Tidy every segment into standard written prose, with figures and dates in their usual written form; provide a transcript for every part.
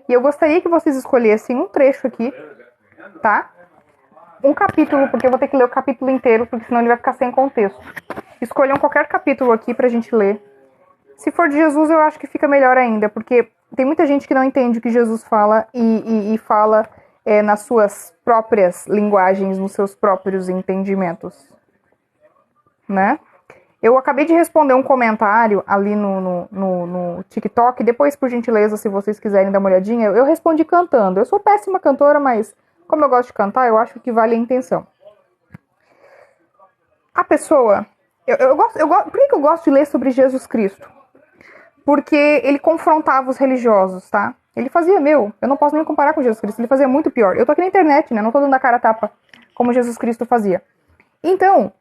E eu gostaria que vocês escolhessem um trecho aqui, tá? Um capítulo, porque eu vou ter que ler o capítulo inteiro, porque senão ele vai ficar sem contexto. Escolham qualquer capítulo aqui pra gente ler. Se for de Jesus, eu acho que fica melhor ainda, porque tem muita gente que não entende o que Jesus fala e fala nas suas próprias linguagens, nos seus próprios entendimentos, né? Eu acabei de responder um comentário ali no TikTok. Depois, por gentileza, se vocês quiserem dar uma olhadinha, eu respondi cantando. Eu sou péssima cantora, mas como eu gosto de cantar, eu acho que vale a intenção. A pessoa... Por que eu gosto de ler sobre Jesus Cristo? Porque ele confrontava os religiosos, tá? Ele fazia, eu não posso nem comparar com Jesus Cristo. Ele fazia muito pior. Eu tô aqui na internet, né? Não tô dando a cara a tapa como Jesus Cristo fazia. Então,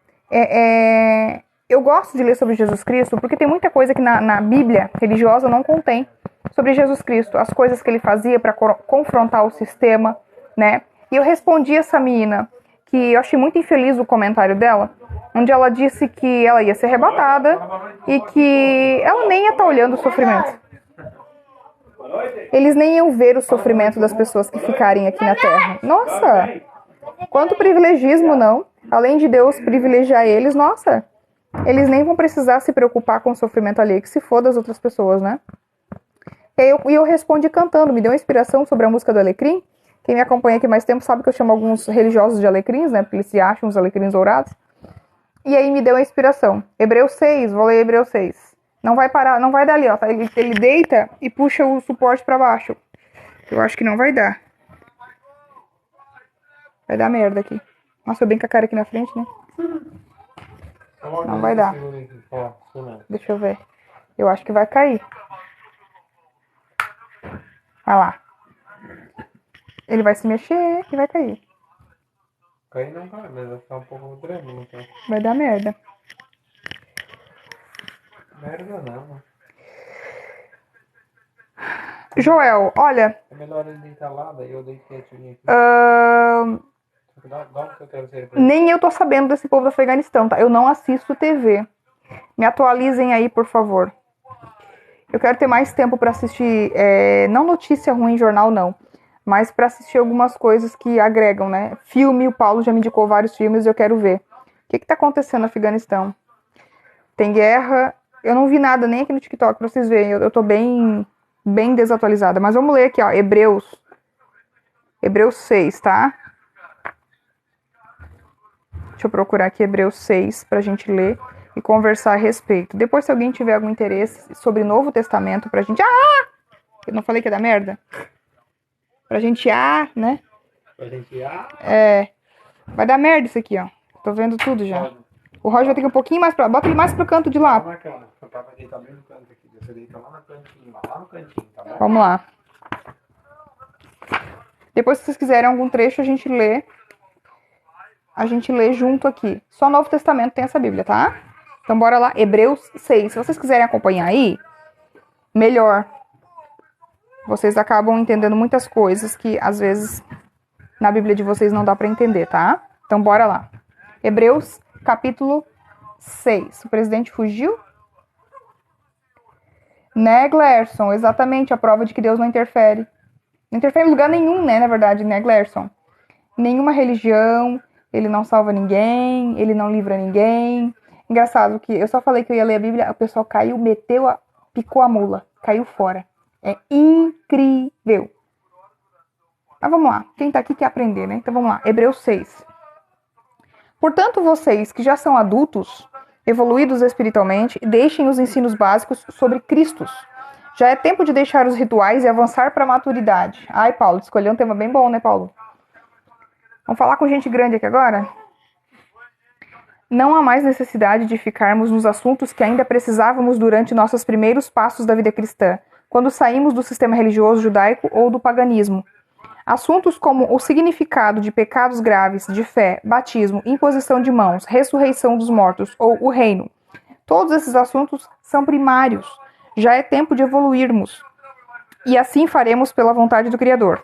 eu gosto de ler sobre Jesus Cristo porque tem muita coisa que na Bíblia religiosa não contém sobre Jesus Cristo. As coisas que ele fazia para confrontar o sistema, né? E eu respondi essa menina, que eu achei muito infeliz o comentário dela, onde ela disse que ela ia ser arrebatada e que ela nem ia estar olhando o sofrimento. Eles nem iam ver o sofrimento das pessoas que ficarem aqui na Terra. Nossa! Quanto privilegismo, não? Além de Deus privilegiar eles, nossa, eles nem vão precisar se preocupar com o sofrimento alheio, que se for das outras pessoas, né? E eu respondi cantando, me deu uma inspiração sobre a música do Alecrim. Quem me acompanha aqui mais tempo sabe que eu chamo alguns religiosos de alecrins, né? Porque eles se acham os alecrins dourados. E aí me deu a inspiração. Hebreus 6, vou ler Hebreus 6. Não vai parar, não vai dar ali, ó. Tá? Ele deita e puxa o suporte pra baixo. Eu acho que não vai dar. Vai dar merda aqui. Nossa, eu bem com a cara aqui na frente, né? Não vai dar. Deixa eu ver. Eu acho que vai cair. Vai lá. Ele vai se mexer e vai cair. Cair não vai, mas vai ficar um pouco grande, então. Vai dar merda. Merda não. Joel, olha. É melhor ele deitar lá, daí eu dei quietinho aqui. Dá o que eu quero ser. Nem eu tô sabendo desse povo do Afeganistão, tá? Eu não assisto TV. Me atualizem aí, por favor. Eu quero ter mais tempo pra assistir, não notícia ruim em jornal, não. Mas pra assistir algumas coisas que agregam, né? Filme, o Paulo já me indicou vários filmes e eu quero ver. O que tá acontecendo no Afeganistão? Tem guerra. Eu não vi nada nem aqui no TikTok pra vocês verem. Eu tô bem desatualizada. Mas vamos ler aqui, ó. Hebreus 6, tá? Deixa eu procurar aqui Hebreus 6 pra gente ler e conversar a respeito. Depois, se alguém tiver algum interesse sobre o Novo Testamento pra gente... Eu não falei que ia dar merda? Pra gente, né? Pra gente, Vai dar merda isso aqui, ó. Tô vendo tudo já. O Roger vai ter que ir um pouquinho mais pra... Bota ele mais pro canto de lá. Eu tava deitado bem no canto aqui. Você deita lá no cantinho, tá bom? Vamos lá. Depois, se vocês quiserem algum trecho, a gente lê junto aqui. Só o Novo Testamento tem essa Bíblia, tá? Então, bora lá. Hebreus 6. Se vocês quiserem acompanhar aí, melhor. Vocês acabam entendendo muitas coisas que, às vezes, na Bíblia de vocês não dá pra entender, tá? Então, bora lá. Hebreus, capítulo 6. O presidente fugiu? Né, Glerson? Exatamente, a prova de que Deus não interfere. Não interfere em lugar nenhum, né, na verdade, né, Glerson? Nenhuma religião, ele não salva ninguém, ele não livra ninguém. Engraçado que eu só falei que eu ia ler a Bíblia, o pessoal caiu, picou a mula, caiu fora. É incrível. Mas vamos lá, quem tá aqui quer aprender, né? Então vamos lá, Hebreus 6. Portanto, vocês que já são adultos, evoluídos espiritualmente, deixem os ensinos básicos sobre Cristos. Já é tempo de deixar os rituais e avançar para a maturidade. Ai, Paulo, escolheu um tema bem bom, né, Paulo? Vamos falar com gente grande aqui agora? Não há mais necessidade de ficarmos nos assuntos que ainda precisávamos durante nossos primeiros passos da vida cristã, quando saímos do sistema religioso judaico ou do paganismo. Assuntos como o significado de pecados graves, de fé, batismo, imposição de mãos, ressurreição dos mortos ou o reino. Todos esses assuntos são primários. Já é tempo de evoluirmos. E assim faremos pela vontade do Criador.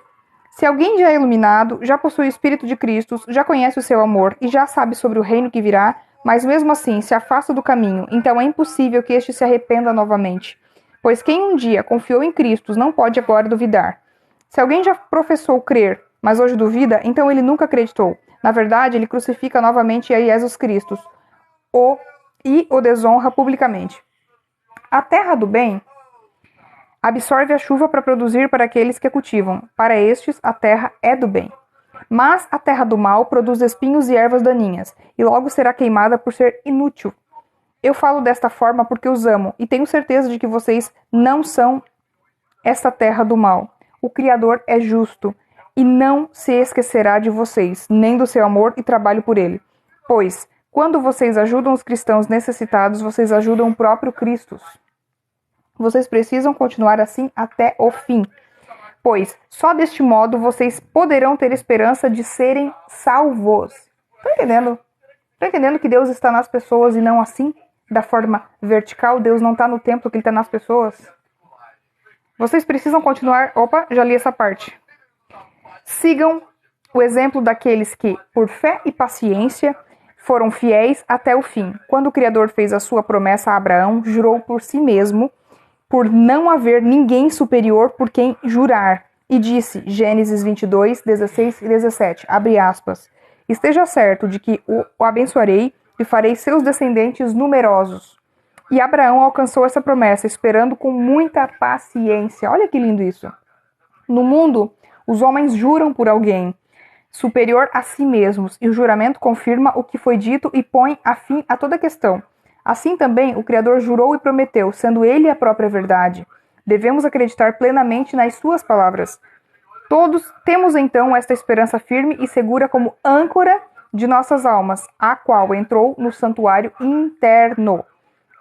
Se alguém já é iluminado, já possui o Espírito de Cristo, já conhece o seu amor e já sabe sobre o reino que virá, mas mesmo assim se afasta do caminho, então é impossível que este se arrependa novamente. Pois quem um dia confiou em Cristo não pode agora duvidar. Se alguém já professou crer, mas hoje duvida, então ele nunca acreditou. Na verdade, ele crucifica novamente a Jesus Cristo e o desonra publicamente. A terra do bem absorve a chuva para produzir para aqueles que a cultivam. Para estes, a terra é do bem. Mas a terra do mal produz espinhos e ervas daninhas, e logo será queimada por ser inútil. Eu falo desta forma porque os amo, e tenho certeza de que vocês não são esta terra do mal. O Criador é justo, e não se esquecerá de vocês, nem do seu amor e trabalho por ele. Pois, quando vocês ajudam os cristãos necessitados, vocês ajudam o próprio Cristo. Vocês precisam continuar assim até o fim. Pois, só deste modo vocês poderão ter esperança de serem salvos. Tá entendendo? Tá entendendo que Deus está nas pessoas e não assim? Da forma vertical, Deus não está no templo, que ele está nas pessoas. Vocês precisam continuar... Opa, já li essa parte. Sigam o exemplo daqueles que, por fé e paciência, foram fiéis até o fim. Quando o Criador fez a sua promessa a Abraão, jurou por si mesmo, por não haver ninguém superior por quem jurar. E disse, Gênesis 22, 16 e 17, abre aspas, esteja certo de que o abençoarei e farei seus descendentes numerosos. E Abraão alcançou essa promessa, esperando com muita paciência. Olha que lindo isso. No mundo, os homens juram por alguém superior a si mesmos, e o juramento confirma o que foi dito e põe a fim a toda questão. Assim também, o Criador jurou e prometeu, sendo ele a própria verdade. Devemos acreditar plenamente nas suas palavras. Todos temos então esta esperança firme e segura como âncora de nossas almas, a qual entrou no santuário interno,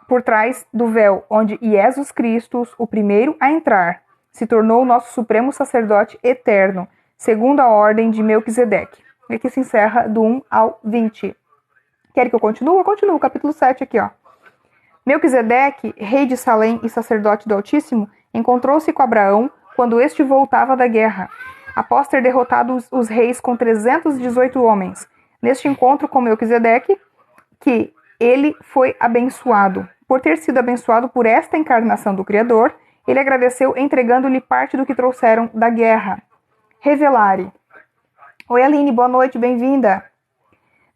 por trás do véu, onde Jesus Cristo, o primeiro a entrar, se tornou o nosso supremo sacerdote eterno, segundo a ordem de Melquisedeque. E aqui se encerra do 1 ao 20. Quer que eu continue? Eu continuo, capítulo 7 aqui, ó. Melquisedeque, rei de Salém e sacerdote do Altíssimo, encontrou-se com Abraão quando este voltava da guerra, após ter derrotado os reis com 318 homens. Neste encontro com Melquisedeque, que ele foi abençoado. Por ter sido abençoado por esta encarnação do Criador, ele agradeceu entregando-lhe parte do que trouxeram da guerra. Revelare. Oi, Aline, boa noite, bem-vinda.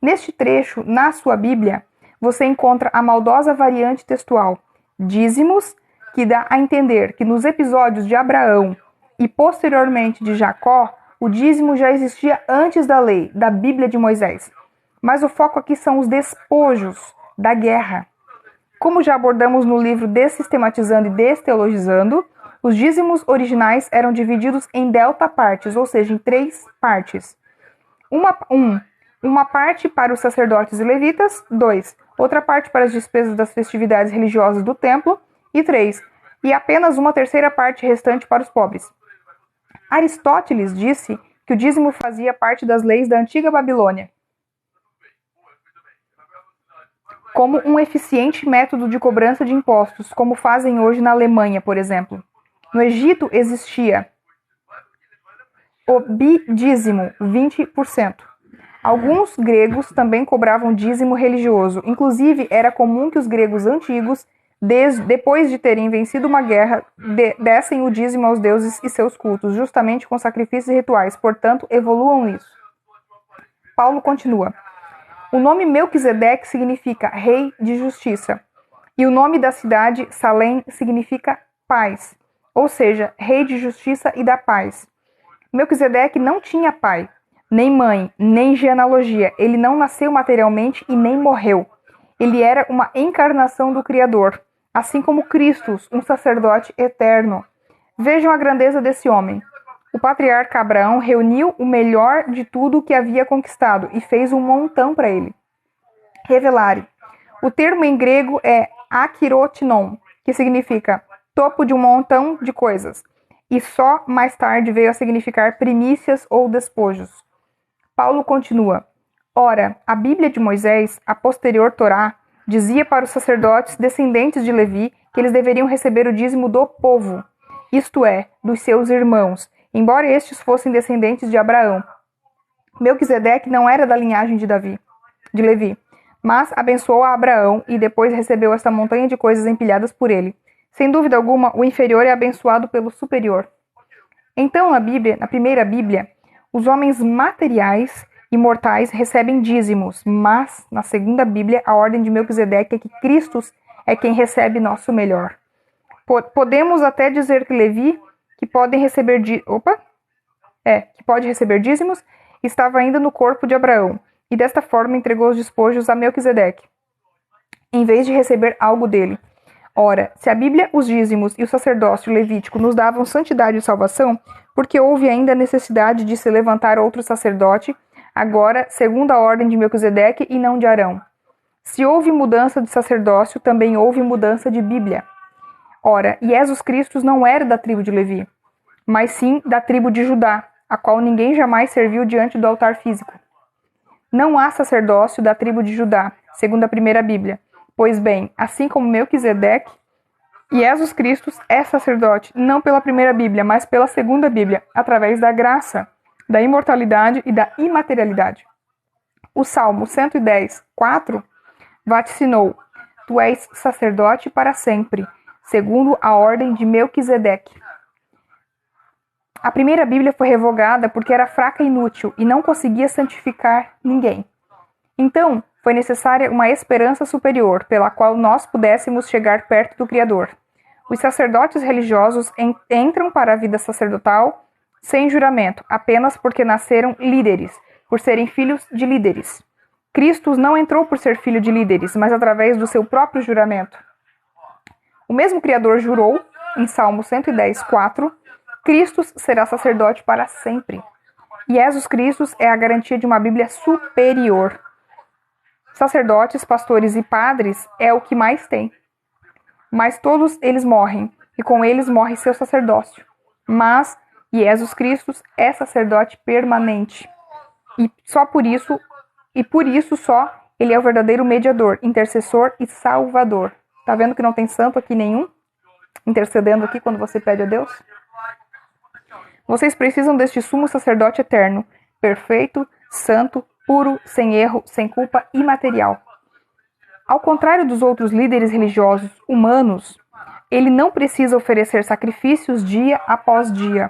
Neste trecho, na sua Bíblia, você encontra a maldosa variante textual, dízimos, que dá a entender que nos episódios de Abraão e posteriormente de Jacó, o dízimo já existia antes da lei, da Bíblia de Moisés. Mas o foco aqui são os despojos da guerra. Como já abordamos no livro Dessistematizando e Desteologizando, os dízimos originais eram divididos em delta partes, ou seja, em 3 partes. Uma parte para os sacerdotes e levitas, 2. Outra parte para as despesas das festividades religiosas do templo, e 3. E apenas uma terceira parte restante para os pobres. Aristóteles disse que o dízimo fazia parte das leis da antiga Babilônia, como um eficiente método de cobrança de impostos, como fazem hoje na Alemanha, por exemplo. No Egito existia o bidízimo, 20%. Alguns gregos também cobravam dízimo religioso. Inclusive, era comum que os gregos antigos, depois de terem vencido uma guerra, dessem o dízimo aos deuses e seus cultos, justamente com sacrifícios e rituais. Portanto, evoluam nisso. Paulo continua. O nome Melquisedeque significa rei de justiça. E o nome da cidade, Salém, significa paz. Ou seja, rei de justiça e da paz. Melquisedeque não tinha pai, nem mãe, nem genealogia. Ele não nasceu materialmente e nem morreu. Ele era uma encarnação do Criador, assim como Cristo, um sacerdote eterno. Vejam a grandeza desse homem. O patriarca Abraão reuniu o melhor de tudo o que havia conquistado e fez um montão para ele. Revelare. O termo em grego é akirotinon, que significa topo de um montão de coisas, e só mais tarde veio a significar primícias ou despojos. Paulo continua. Ora, a Bíblia de Moisés, a posterior Torá, dizia para os sacerdotes descendentes de Levi que eles deveriam receber o dízimo do povo, isto é, dos seus irmãos, embora estes fossem descendentes de Abraão. Melquisedeque não era da linhagem de Levi, mas abençoou a Abraão e depois recebeu esta montanha de coisas empilhadas por ele. Sem dúvida alguma, o inferior é abençoado pelo superior. Então, na primeira Bíblia, os homens materiais e mortais recebem dízimos, mas na segunda Bíblia, a ordem de Melquisedeque é que Cristo é quem recebe nosso melhor. Podemos até dizer que Levi, que pode receber dízimos, estava ainda no corpo de Abraão, e desta forma entregou os despojos a Melquisedeque, em vez de receber algo dele. Ora, se a Bíblia, os dízimos e o sacerdócio levítico nos davam santidade e salvação, porque houve ainda a necessidade de se levantar outro sacerdote, agora, segundo a ordem de Melquisedeque e não de Arão. Se houve mudança de sacerdócio, também houve mudança de Bíblia. Ora, Jesus Cristo não era da tribo de Levi, mas sim da tribo de Judá, a qual ninguém jamais serviu diante do altar físico. Não há sacerdócio da tribo de Judá, segundo a primeira Bíblia. Pois bem, assim como Melquisedeque, Jesus Cristo é sacerdote, não pela primeira Bíblia, mas pela segunda Bíblia, através da graça, da imortalidade e da imaterialidade. O Salmo 110, 4, vaticinou: Tu és sacerdote para sempre, segundo a ordem de Melquisedeque. A primeira Bíblia foi revogada porque era fraca e inútil e não conseguia santificar ninguém. Então, foi necessária uma esperança superior, pela qual nós pudéssemos chegar perto do Criador. Os sacerdotes religiosos entram para a vida sacerdotal sem juramento, apenas porque nasceram líderes, por serem filhos de líderes. Cristo não entrou por ser filho de líderes, mas através do seu próprio juramento. O mesmo Criador jurou, em Salmo 110, 4, Cristo será sacerdote para sempre. E Jesus Cristo é a garantia de uma Bíblia superior. Sacerdotes, pastores e padres é o que mais tem. Mas todos eles morrem, e com eles morre seu sacerdócio. Mas Jesus Cristo é sacerdote permanente. E por isso só, ele é o verdadeiro mediador, intercessor e salvador. Tá vendo que não tem santo aqui nenhum intercedendo aqui quando você pede a Deus? Vocês precisam deste sumo sacerdote eterno, perfeito, santo, puro, sem erro, sem culpa, imaterial. Ao contrário dos outros líderes religiosos humanos, ele não precisa oferecer sacrifícios dia após dia,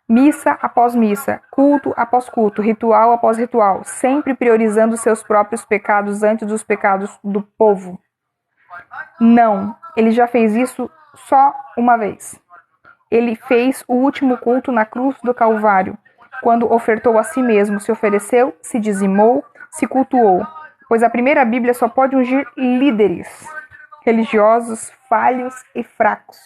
missa após missa, culto após culto, ritual após ritual, sempre priorizando seus próprios pecados antes dos pecados do povo. Não, ele já fez isso só uma vez. Ele fez o último culto na cruz do Calvário, quando ofertou a si mesmo, se ofereceu, se dizimou, se cultuou. Pois a primeira Bíblia só pode ungir líderes religiosos, falhos e fracos.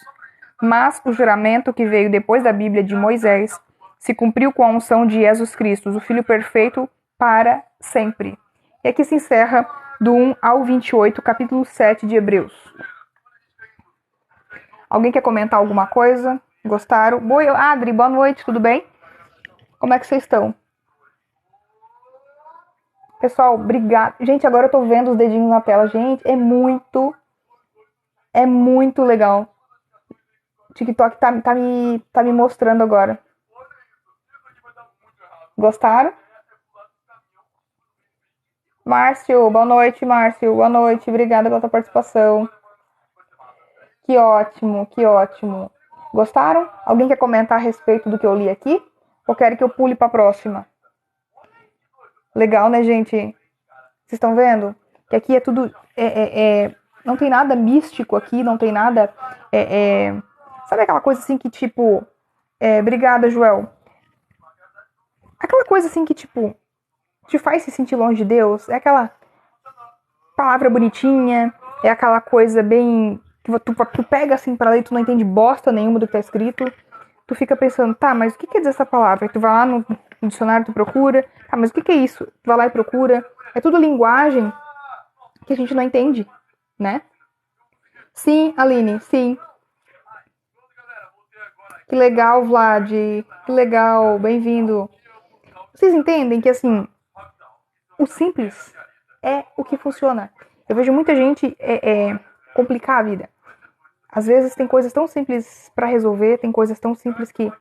Mas o juramento que veio depois da Bíblia de Moisés se cumpriu com a unção de Jesus Cristo, o Filho perfeito, para sempre. E aqui se encerra do 1 ao 28, capítulo 7 de Hebreus. Alguém quer comentar alguma coisa? Gostaram? Adri, boa noite, tudo bem? Como é que vocês estão? Pessoal, obrigado. Gente, agora eu tô vendo os dedinhos na tela. Gente, é muito legal. O TikTok tá me mostrando agora. Gostaram? Márcio, boa noite, Márcio. Boa noite, obrigada pela tua participação. Que ótimo, que ótimo. Gostaram? Alguém quer comentar a respeito do que eu li aqui? Ou quer que eu pule para a próxima? Legal, né, gente? Vocês estão vendo? Que aqui é tudo... não tem nada místico aqui, não tem nada... sabe aquela coisa assim que, tipo... obrigada, Joel. Aquela coisa assim que, tipo... te faz se sentir longe de Deus. É aquela palavra bonitinha. É aquela coisa bem... Tu pega assim pra ler e tu não entende bosta nenhuma do que tá escrito. Tu fica pensando, tá, mas o que quer dizer essa palavra? Aí tu vai lá no dicionário, tu procura. Tá, mas o que é isso? Tu vai lá e procura. É tudo linguagem que a gente não entende, né? Sim, Aline, sim. Que legal, Vlad. Que legal, bem-vindo. Vocês entendem que, assim, o simples é o que funciona. Eu vejo muita gente complicar a vida. Às vezes tem coisas tão simples pra resolver, tem coisas tão simples que...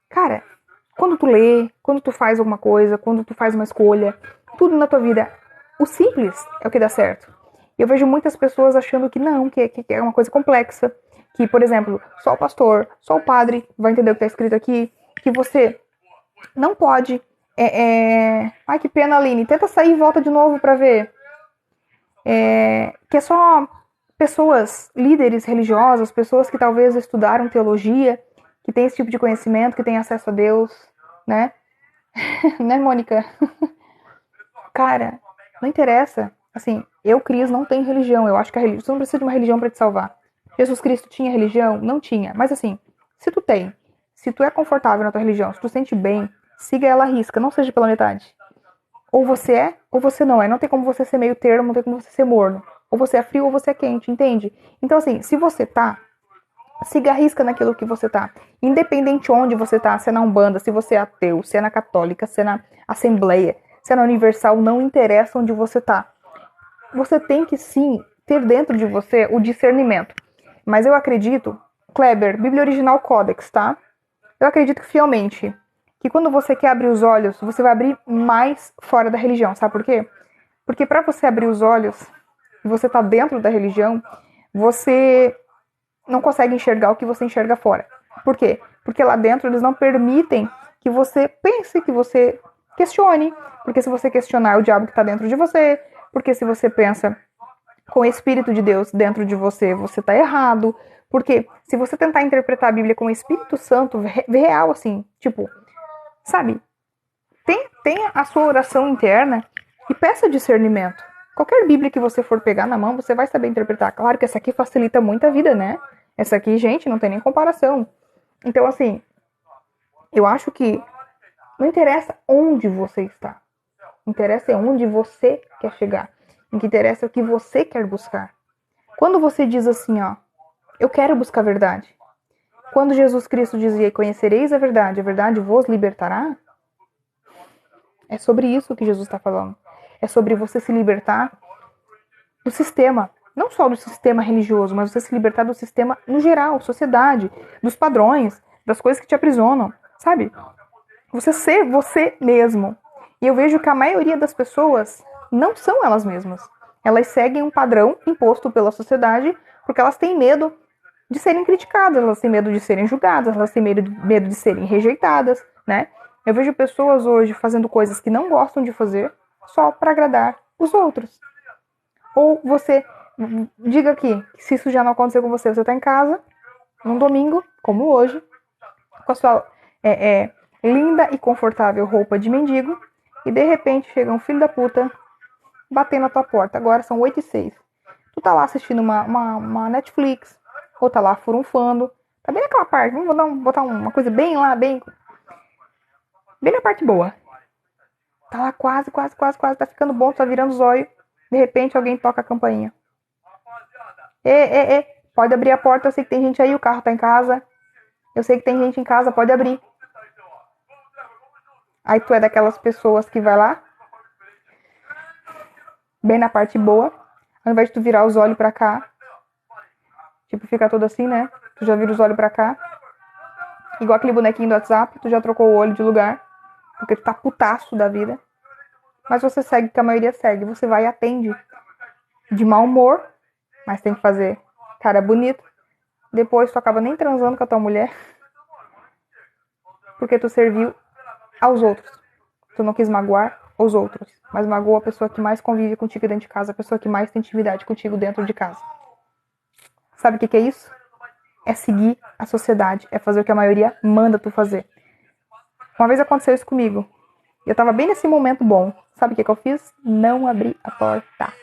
Cara, quando tu lê, quando tu faz alguma coisa, quando tu faz uma escolha, tudo na tua vida, o simples é o que dá certo. E eu vejo muitas pessoas achando que não, que é uma coisa complexa, que, por exemplo, só o pastor, só o padre vai entender o que está escrito aqui, que você não pode... Ai, que pena, Aline. Tenta sair e volta de novo para ver. Que é só pessoas, líderes religiosos, pessoas que talvez estudaram teologia, que têm esse tipo de conhecimento, que têm acesso a Deus, né? Né, Mônica? Cara, não interessa. Assim, eu, Cris, não tenho religião. Eu acho que a religião... Você não precisa de uma religião para te salvar. Jesus Cristo tinha religião? Não tinha. Mas assim, se tu tem, se tu é confortável na tua religião, se tu sente bem, siga ela à risca, não seja pela metade. Ou você é, ou você não é. Não tem como você ser meio termo, não tem como você ser morno. Ou você é frio ou você é quente, entende? Então assim, se você tá, siga a risca naquilo que você tá. Independente onde você tá, se é na Umbanda, se você é ateu, se é na Católica, se é na Assembleia, se é na Universal, não interessa onde você tá. Você tem que sim ter dentro de você o discernimento. Mas eu acredito, Kleber, Bíblia Original Codex, tá? Eu acredito fielmente que quando você quer abrir os olhos, você vai abrir mais fora da religião, sabe por quê? Porque para você abrir os olhos, e você tá dentro da religião, você não consegue enxergar o que você enxerga fora. Por quê? Porque lá dentro eles não permitem que você pense, que você questione. Porque se você questionar, é o diabo que está dentro de você. Porque se você pensa com o Espírito de Deus dentro de você, você está errado. Porque se você tentar interpretar a Bíblia com o Espírito Santo real, assim, tipo, sabe? Tenha a sua oração interna e peça discernimento. Qualquer Bíblia que você for pegar na mão, você vai saber interpretar. Claro que essa aqui facilita muito a vida, né? Essa aqui, gente, não tem nem comparação. Então, assim, eu acho que não interessa onde você está. Interessa é onde você quer chegar. O que interessa é o que você quer buscar. Quando você diz assim, ó, eu quero buscar a verdade. Quando Jesus Cristo dizia, conhecereis a verdade vos libertará. É sobre isso que Jesus está falando. É sobre você se libertar do sistema. Não só do sistema religioso, mas você se libertar do sistema no geral, sociedade, dos padrões, das coisas que te aprisionam, sabe? Você ser você mesmo. E eu vejo que a maioria das pessoas não são elas mesmas. Elas seguem um padrão imposto pela sociedade porque elas têm medo de serem criticadas, elas têm medo de serem julgadas, elas têm medo de serem rejeitadas, né? Eu vejo pessoas hoje fazendo coisas que não gostam de fazer só para agradar os outros. Ou você, diga aqui, se isso já não aconteceu com você, você tá em casa, num domingo, como hoje, com a sua linda e confortável roupa de mendigo, e de repente chega um filho da puta batendo na tua porta. Agora são 8h06. Tu tá lá assistindo uma Netflix, ou tá lá furunfando, tá bem naquela parte, vamos botar uma coisa bem lá, bem na parte boa. Tá lá quase, tá ficando bom, tá virando zóio. De repente alguém toca a campainha. Pode abrir a porta, eu sei que tem gente aí, o carro tá em casa. Eu sei que tem gente em casa, pode abrir. Aí tu é daquelas pessoas que vai lá, bem na parte boa, ao invés de tu virar os olhos pra cá, tipo, fica todo assim, né? Tu já vira os olhos pra cá. Igual aquele bonequinho do WhatsApp, tu já trocou o olho de lugar, porque tu tá putaço da vida. Mas você segue o que a maioria segue. Você vai e atende de mau humor, mas tem que fazer cara bonita. Depois tu acaba nem transando com a tua mulher, porque tu serviu aos outros. Tu não quis magoar os outros, mas magoou a pessoa que mais convive contigo dentro de casa, a pessoa que mais tem intimidade contigo dentro de casa. Sabe o que é isso? É seguir a sociedade, é fazer o que a maioria manda tu fazer. Uma vez aconteceu isso comigo. Eu tava bem nesse momento bom. Sabe o que eu fiz? Não abri a porta.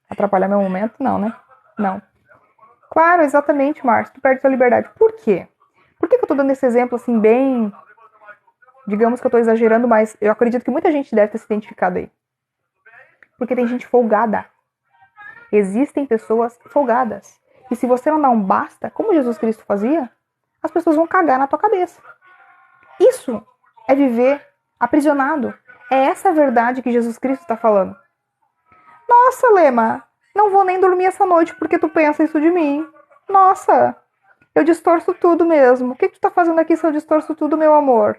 Atrapalhar meu momento? Não, né? Não. Claro, exatamente, Márcio. Tu perde tua liberdade. Por quê? Por que eu tô dando esse exemplo assim bem... Digamos que eu tô exagerando, mas eu acredito que muita gente deve ter se identificado aí. Porque tem gente folgada. Existem pessoas folgadas. E se você não dá um basta, como Jesus Cristo fazia, as pessoas vão cagar na tua cabeça. Isso é viver aprisionado. É essa verdade que Jesus Cristo está falando. Nossa, Lema, não vou nem dormir essa noite porque tu pensa isso de mim. Nossa, eu distorço tudo mesmo. O que tu tá fazendo aqui se eu distorço tudo, meu amor?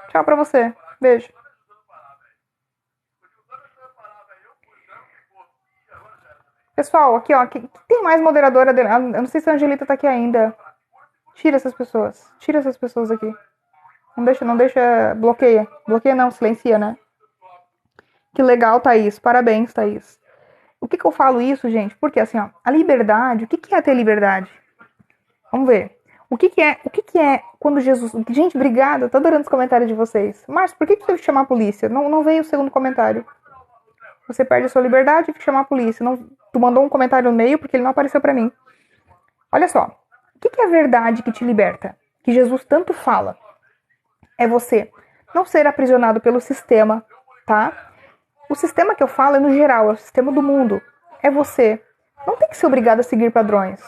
Tchau pra você. Beijo. Pessoal, aqui, ó, tem mais moderadora. Eu não sei se a Angelita tá aqui ainda. Tira essas pessoas. Tira essas pessoas aqui. Não deixa, bloqueia. Bloqueia não, silencia, né? Que legal, Thaís. Parabéns, Thaís. O que eu falo isso, gente? Porque assim, ó, a liberdade, o que é ter liberdade? Vamos ver. O que é quando Jesus... Gente, obrigada. Tô adorando os comentários de vocês. Márcio, por que teve que chamar a polícia? Não veio o segundo comentário. Você perde a sua liberdade e tem que chamar a polícia. Tu mandou um comentário no meio porque ele não apareceu pra mim. Olha só. O que é a verdade que te liberta? Que Jesus tanto fala. É você não ser aprisionado pelo sistema, tá? O sistema que eu falo é no geral, é o sistema do mundo. É você. Não tem que ser obrigado a seguir padrões.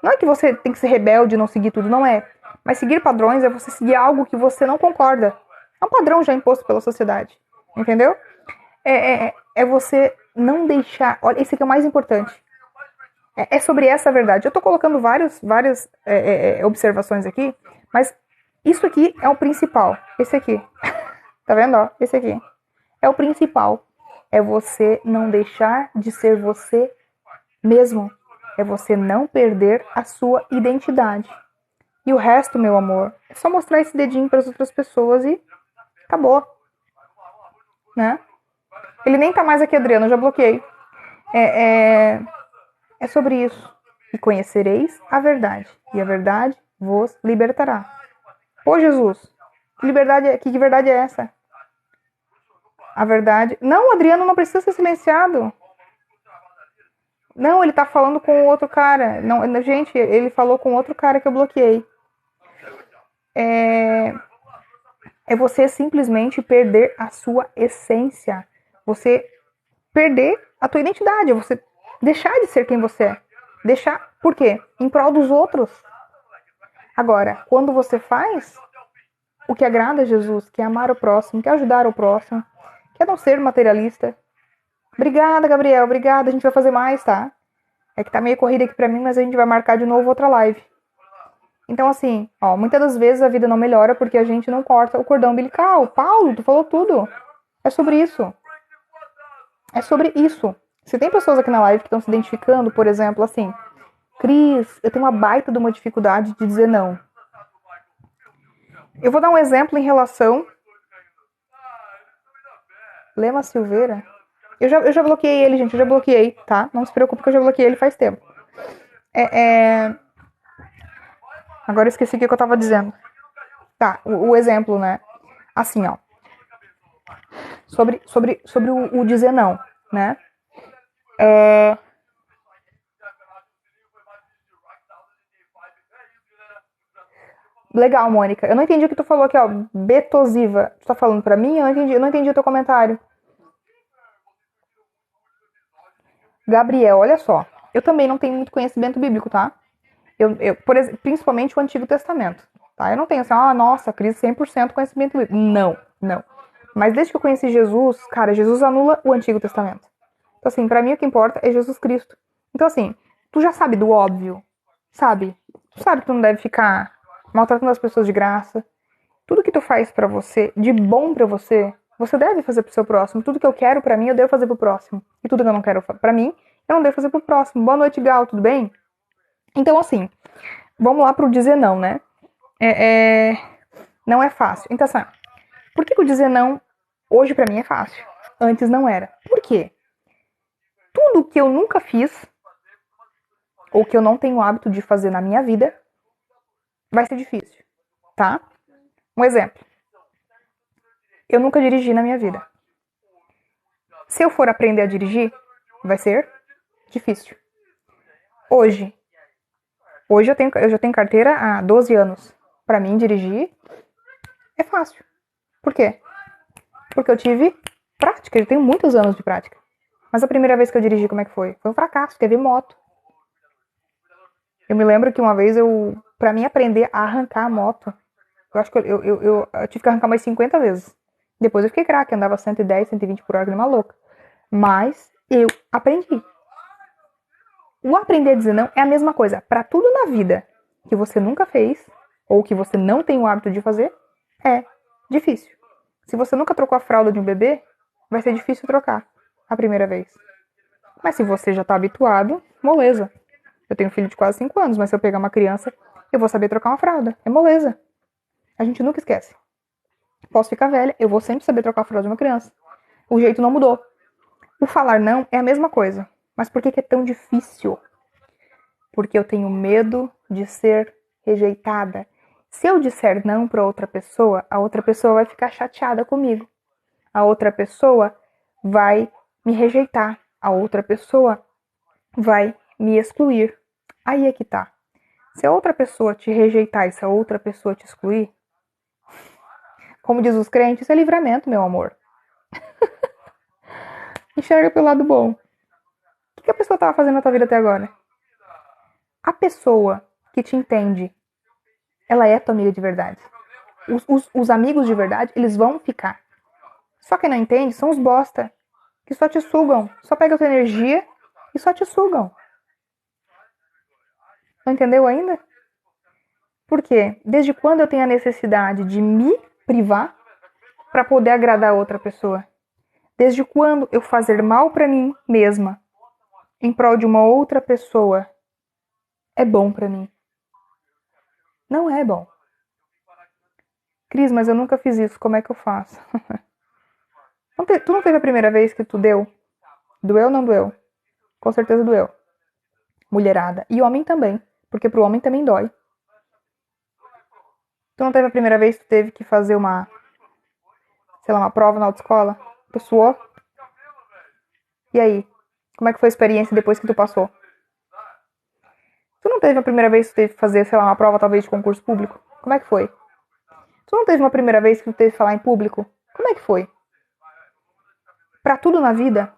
Não é que você tem que ser rebelde e não seguir tudo, não é. Mas seguir padrões é você seguir algo que você não concorda. É um padrão já imposto pela sociedade. Entendeu? É você não deixar... Olha, esse aqui é o mais importante. É sobre essa verdade. Eu tô colocando várias observações aqui, mas isso aqui é o principal. Esse aqui. Tá vendo? Ó, esse aqui. É o principal. É você não deixar de ser você mesmo. É você não perder a sua identidade. E o resto, meu amor, é só mostrar esse dedinho para as outras pessoas e acabou. Né? Ele nem tá mais aqui, Adriano, eu já bloqueei. É sobre isso. E conhecereis a verdade. E a verdade vos libertará. Ô Jesus, que verdade é essa? A verdade... Não, Adriano não precisa ser silenciado. Não, ele tá falando com outro cara. Não, gente, ele falou com outro cara que eu bloqueei. É você simplesmente perder a sua essência. Você perder a tua identidade. É você deixar de ser quem você é. Deixar, por quê? Em prol dos outros. Agora, quando você faz o que agrada a Jesus, que é amar o próximo, que é ajudar o próximo, que é não ser materialista. Obrigada, Gabriel, obrigada. A gente vai fazer mais, tá? É que tá meio corrida aqui pra mim, mas a gente vai marcar de novo outra live. Então, assim, ó, muitas das vezes a vida não melhora porque a gente não corta o cordão umbilical. Paulo, tu falou tudo. É sobre isso. É sobre isso. Se tem pessoas aqui na live que estão se identificando, por exemplo, assim, Cris, eu tenho uma baita de uma dificuldade de dizer não. Eu vou dar um exemplo em relação... Lema Silveira? Eu já bloqueei ele, gente, eu já bloqueei, tá? Não se preocupe que eu já bloqueei ele faz tempo. Agora eu esqueci o que eu tava dizendo. Tá, o exemplo, né? Assim, ó. Sobre o dizer não, né? Legal, Mônica. Eu não entendi o que tu falou aqui, ó. Betosiva. Tu tá falando pra mim? Eu não entendi o teu comentário. Gabriel, olha só. Eu também não tenho muito conhecimento bíblico, tá? Por exemplo, principalmente o Antigo Testamento. Tá? Eu não tenho assim, nossa, Cris, 100% conhecimento bíblico. Não. Mas desde que eu conheci Jesus, cara, Jesus anula o Antigo Testamento. Então, assim, pra mim o que importa é Jesus Cristo. Então, assim, tu já sabe do óbvio, sabe? Tu sabe que tu não deve ficar maltratando as pessoas de graça. Tudo que tu faz pra você, de bom pra você, você deve fazer pro seu próximo. Tudo que eu quero pra mim, eu devo fazer pro próximo. E tudo que eu não quero pra mim, eu não devo fazer pro próximo. Boa noite, Gal, tudo bem? Então, assim, vamos lá pro dizer não, né? Não é fácil. Então, assim, por que o dizer não hoje pra mim é fácil? Antes não era. Por quê? Tudo que eu nunca fiz, ou que eu não tenho o hábito de fazer na minha vida, vai ser difícil, tá? Um exemplo. Eu nunca dirigi na minha vida. Se eu for aprender a dirigir, vai ser difícil. Hoje eu já tenho carteira há 12 anos. Pra mim, dirigir é fácil. Por quê? Porque eu tive prática, eu tenho muitos anos de prática. Mas a primeira vez que eu dirigi, como é que foi? Foi um fracasso, teve moto. Eu me lembro que uma vez pra mim aprender a arrancar a moto, eu acho que eu tive que arrancar mais 50 vezes. Depois eu fiquei craque, andava 110, 120 por hora, que nem uma louca. Mas eu aprendi. O aprender a dizer não é a mesma coisa. Pra tudo na vida que você nunca fez, ou que você não tem o hábito de fazer, é difícil. Se você nunca trocou a fralda de um bebê, vai ser difícil trocar a primeira vez. Mas se você já tá habituado, moleza. Eu tenho um filho de quase 5 anos, mas se eu pegar uma criança, eu vou saber trocar uma fralda. É moleza. A gente nunca esquece. Posso ficar velha, eu vou sempre saber trocar a fralda de uma criança. O jeito não mudou. O falar não é a mesma coisa. Mas por que é tão difícil? Porque eu tenho medo de ser rejeitada. Se eu disser não para outra pessoa, a outra pessoa vai ficar chateada comigo. A outra pessoa vai me rejeitar. A outra pessoa vai me excluir. Aí é que tá. Se a outra pessoa te rejeitar e se a outra pessoa te excluir, como diz os crentes, isso é livramento, meu amor. Enxerga pelo lado bom. O que a pessoa estava fazendo na tua vida até agora? A pessoa que te entende, ela é tua amiga de verdade. Os amigos de verdade, eles vão ficar. Só quem não entende são os bosta, que só te sugam, só pegam a tua energia e só te sugam. Não entendeu ainda? Por quê? Desde quando eu tenho a necessidade de me privar para poder agradar a outra pessoa? Desde quando eu fazer mal para mim mesma em prol de uma outra pessoa é bom para mim? Não é bom. Cris, mas eu nunca fiz isso, como é que eu faço? Tu não teve a primeira vez que tu deu? Doeu ou não doeu? Com certeza doeu. Mulherada. E homem também, porque pro homem também dói. Tu não teve a primeira vez que tu teve que fazer uma prova na autoescola? Tu suou? E aí? Como é que foi a experiência depois que tu passou? Tu não teve a primeira vez que tu teve que fazer, uma prova talvez de concurso público? Como é que foi? Tu não teve uma primeira vez que tu teve que falar em público? Como é que foi? Pra tudo na vida,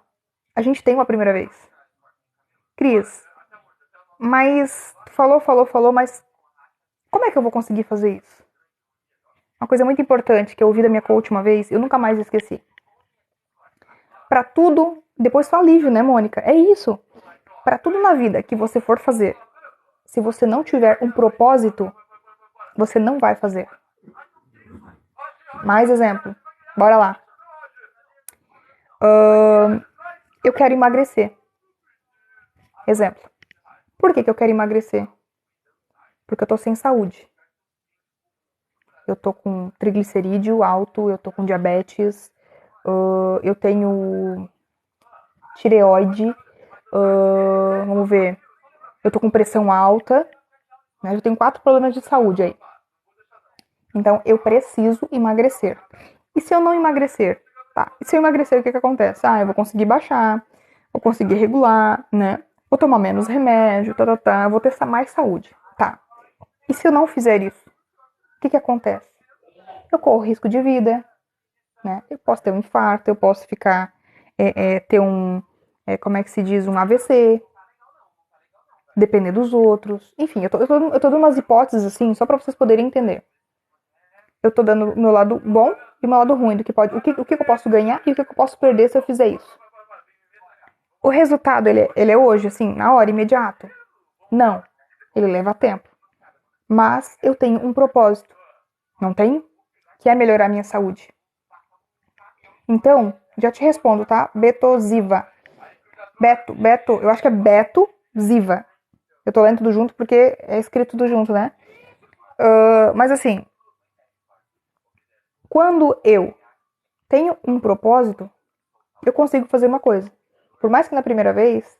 a gente tem uma primeira vez. Cris, mas tu falou, mas como é que eu vou conseguir fazer isso? Uma coisa muito importante que eu ouvi da minha coach uma vez, eu nunca mais esqueci. Pra tudo, depois só alívio, né, Mônica? É isso. Pra tudo na vida que você for fazer, se você não tiver um propósito, você não vai fazer. Mais exemplo. Bora lá. Eu quero emagrecer. Exemplo. Por que eu quero emagrecer? Porque eu tô sem saúde. Eu tô com triglicerídeo alto, eu tô com diabetes, eu tenho tireoide, vamos ver, eu tô com pressão alta, né? Eu tenho 4 problemas de saúde aí. Então, eu preciso emagrecer. E se eu não emagrecer? Tá. E se eu emagrecer, o que acontece? Eu vou conseguir baixar, vou conseguir regular, né? Vou tomar menos remédio, eu vou ter mais saúde. Tá. E se eu não fizer isso? O que acontece? Eu corro risco de vida, né? Eu posso ter um infarto, eu posso ficar, ter como é que se diz, um AVC, depender dos outros. Enfim, eu tô dando umas hipóteses assim, só para vocês poderem entender. Eu tô dando o meu lado bom e o meu lado ruim, do que pode, o que eu posso ganhar e o que eu posso perder se eu fizer isso. O resultado, ele é hoje, assim, na hora, imediato? Não. Ele leva tempo. Mas eu tenho um propósito. Não tenho? Que é melhorar a minha saúde. Então, já te respondo, tá? Betosiva. Beto, eu acho que é Beto Ziva. Eu tô lendo tudo junto porque é escrito tudo junto, né? Mas assim, quando eu tenho um propósito, eu consigo fazer uma coisa. Por mais que na primeira vez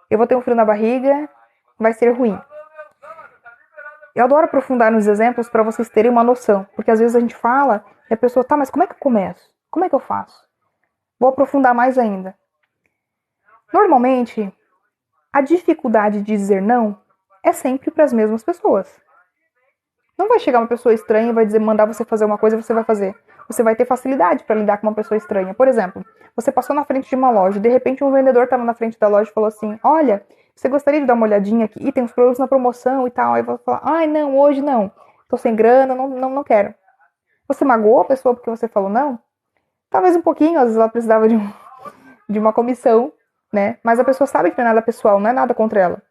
eu vou ter um frio na barriga, vai ser ruim. Eu adoro aprofundar nos exemplos para vocês terem uma noção, porque às vezes a gente fala e a pessoa, tá, mas como é que eu começo? Como é que eu faço? Vou aprofundar mais ainda. Normalmente, a dificuldade de dizer não é sempre para as mesmas pessoas. Não vai chegar uma pessoa estranha e vai mandar você fazer uma coisa e você vai fazer. Você vai ter facilidade para lidar com uma pessoa estranha. Por exemplo, você passou na frente de uma loja, de repente um vendedor estava na frente da loja e falou assim, olha, você gostaria de dar uma olhadinha aqui? Tem uns produtos na promoção e tal. Aí você fala, ai não, hoje não. Tô sem grana, não quero. Você magoou a pessoa porque você falou não? Talvez um pouquinho, às vezes ela precisava de uma comissão, né? Mas a pessoa sabe que não é nada pessoal, não é nada contra ela.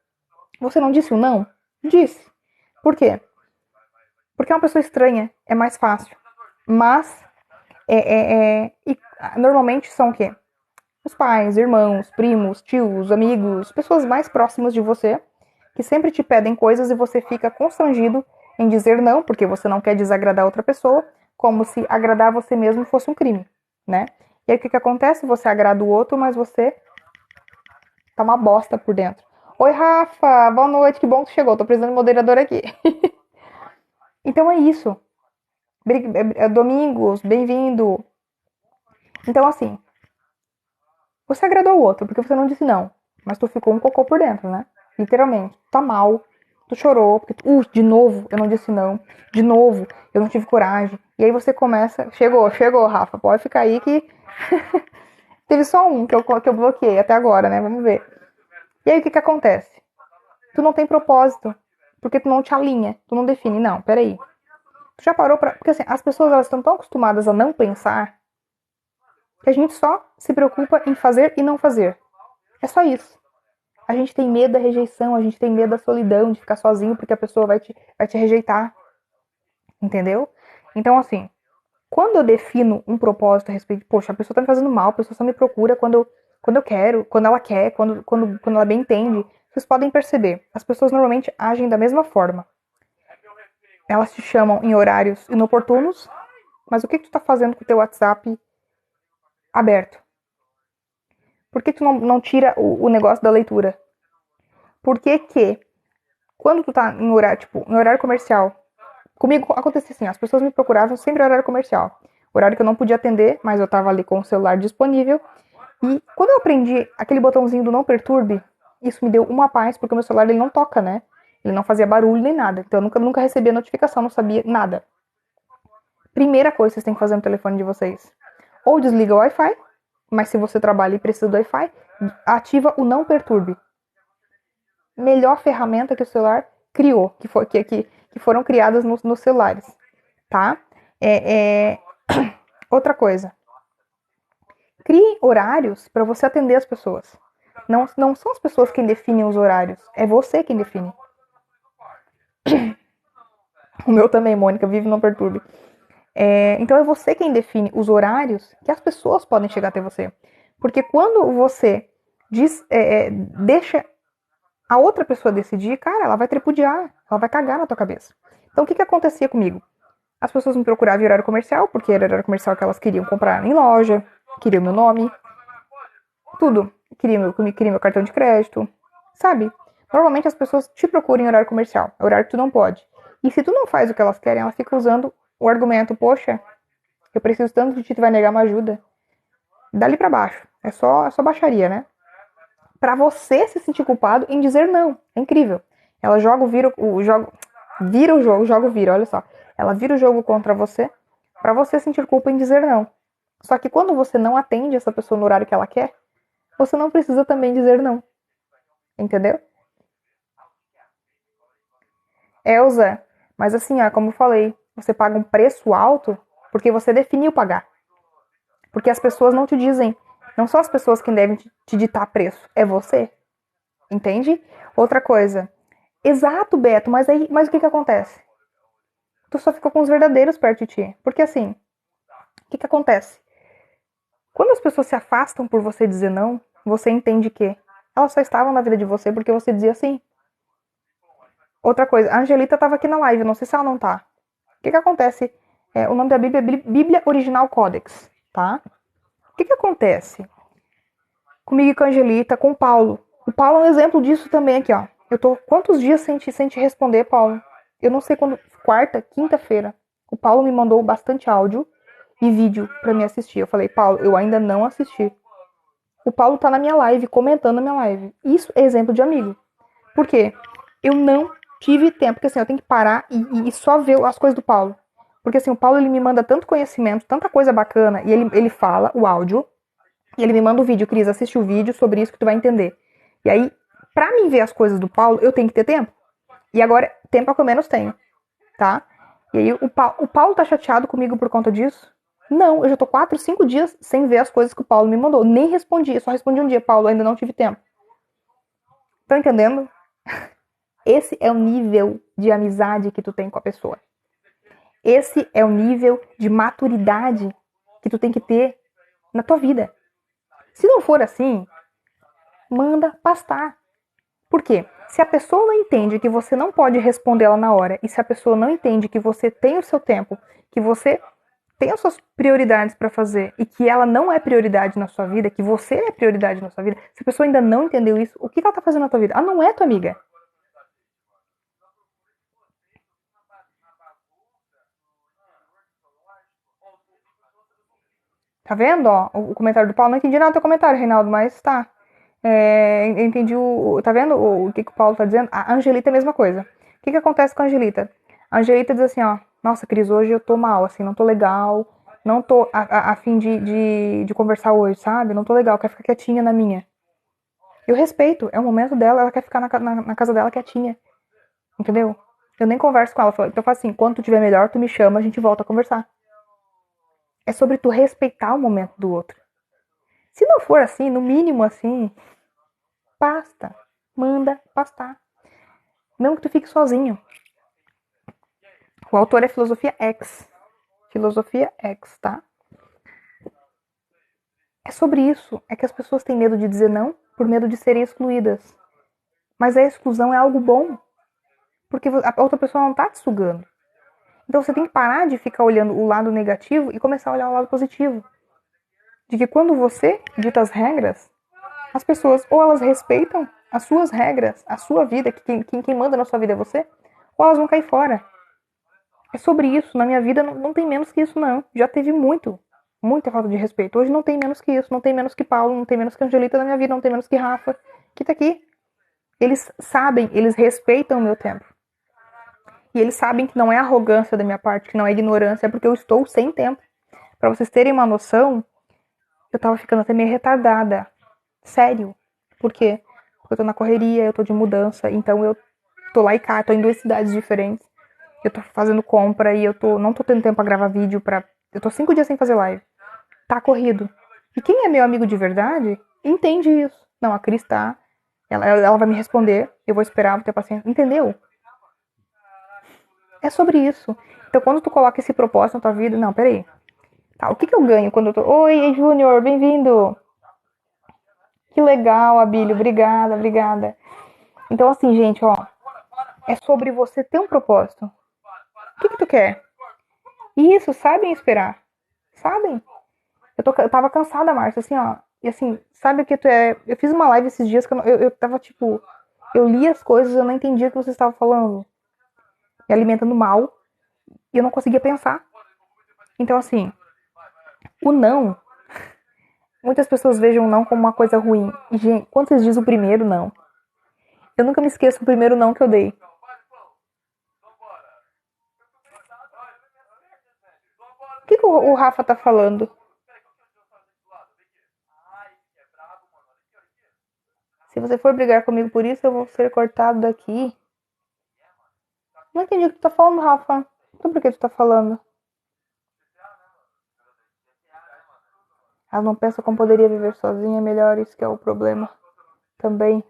Você não disse o não? Disse. Por quê? Porque uma pessoa estranha é mais fácil. Mas, e normalmente são o quê? Os pais, irmãos, primos, tios, amigos, pessoas mais próximas de você, que sempre te pedem coisas e você fica constrangido em dizer não, porque você não quer desagradar outra pessoa, como se agradar você mesmo fosse um crime, né? E aí o que acontece? Você agrada o outro, mas você tá uma bosta por dentro. Oi, Rafa, boa noite, que bom que chegou, tô precisando de moderador aqui. Então é isso. Domingos, bem-vindo. Então, assim, você agradou o outro, porque você não disse não, mas tu ficou um cocô por dentro, né? Literalmente. Tá mal, tu chorou, porque, de novo, eu não disse não, de novo, eu não tive coragem. E aí você começa, chegou, Rafa, pode ficar aí que teve só um que eu bloqueei até agora, né? Vamos ver. E aí o que acontece? Tu não tem propósito, porque tu não te alinha, tu não define, não, peraí. Tu já parou pra... Porque assim, as pessoas elas estão tão acostumadas a não pensar que a gente só se preocupa em fazer e não fazer. É só isso. A gente tem medo da rejeição, a gente tem medo da solidão, de ficar sozinho porque a pessoa vai te rejeitar. Entendeu? Então, assim, quando eu defino um propósito a respeito, poxa, a pessoa tá me fazendo mal, a pessoa só me procura quando eu quero, quando ela quer, quando ela bem entende, vocês podem perceber, as pessoas normalmente agem da mesma forma. Elas te chamam em horários inoportunos, mas o que tu tá fazendo com o teu WhatsApp aberto? Por que tu não tira o negócio da leitura? Por que que, quando tu tá em horário, tipo, em horário comercial, comigo acontecia assim, as pessoas me procuravam sempre em horário comercial. Horário que eu não podia atender, mas eu tava ali com o celular disponível. E quando eu aprendi aquele botãozinho do não perturbe, isso me deu uma paz, porque o meu celular ele não toca, né? Ele não fazia barulho nem nada. Então eu nunca recebia notificação, não sabia nada. Primeira coisa que vocês têm que fazer no telefone de vocês. Ou desliga o Wi-Fi, mas se você trabalha e precisa do Wi-Fi, ativa o não perturbe. Melhor ferramenta que o celular criou, que foram criadas nos celulares, tá? Outra coisa. Crie horários para você atender as pessoas. Não são as pessoas quem definem os horários, é você quem define. O meu também, Mônica, vive não perturbe. Então é você quem define os horários que as pessoas podem chegar até você. Porque quando você deixa a outra pessoa decidir, cara, ela vai tripudiar, ela vai cagar na tua cabeça. Então o que acontecia comigo? As pessoas me procuravam em horário comercial, porque era horário comercial que elas queriam comprar em loja, queriam meu nome, tudo. Queriam meu cartão de crédito, sabe? Normalmente as pessoas te procuram em horário comercial, é horário que tu não pode. E se tu não faz o que elas querem, elas ficam usando o argumento, poxa, eu preciso tanto de ti, tu vai negar uma ajuda. Dali pra baixo. É só baixaria, né? Pra você se sentir culpado em dizer não. É incrível. Ela vira o jogo, olha só. Ela vira o jogo contra você, pra você sentir culpa em dizer não. Só que quando você não atende essa pessoa no horário que ela quer, você não precisa também dizer não. Entendeu? Elza, mas assim, como eu falei, você paga um preço alto porque você definiu pagar. Porque as pessoas não te dizem, não são as pessoas que devem te ditar preço, é você. Entende? Outra coisa. Exato, Beto, mas o que acontece? Tu só fica com os verdadeiros perto de ti. Porque assim, o que acontece? Quando as pessoas se afastam por você dizer não, você entende que elas só estavam na vida de você porque você dizia sim. Outra coisa, a Angelita estava aqui na live, não sei se ela não tá. O que acontece? O nome da Bíblia é Bíblia Original Codex, tá? O que acontece? Comigo e com a Angelita, com o Paulo. O Paulo é um exemplo disso também aqui, ó. Eu tô quantos dias sem te responder, Paulo? Eu não sei quando, quarta, quinta-feira. O Paulo me mandou bastante áudio e vídeo pra me assistir. Eu falei, Paulo, eu ainda não assisti. O Paulo tá na minha live, comentando na minha live. Isso é exemplo de amigo. Por quê? Eu não tive tempo, porque assim, eu tenho que parar e só ver as coisas do Paulo. Porque assim, o Paulo ele me manda tanto conhecimento, tanta coisa bacana, e ele fala o áudio, e ele me manda o vídeo, Cris, assiste o vídeo sobre isso que tu vai entender. E aí, pra mim ver as coisas do Paulo, eu tenho que ter tempo. E agora, tempo é o que eu menos tenho, tá? E aí, o Paulo tá chateado comigo por conta disso? Não, eu já tô 4, 5 dias sem ver as coisas que o Paulo me mandou. Nem respondi, só respondi um dia, Paulo, ainda não tive tempo. Estão entendendo? Esse é o nível de amizade que tu tem com a pessoa. Esse é o nível de maturidade que tu tem que ter na tua vida. Se não for assim, manda pastar. Por quê? Se a pessoa não entende que você não pode responder ela na hora, e se a pessoa não entende que você tem o seu tempo, que você tem as suas prioridades para fazer e que ela não é prioridade na sua vida, que você é prioridade na sua vida, se a pessoa ainda não entendeu isso, o que ela tá fazendo na tua vida? Ela não é tua amiga. Tá vendo, ó, o comentário do Paulo? Não entendi nada do teu comentário, Reinaldo, mas tá. Eu entendi tá vendo o que o Paulo tá dizendo? A Angelita é a mesma coisa. O que acontece com a Angelita? A Angelita diz assim, ó, nossa, Cris, hoje eu tô mal, assim, não tô legal, não tô a fim de conversar hoje, sabe? Não tô legal, quero ficar quietinha na minha. Eu respeito, é o momento dela, ela quer ficar na casa dela quietinha, entendeu? Eu nem converso com ela, então eu falo assim, quando tu tiver melhor, tu me chama, a gente volta a conversar. É sobre tu respeitar o momento do outro. Se não for assim, no mínimo assim, pasta. Manda pastar. Não que tu fique sozinho. O autor é Filosofia X. Filosofia X, tá? É sobre isso. É que as pessoas têm medo de dizer não por medo de serem excluídas. Mas a exclusão é algo bom. Porque a outra pessoa não tá te sugando. Então você tem que parar de ficar olhando o lado negativo e começar a olhar o lado positivo. De que quando você dita as regras, as pessoas ou elas respeitam as suas regras, a sua vida, que quem manda na sua vida é você, ou elas vão cair fora. É sobre isso. Na minha vida não tem menos que isso, não. Já teve muita falta de respeito. Hoje não tem menos que isso. Não tem menos que Paulo, não tem menos que Angelita na minha vida, não tem menos que Rafa, que tá aqui. Eles sabem, eles respeitam o meu tempo. E eles sabem que não é arrogância da minha parte, que não é ignorância, é porque eu estou sem tempo. Pra vocês terem uma noção, eu tava ficando até meio retardada. Sério. Por quê? Porque eu tô na correria, eu tô de mudança, então eu tô lá e cá, tô em 2 cidades diferentes. Eu tô fazendo compra e não tô tendo tempo pra gravar vídeo eu tô 5 dias sem fazer live. Tá corrido. E quem é meu amigo de verdade, entende isso. Não, a Cris tá. Ela vai me responder, eu vou esperar, vou ter paciência. Entendeu? É sobre isso. Então quando tu coloca esse propósito na tua vida, não, peraí. Tá, o que eu ganho quando eu tô. Oi, Júnior, bem-vindo! Que legal, Abílio, obrigada, obrigada. Então, assim, gente, ó, é sobre você ter um propósito. O que tu quer? E isso, sabem esperar. Sabem? Eu tava cansada, Márcia, assim, ó. E assim, sabe o que tu é? Eu fiz uma live esses dias que eu tava, tipo, eu li as coisas, eu não entendia o que você estava falando. Me alimentando mal. E eu não conseguia pensar. Então, assim, o não. Muitas pessoas vejam o não como uma coisa ruim. E, gente, quando vocês dizem o primeiro não? Eu nunca me esqueço do primeiro não que eu dei. O que o Rafa tá falando? Se você for brigar comigo por isso, eu vou ser cortado daqui. Não entendi o que tu tá falando, Rafa. Então por que tu tá falando? Ela não pensa como poderia viver sozinha, é melhor, isso que é o problema. Também.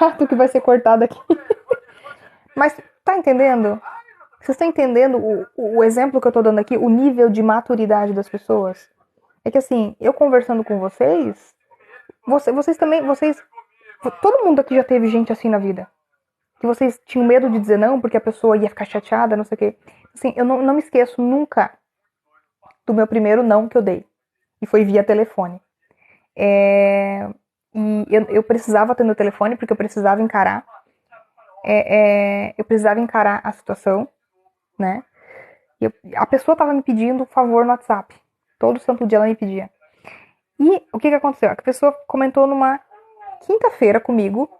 Ah, tu que vai ser cortado aqui. Mas tá entendendo? Vocês estão entendendo o exemplo que eu tô dando aqui? O nível de maturidade das pessoas? É que assim, eu conversando com vocês, vocês também, todo mundo aqui já teve gente assim na vida. Que vocês tinham medo de dizer não porque a pessoa ia ficar chateada, não sei o quê. Assim, eu não me esqueço nunca do meu primeiro não que eu dei. E foi via telefone. E eu precisava ter meu telefone porque eu precisava encarar. Eu precisava encarar a situação, né? E a pessoa tava me pedindo favor no WhatsApp. Todo santo dia ela me pedia. E o que aconteceu? A pessoa comentou numa quinta-feira comigo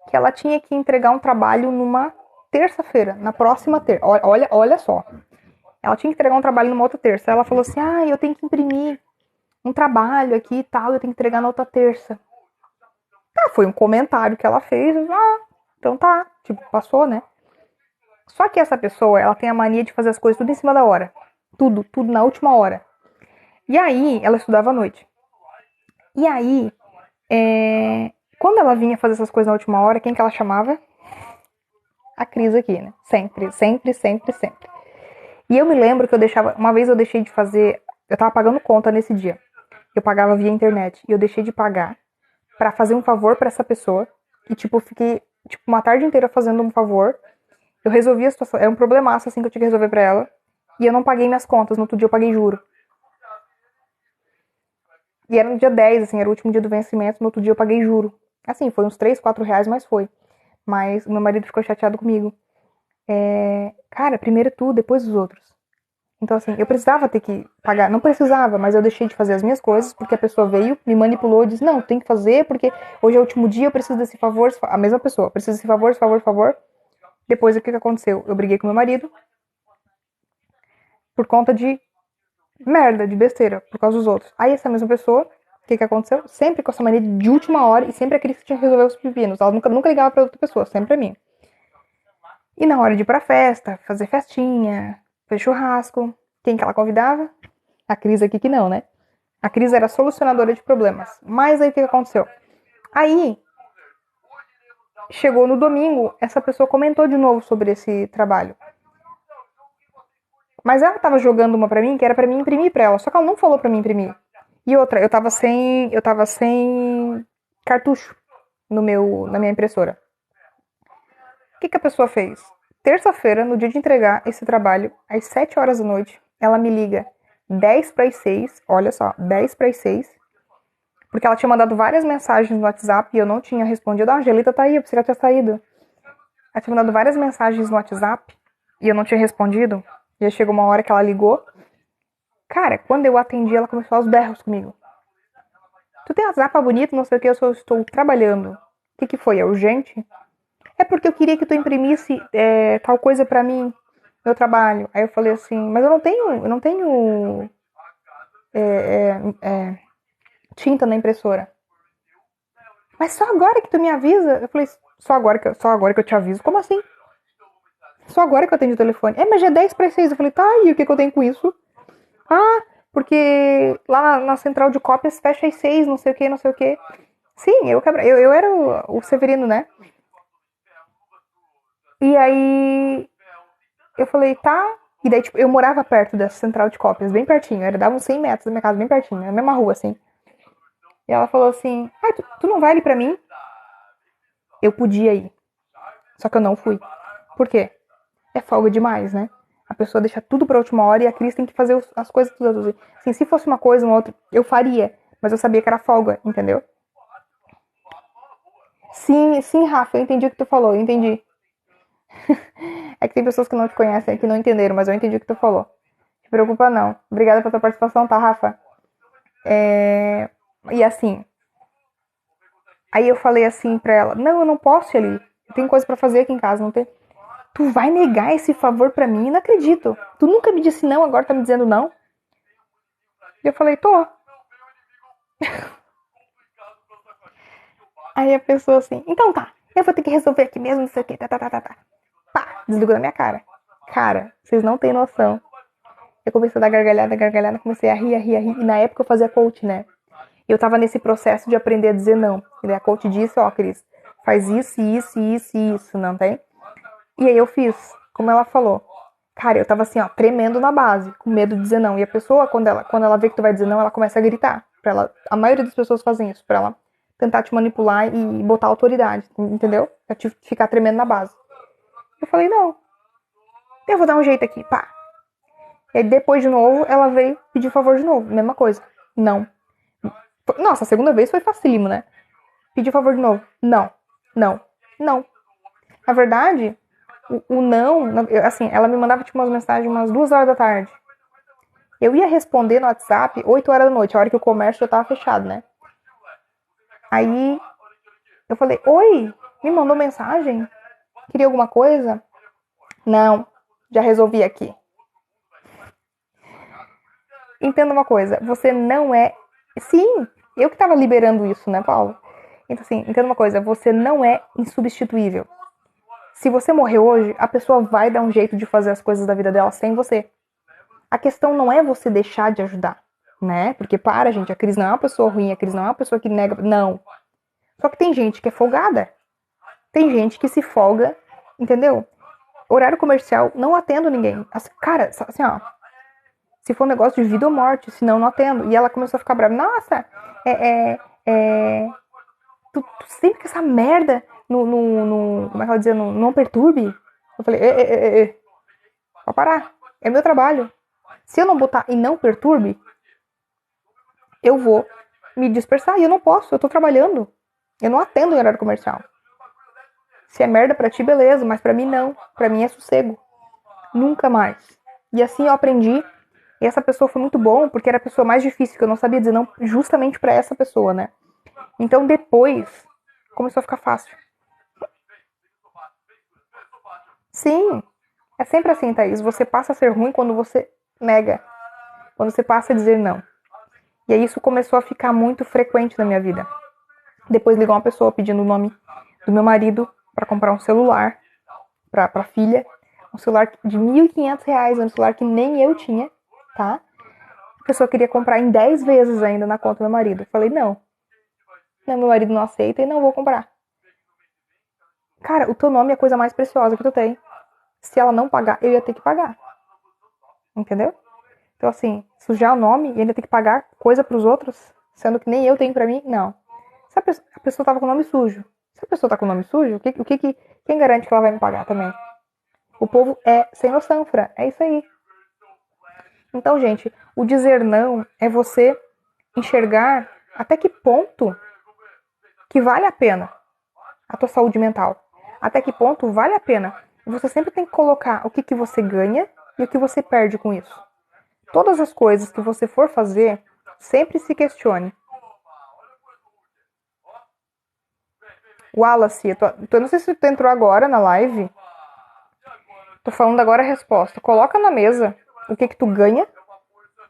que ela tinha que entregar um trabalho numa terça-feira, na próxima terça. Olha só. Ela tinha que entregar um trabalho numa outra terça. Ela falou assim: eu tenho que imprimir um trabalho aqui e tal, eu tenho que entregar na outra terça. Tá, foi um comentário que ela fez. Então tá. Tipo, passou, né? Só que essa pessoa, ela tem a mania de fazer as coisas tudo em cima da hora. Tudo na última hora. E aí, ela estudava à noite. E aí, quando ela vinha fazer essas coisas na última hora, quem que ela chamava? A Cris aqui, né? Sempre, sempre, sempre, sempre. E eu me lembro que uma vez eu deixei de fazer, eu tava pagando conta nesse dia. Eu pagava via internet e eu deixei de pagar pra fazer um favor pra essa pessoa. E tipo, fiquei uma tarde inteira fazendo um favor. Eu resolvi a situação, era um problemaço assim que eu tinha que resolver pra ela. E eu não paguei minhas contas, no outro dia eu paguei juro. E era no dia 10, assim, era o último dia do vencimento, no outro dia eu paguei juro. Assim, foi uns 3, 4 reais, mas foi. Mas o meu marido ficou chateado comigo. Cara, primeiro tu, depois os outros. Então, assim, eu precisava ter que pagar. Não precisava, mas eu deixei de fazer as minhas coisas, porque a pessoa veio, me manipulou e disse, não, tem que fazer, porque hoje é o último dia, eu preciso desse favor. A mesma pessoa, preciso desse favor, favor, favor. Depois, o que aconteceu? Eu briguei com meu marido por conta de merda, de besteira, por causa dos outros. Aí, essa mesma pessoa, o que aconteceu? Sempre com essa mania de última hora, e sempre aquele que tinha que resolver os pepinos. Ela nunca ligava pra outra pessoa, sempre pra mim. E na hora de ir pra festa, fazer festinha, fazer churrasco, quem que ela convidava? A Cris aqui que não, né? A Cris era solucionadora de problemas. Mas aí o que aconteceu? Aí, chegou no domingo, essa pessoa comentou de novo sobre esse trabalho. Mas ela tava jogando uma pra mim, que era pra mim imprimir pra ela. Só que ela não falou pra mim imprimir. E outra, eu tava sem cartucho na minha impressora. O que a pessoa fez? Terça-feira, no dia de entregar esse trabalho, às 7 horas da noite, ela me liga 10 para as 6, olha só, 10 para as 6, porque ela tinha mandado várias mensagens no WhatsApp e eu não tinha respondido. Ah, a Angelita tá aí, eu pensei que ela tinha saído. Ela tinha mandado várias mensagens no WhatsApp e eu não tinha respondido. Já chegou uma hora que ela ligou. Cara, quando eu atendi, ela começou aos berros comigo. Tu tem WhatsApp bonito, não sei o que, eu só estou trabalhando. O que foi? É urgente? É porque eu queria que tu imprimisse tal coisa pra mim, meu trabalho. Aí eu falei assim, mas eu não tenho tinta na impressora. Mas só agora que tu me avisa? Eu falei, só agora que eu te aviso? Como assim? Só agora que eu atendi o telefone. Mas já é 10 para 6. Eu falei, tá, e o que eu tenho com isso? Ah, porque lá na central de cópias fecha às 6, não sei o que, não sei o que. Sim, eu era o Severino, né? E aí eu falei, tá. E daí, tipo, eu morava perto dessa central de cópias, bem pertinho. Dava uns 100 metros da minha casa, bem pertinho, na mesma rua, assim. E ela falou assim, tu não vai ali pra mim? Eu podia ir. Só que eu não fui. Por quê? É folga demais, né? A pessoa deixa tudo pra última hora e a Cris tem que fazer as coisas todas. Assim, se fosse uma coisa, uma outra, eu faria. Mas eu sabia que era folga, entendeu? Sim, sim, Rafa, eu entendi o que tu falou, eu entendi. É que tem pessoas que não te conhecem, que não entenderam, mas eu entendi o que tu falou. Não te preocupa não. Obrigada pela tua participação, tá, Rafa? E assim, aí eu falei assim pra ela, não, eu não posso ir ali. Eu tenho coisa pra fazer aqui em casa, não tem. Tu vai negar esse favor pra mim? Não acredito. Tu nunca me disse não, agora tá me dizendo não? E eu falei, tô. Aí a pessoa assim, então tá, eu vou ter que resolver aqui mesmo, não sei o que, tá. Pá, desligou na minha cara. Cara, vocês não têm noção. Eu comecei a dar gargalhada, comecei a rir. E na época eu fazia coach, né? Eu tava nesse processo de aprender a dizer não. E a coach disse, ó, Cris, faz isso, não tem? E aí eu fiz, como ela falou. Cara, eu tava assim, ó, tremendo na base, com medo de dizer não. E a pessoa, quando ela vê que tu vai dizer não, ela começa a gritar. A maioria das pessoas fazem isso, pra ela tentar te manipular e botar autoridade, entendeu? Pra te ficar tremendo na base. Eu falei, não, eu vou dar um jeito aqui, pá. E aí depois de novo, ela veio pedir favor de novo, mesma coisa. Não. Nossa, a segunda vez foi facílimo, né? Pedir favor de novo. Não. Na verdade, o não, assim, ela me mandava tipo umas mensagens umas 2 horas da tarde. Eu ia responder no WhatsApp 8 horas da noite, a hora que o comércio já tava fechado, né? Aí eu falei, oi, me mandou mensagem? Queria alguma coisa? Não, já resolvi aqui. Entenda uma coisa, você não é... Sim, eu que tava liberando isso, né, Paulo? Então assim, entenda uma coisa, você não é insubstituível. Se você morrer hoje, a pessoa vai dar um jeito de fazer as coisas da vida dela sem você. A questão não é você deixar de ajudar, né? Porque gente, a Cris não é uma pessoa ruim, a Cris não é uma pessoa que nega... Não. Só que tem gente que é folgada. Tem gente que se folga, entendeu? Horário comercial, não atendo ninguém. Cara, assim, ó. Se for um negócio de vida ou morte, senão eu não atendo. E ela começou a ficar brava. Nossa, tu sempre com essa merda como é que eu vou dizer, não perturbe. Eu falei, pode parar. É meu trabalho. Se eu não botar e não perturbe, eu vou me dispersar. E eu não posso, eu tô trabalhando. Eu não atendo em horário comercial. Se é merda pra ti, beleza, mas pra mim não. Pra mim é sossego. Nunca mais. E assim eu aprendi. E essa pessoa foi muito bom, porque era a pessoa mais difícil, que eu não sabia dizer não justamente pra essa pessoa, né? Então depois começou a ficar fácil. Sim, é sempre assim, Thaís. Você passa a ser ruim quando você nega. Quando você passa a dizer não. E aí isso começou a ficar muito frequente na minha vida. Depois ligou uma pessoa pedindo o nome do meu marido pra comprar um celular pra filha. Um celular de R$ 1.500, um celular que nem eu tinha, tá? A pessoa queria comprar em 10 vezes ainda na conta do meu marido. Eu falei, não. Não, meu marido não aceita e não vou comprar. Cara, o teu nome é a coisa mais preciosa que tu tem. Se ela não pagar, eu ia ter que pagar. Entendeu? Então, assim, sujar o nome e ainda ter que pagar coisa pros outros, sendo que nem eu tenho pra mim, não. Se a pessoa tava com o nome sujo. Se a pessoa tá com o nome sujo, quem garante que ela vai me pagar também? O povo é sem noção, Fran. É isso aí. Então, gente, o dizer não é você enxergar até que ponto que vale a pena a tua saúde mental. Até que ponto vale a pena. Você sempre tem que colocar o que você ganha e o que você perde com isso. Todas as coisas que você for fazer, sempre se questione. Wallace, eu não sei se tu entrou agora na live. Tô falando agora a resposta. Coloca na mesa o que tu ganha.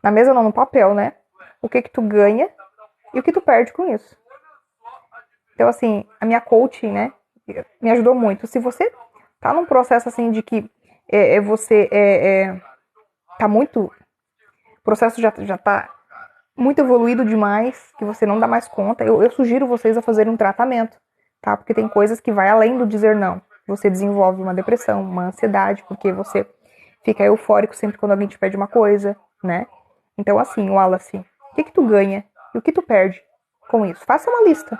Na mesa não, no papel, né? O que tu ganha e o que tu perde com isso. Então, assim, a minha coach, né, me ajudou muito. Se você tá num processo, assim, de que você tá muito... O processo já tá muito evoluído demais, que você não dá mais conta, eu sugiro vocês a fazerem um tratamento, tá? Porque tem coisas que vai além do dizer não. Você desenvolve uma depressão, uma ansiedade, porque você fica eufórico sempre quando alguém te pede uma coisa, né? Então, assim, Wallace, o que tu ganha e o que tu perde com isso? Faça uma lista.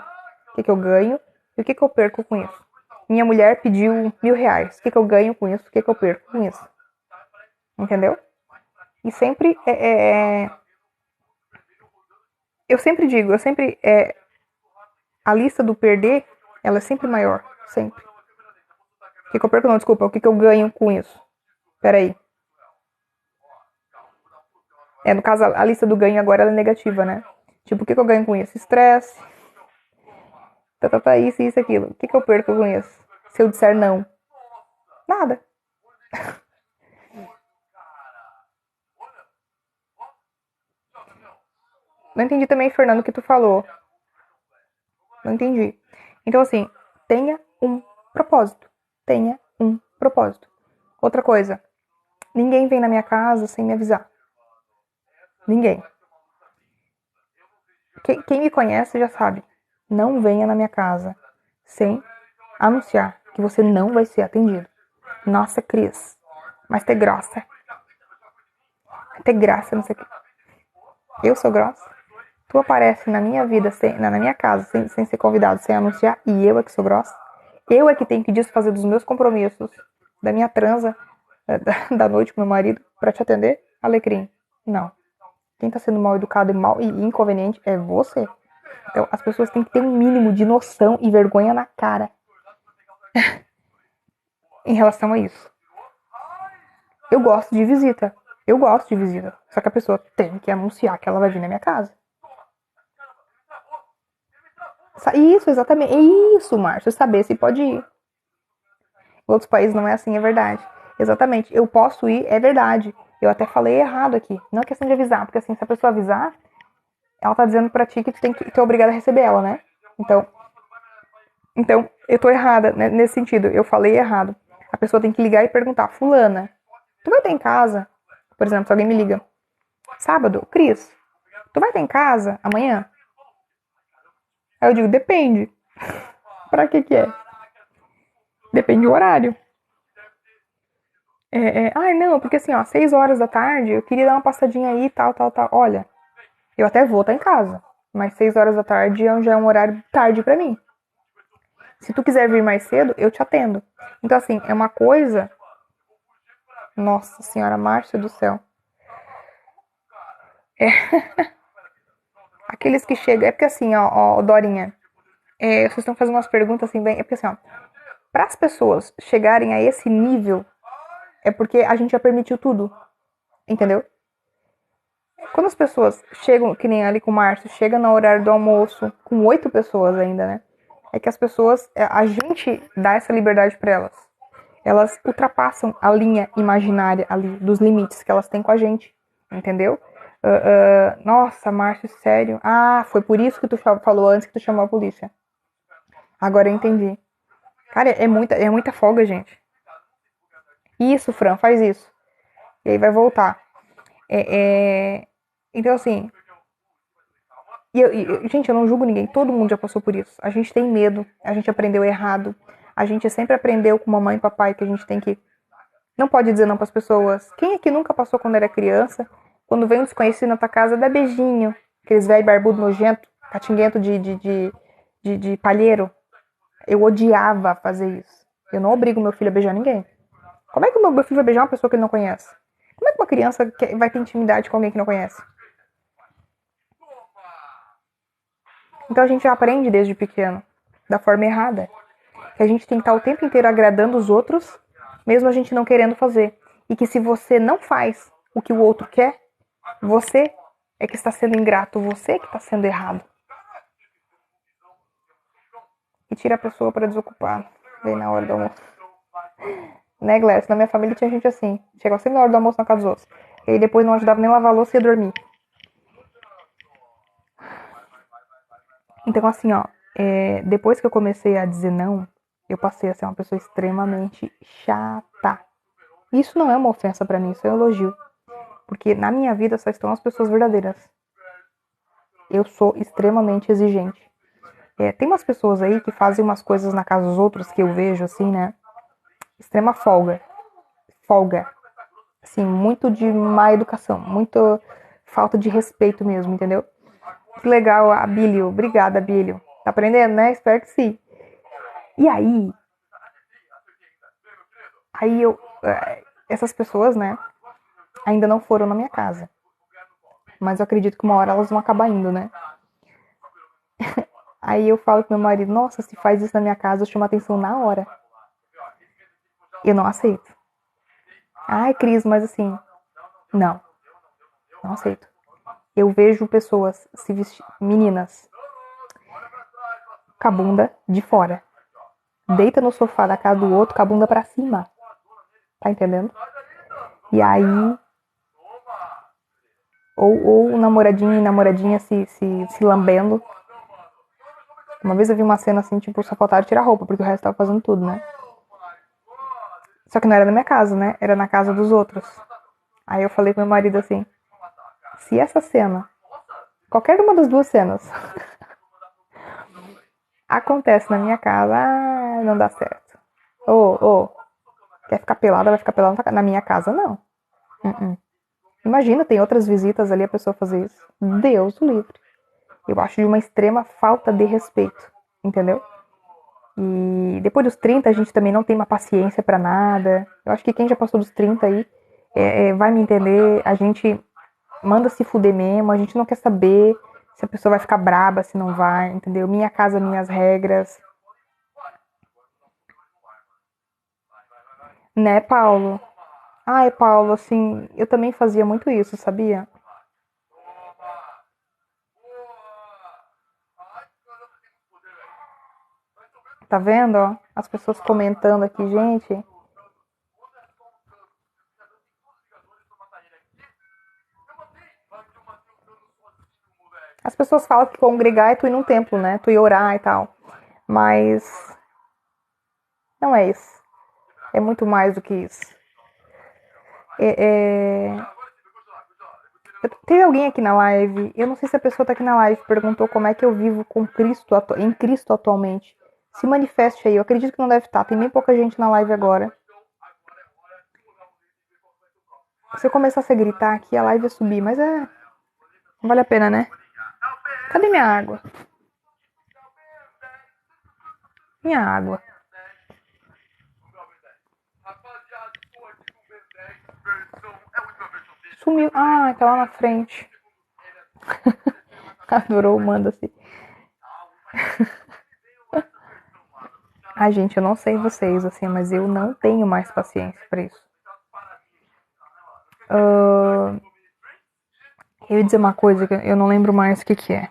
O que eu ganho e o que eu perco com isso. Minha mulher pediu R$ 1.000. O que eu ganho com isso? O que eu perco com isso? Entendeu? E sempre eu sempre digo, a lista do perder, ela é sempre maior, sempre. O que eu perco não, desculpa, o que eu ganho com isso? Peraí. No caso, a lista do ganho agora ela é negativa, né? Tipo, o que eu ganho com isso? Estresse, isso, isso, aquilo. O que eu perco com isso? Se eu disser não? Nada. Não entendi também, Fernando, o que tu falou. Não entendi. Então, assim, tenha um propósito. Tenha um propósito. Outra coisa, ninguém vem na minha casa sem me avisar. Ninguém. Quem me conhece já sabe. Não venha na minha casa sem anunciar que você não vai ser atendido. Nossa, Cris, mas ter graça. Ter graça, não sei o que. Eu sou grossa? Tu aparece na minha vida, na minha casa, sem ser convidado, sem anunciar, e eu é que sou grossa? Eu é que tenho que desfazer dos meus compromissos, da minha transa, da noite com meu marido, pra te atender? Alecrim. Não. Quem tá sendo mal educado e inconveniente é você. Então, as pessoas têm que ter um mínimo de noção e vergonha na cara em relação a isso. Eu gosto de visita. Só que a pessoa tem que anunciar que ela vai vir na minha casa. Isso, exatamente. Isso, Márcio. Saber se pode ir. Em outros países não é assim, é verdade. Exatamente. Eu posso ir, é verdade. Eu até falei errado aqui. Não é questão de avisar, porque assim, se a pessoa avisar, ela tá dizendo pra ti que tu tem que ter obrigada a receber ela, né? Então, eu tô errada, né, nesse sentido. Eu falei errado. A pessoa tem que ligar e perguntar, fulana, tu vai estar em casa? Por exemplo, se alguém me liga, sábado, Cris, tu vai estar em casa amanhã? Aí eu digo, depende. Pra que é? Depende do horário. Ai, não, porque assim, ó, 6 horas da tarde, eu queria dar uma passadinha aí, tal, tal, tal. Olha, eu até vou estar em casa, mas 6 horas da tarde já é um horário tarde pra mim. Se tu quiser vir mais cedo, eu te atendo. Então, assim, é uma coisa... Nossa senhora, Márcia do céu. Aqueles que chegam... É porque assim, ó Dorinha, vocês estão fazendo umas perguntas assim, bem... É porque assim, ó, para as pessoas chegarem a esse nível, é porque a gente já permitiu tudo, entendeu? Quando as pessoas chegam, que nem ali com o Márcio, chega no horário do almoço, com 8 pessoas ainda, né? É que as pessoas, a gente dá essa liberdade para elas. Elas ultrapassam a linha imaginária ali, dos limites que elas têm com a gente, entendeu? Nossa, Márcio, sério? Ah, foi por isso que tu falou antes que tu chamou a polícia. Agora eu entendi. Cara, é muita folga, gente. Isso, Fran, faz isso. E aí vai voltar. Então, assim, gente, eu não julgo ninguém, todo mundo já passou por isso. A gente tem medo, a gente aprendeu errado, a gente sempre aprendeu com mamãe e papai que a gente tem que... Não pode dizer não para as pessoas. Quem é que nunca passou quando era criança? Quando vem um desconhecido na tua casa, dá beijinho. Aqueles velho barbudo nojento, catinguento de palheiro. Eu odiava fazer isso. Eu não obrigo meu filho a beijar ninguém. Como é que o meu filho vai beijar uma pessoa que ele não conhece? Como é que uma criança vai ter intimidade com alguém que não conhece? Então a gente já aprende desde pequeno, da forma errada. Que a gente tem que estar o tempo inteiro agradando os outros, mesmo a gente não querendo fazer. E que se você não faz o que o outro quer, você é que está sendo ingrato, você que está sendo errado. E tira a pessoa para desocupar, bem na hora do almoço. Né, Gleice? Na minha família tinha gente assim. Chegava sempre na hora do almoço na casa dos outros. E aí depois não ajudava nem a lavar a louça e ia dormir. Então, assim, ó, depois que eu comecei a dizer não, eu passei a ser uma pessoa extremamente chata. Isso não é uma ofensa pra mim, isso é um elogio. Porque na minha vida só estão as pessoas verdadeiras. Eu sou extremamente exigente. Tem umas pessoas aí que fazem umas coisas na casa dos outros que eu vejo, assim, né? Extrema folga. Folga. Assim, muito de má educação. Muito falta de respeito mesmo, entendeu? Que legal, Abílio. Obrigada, Abílio. Tá aprendendo, né? Espero que sim. E aí essas pessoas, né, ainda não foram na minha casa. Mas eu acredito que uma hora elas vão acabar indo, né? Aí eu falo pro meu marido, nossa, se faz isso na minha casa, eu chamo atenção na hora. Eu não aceito. Ai, Cris, mas assim, não aceito. Eu vejo pessoas se vestir, meninas, com a bunda de fora. Deita no sofá da casa do outro com a bunda pra cima. Tá entendendo? E aí, ou o namoradinho e namoradinha se lambendo. Uma vez eu vi uma cena assim, tipo, só faltava tirar a roupa, porque o resto tava fazendo tudo, né? Só que não era na minha casa, né? Era na casa dos outros. Aí eu falei pro meu marido assim, se essa cena, qualquer uma das duas cenas, acontece na minha casa, não dá certo. Quer ficar pelada, vai ficar pelada na minha casa, não. Imagina, tem outras visitas ali, a pessoa fazer isso. Deus o livre. Eu acho de uma extrema falta de respeito, entendeu? E depois dos 30 a gente também não tem uma paciência pra nada. Eu acho que quem já passou dos 30 aí vai me entender. A gente manda se fuder mesmo, a gente não quer saber se a pessoa vai ficar braba, se não vai, entendeu? Minha casa, minhas regras. Né, Paulo? Ai, Paulo, assim, eu também fazia muito isso, sabia? Tá vendo, ó? As pessoas comentando aqui, gente. As pessoas falam que congregar é tu ir num templo, né? Tu ir orar e tal. Mas não é isso. É muito mais do que isso. Teve alguém aqui na live, eu não sei se a pessoa tá aqui na live, perguntou como é que eu vivo com Cristo, em Cristo atualmente. Se manifeste aí, eu acredito que não deve estar, tem bem pouca gente na live agora. Se eu começasse a gritar aqui, a live ia subir, mas não vale a pena, né? Cadê minha água? Minha água. Sumiu. Ah, tá lá na frente. Adorou, manda-se. Ai, gente, eu não sei vocês, assim, mas eu não tenho mais paciência pra isso. Eu ia dizer uma coisa que eu não lembro mais o que é.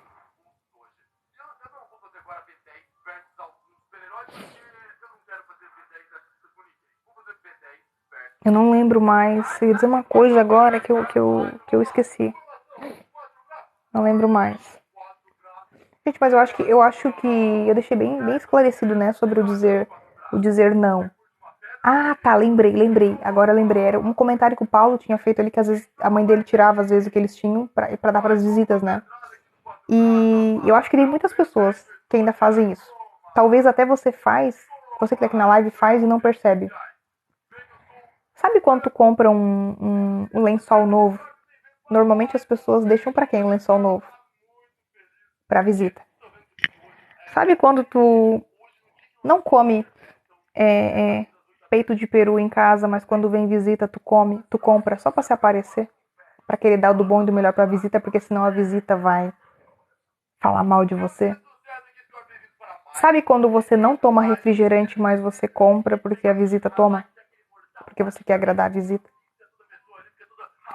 Eu não lembro mais. Eu ia dizer uma coisa agora que eu esqueci. Não lembro mais. Gente, mas eu acho que eu deixei bem esclarecido, né, sobre o dizer não. Ah, tá, lembrei. Agora lembrei. Era um comentário que o Paulo tinha feito ali, que às vezes a mãe dele tirava, às vezes, o que eles tinham pra dar pras visitas, né? E eu acho que tem muitas pessoas que ainda fazem isso. Talvez até você que tá aqui na live faz e não percebe. Sabe quando tu compra um lençol novo? Normalmente as pessoas deixam pra quem um lençol novo? Pra visita. Sabe quando tu não come peito de peru em casa, mas quando vem visita tu compra só pra se aparecer? Pra querer dar o do bom e do melhor pra visita, porque senão a visita vai falar mal de você? Sabe quando você não toma refrigerante, mas você compra porque a visita toma? Porque você quer agradar a visita?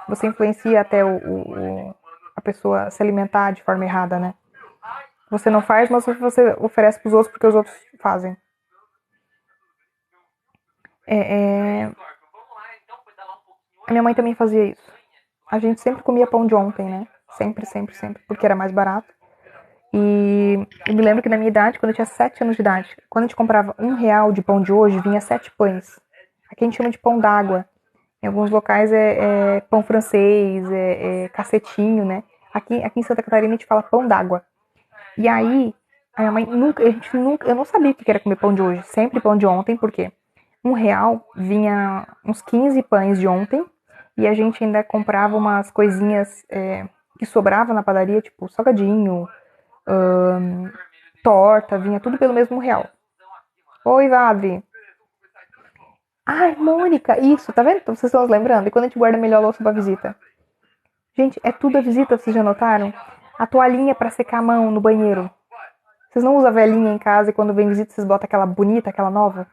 Você influencia até a pessoa se alimentar de forma errada, né? Você não faz, mas você oferece pros outros porque os outros fazem. A minha mãe também fazia isso. A gente sempre comia pão de ontem, né? Sempre, porque era mais barato. E eu me lembro que na minha idade, quando eu tinha 7 anos de idade, quando a gente comprava R$1 de pão de hoje, vinha 7 pães. Aqui a gente chama de pão d'água. Em alguns locais é pão francês, cacetinho, né? Aqui em Santa Catarina a gente fala pão d'água. E aí, a minha mãe eu não sabia o que era comer pão de hoje. Sempre pão de ontem, por quê? R$1 vinha uns 15 pães de ontem e a gente ainda comprava umas coisinhas que sobrava na padaria, tipo salgadinho, torta, vinha tudo pelo mesmo R$1. Oi, Vadri. Ai, Mônica, isso, tá vendo? Então, vocês estão lembrando? E quando a gente guarda melhor a louça pra visita? Gente, é tudo a visita, vocês já notaram? A toalhinha pra secar a mão no banheiro. Vocês não usam a velhinha em casa e quando vem visita vocês botam aquela bonita, aquela nova?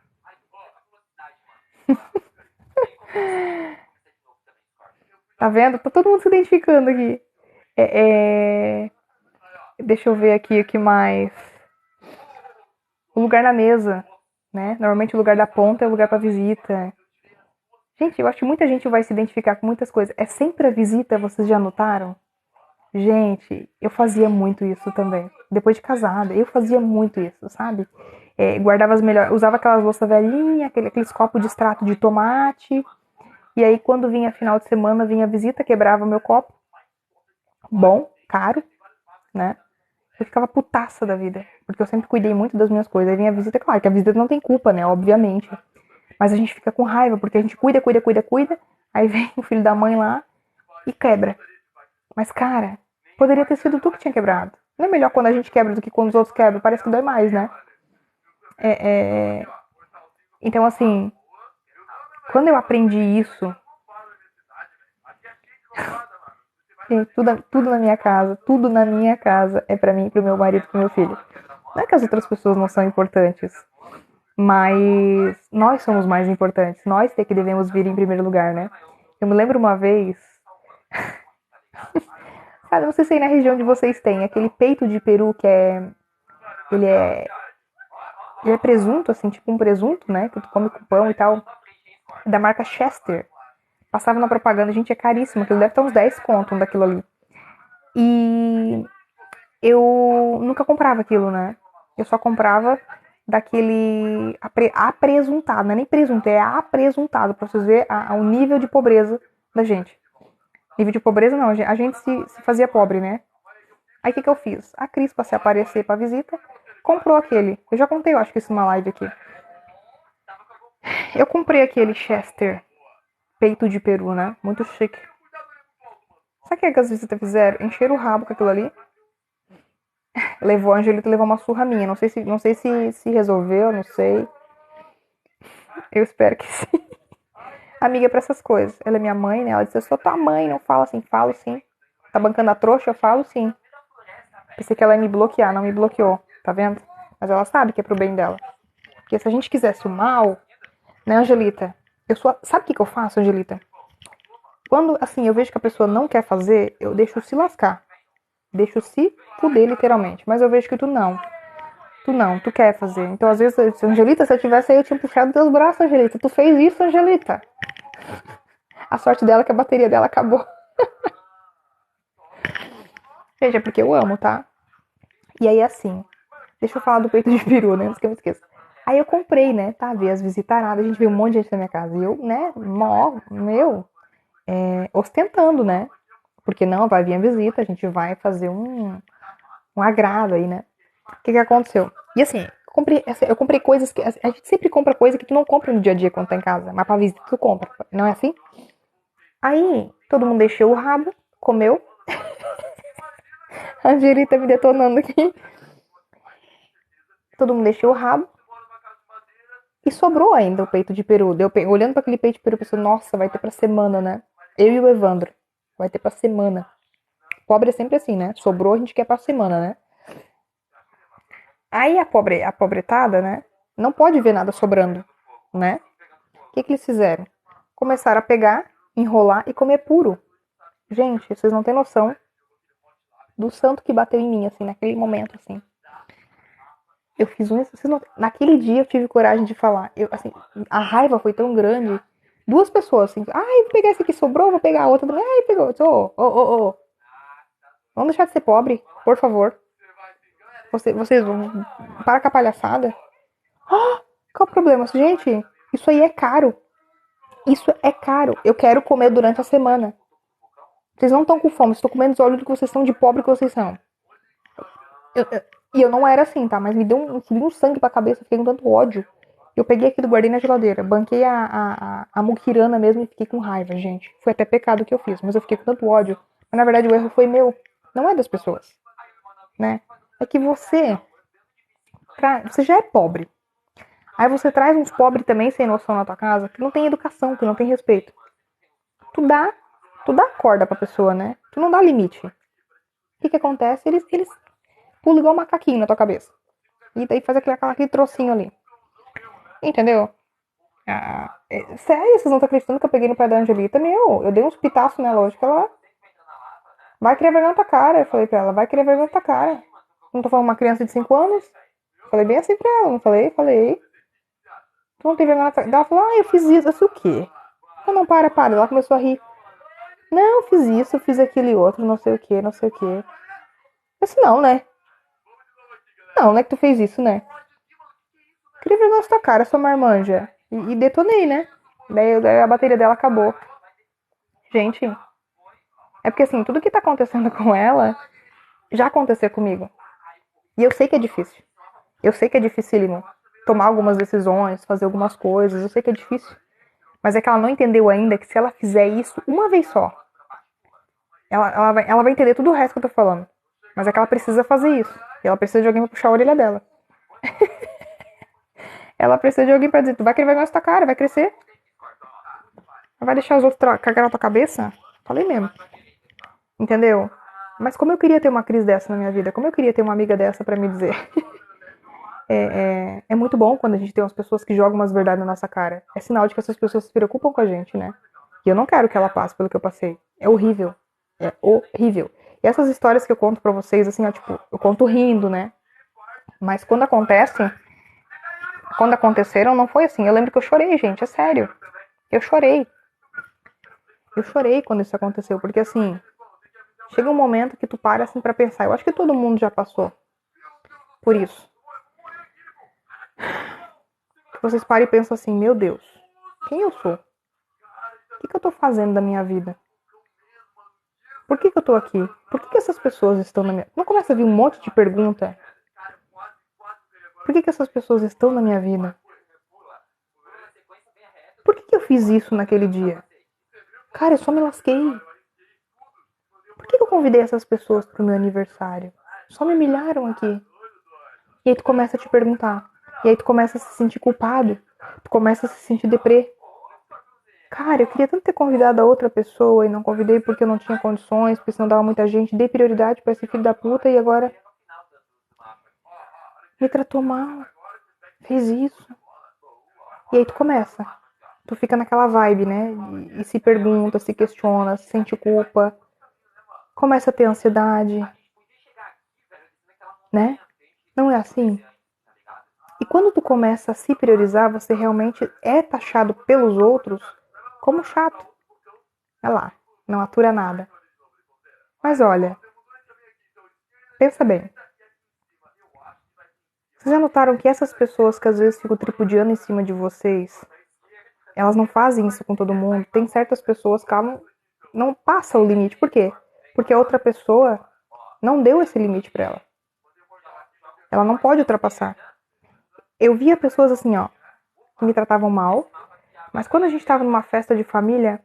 Tá vendo? Tá todo mundo se identificando aqui. Deixa eu ver aqui o que mais. O lugar na mesa, né? Normalmente o lugar da ponta é o lugar pra visita. Gente, eu acho que muita gente vai se identificar com muitas coisas. É sempre a visita, vocês já notaram? Gente, eu fazia muito isso também. Depois de casada, eu fazia muito isso, sabe? Guardava as melhores, usava aquelas louças velhinhas, aqueles copos de extrato de tomate. E aí, quando vinha final de semana, vinha a visita, quebrava meu copo. Bom, caro, né? Eu ficava putaça da vida, porque eu sempre cuidei muito das minhas coisas. Aí vinha a visita, claro que a visita não tem culpa, né? Obviamente. Mas a gente fica com raiva, porque a gente cuida. Aí vem o filho da mãe lá e quebra. Mas, cara, poderia ter sido tu que tinha quebrado. Não é melhor quando a gente quebra do que quando os outros quebram? Parece que dói mais, né? Então, assim, quando eu aprendi isso, tudo na minha casa é pra mim, pro meu marido, pro meu filho. Não é que as outras pessoas não são importantes, mas nós somos mais importantes. Nós que devemos vir em primeiro lugar, né? Eu me lembro uma vez, cara, não sei se aí na região de vocês tem aquele peito de peru que ele é presunto, assim, tipo um presunto, né? Que tu come com pão e tal, da marca Chester. Passava na propaganda, gente, é caríssimo, aquilo deve estar uns 10 conto daquilo ali. E eu nunca comprava aquilo, né? Eu só comprava daquele apresuntado, não é nem presunto, é apresuntado, pra vocês verem o nível de pobreza da gente. Nível de pobreza não, a gente se fazia pobre, né? Aí o que eu fiz? A Cris, pra se aparecer pra visita, comprou aquele. Eu já contei, eu acho que isso numa live aqui. Eu comprei aquele Chester. peito de peru, né? Muito chique. Sabe o que as visitas fizeram? Encheram o rabo com aquilo ali. A Angelita levou uma surra minha. Não sei se resolveu, não sei. Eu espero que sim. Amiga pra essas coisas. Ela é minha mãe, né? Ela disse, eu sou tua mãe, não fala assim. Falo sim. Tá bancando a trouxa? Eu falo sim. Pensei que ela ia me bloquear, não me bloqueou. Tá vendo? Mas ela sabe que é pro bem dela. Porque se a gente quisesse o mal, né, Angelita? Sabe o que eu faço, Angelita? Quando, assim, eu vejo que a pessoa não quer fazer, eu deixo se lascar. Deixo se fuder, literalmente. Mas eu vejo que tu não. Tu quer fazer. Então, às vezes, Angelita, se eu tivesse aí, eu tinha puxado teus braços, Angelita. Tu fez isso, Angelita. A sorte dela é que a bateria dela acabou. Gente, é porque eu amo, tá? E aí, assim, deixa eu falar do peito de peru, né? Antes que eu me esqueça. Aí eu comprei, né? Tá? Vi as visitaradas, a gente viu um monte de gente na minha casa. E eu, né? Ostentando, né? Porque não, vai vir a visita, a gente vai fazer um agrado aí, né? O que aconteceu? E assim, eu comprei coisas que. A gente sempre compra coisa que tu não compra no dia a dia quando tá em casa. Mas pra visita tu compra. Não é assim? Aí, todo mundo deixou o rabo, comeu. A Angelita me detonando aqui. Todo mundo deixou o rabo. E sobrou ainda o peito de peru. Olhando para aquele peito de peru, eu pensei, nossa, vai ter pra semana, né? Eu e o Evandro. Vai ter pra semana. Pobre é sempre assim, né? Sobrou, a gente quer pra semana, né? Aí a pobretada, né? Não pode ver nada sobrando, né? O que eles fizeram? Começaram a pegar, enrolar e comer puro. Gente, vocês não têm noção do santo que bateu em mim, assim, naquele momento, assim. Eu fiz um. Naquele dia eu tive coragem de falar. Assim, a raiva foi tão grande. Duas pessoas, assim. Ai, vou pegar esse aqui, sobrou, vou pegar a outra também. Ai, pegou. Ô. Vamos deixar de ser pobre, por favor. Vocês vão. Para com a palhaçada. Ah, qual o problema? Gente, isso aí é caro. Isso é caro. Eu quero comer durante a semana. Vocês não estão com fome, estou comendo os olhos do que vocês são de pobre que vocês são. E eu não era assim, tá? Mas me deu um sangue pra cabeça, fiquei com tanto ódio. Eu peguei aquilo, guardei na geladeira, banquei a muquirana mesmo e fiquei com raiva, gente. Foi até pecado que eu fiz, mas eu fiquei com tanto ódio. Mas na verdade o erro foi meu, não é das pessoas, né? É que você já é pobre. Aí você traz uns pobres também sem noção na tua casa, que não tem educação, que não tem respeito. Tu dá, tu dá corda pra pessoa, né? Tu não dá limite. O que acontece? Eles pulam igual um macaquinho na tua cabeça. E daí faz aquele trocinho ali. Entendeu? Sério, vocês não estão acreditando que eu peguei no pé da Angelita? Meu, eu dei uns pitaços nela hoje que ela vai querer vergonha na tua cara. Eu falei pra ela, vai querer vergonha na tua cara. Não tô falando uma criança de 5 anos? Falei bem assim pra ela, não falei? Falei. Tu não tem vergonha na tua cara? Ela falou, eu fiz isso. Eu sei o quê? Eu não, para. Ela começou a rir. Não, eu fiz isso, eu fiz aquele outro, não sei o quê, não sei o quê. Eu disse, não, né? Não, não é que tu fez isso, né? Queria vergonha na tua cara, sua marmanja. E detonei, né? Daí a bateria dela acabou. Gente, é porque assim, tudo que tá acontecendo com ela já aconteceu comigo. E eu sei que é difícil. Eu sei que é dificílimo tomar algumas decisões, fazer algumas coisas. Eu sei que é difícil. Mas é que ela não entendeu ainda que se ela fizer isso uma vez só, ela vai entender tudo o resto que eu tô falando. Mas é que ela precisa fazer isso. E ela precisa de alguém pra puxar a orelha dela. Ela precisa de alguém pra dizer, tu vai querer vergonha na tua cara, vai crescer. Vai deixar os outros cagar na tua cabeça? Falei mesmo. Entendeu? Mas como eu queria ter uma crise dessa na minha vida, como eu queria ter uma amiga dessa pra me dizer. É muito bom quando a gente tem umas pessoas que jogam umas verdades na nossa cara. É sinal de que essas pessoas se preocupam com a gente, né? E eu não quero que ela passe pelo que eu passei. É horrível. É horrível. E essas histórias que eu conto pra vocês, assim, ó, tipo, eu conto rindo, né? Mas quando aconteceram, não foi assim. Eu lembro que eu chorei, gente, é sério. Eu chorei. Eu chorei quando isso aconteceu, porque assim, chega um momento que tu para assim pra pensar. Eu acho que todo mundo já passou por isso. Que vocês param e pensam assim, meu Deus, quem eu sou? O que eu tô fazendo da minha vida? Por que eu tô aqui? Por que essas pessoas estão na minha... Não começa a vir um monte de pergunta. Por que essas pessoas estão na minha vida? Por que eu fiz isso naquele dia? Cara, eu só me lasquei. Por que eu convidei essas pessoas pro meu aniversário? Só me humilharam aqui. E aí tu começa a te perguntar. E aí tu começa a se sentir culpado. Tu começa a se sentir deprê. Cara, eu queria tanto ter convidado a outra pessoa e não convidei porque eu não tinha condições, porque senão dava muita gente. Dei prioridade pra esse filho da puta e agora me tratou mal. Fez isso. E aí tu começa. Tu fica naquela vibe, né? E se pergunta, se questiona, se sente culpa. Começa a ter ansiedade. Né? Não é assim? E quando tu começa a se priorizar, você realmente é taxado pelos outros como chato. Olha lá, não atura nada. Mas olha, pensa bem. Vocês já notaram que essas pessoas que às vezes ficam tripudiando em cima de vocês, elas não fazem isso com todo mundo? Tem certas pessoas que não passam o limite. Por quê? Porque a outra pessoa não deu esse limite pra ela. Ela não pode ultrapassar. Eu via pessoas assim, ó, que me tratavam mal, mas quando a gente tava numa festa de família,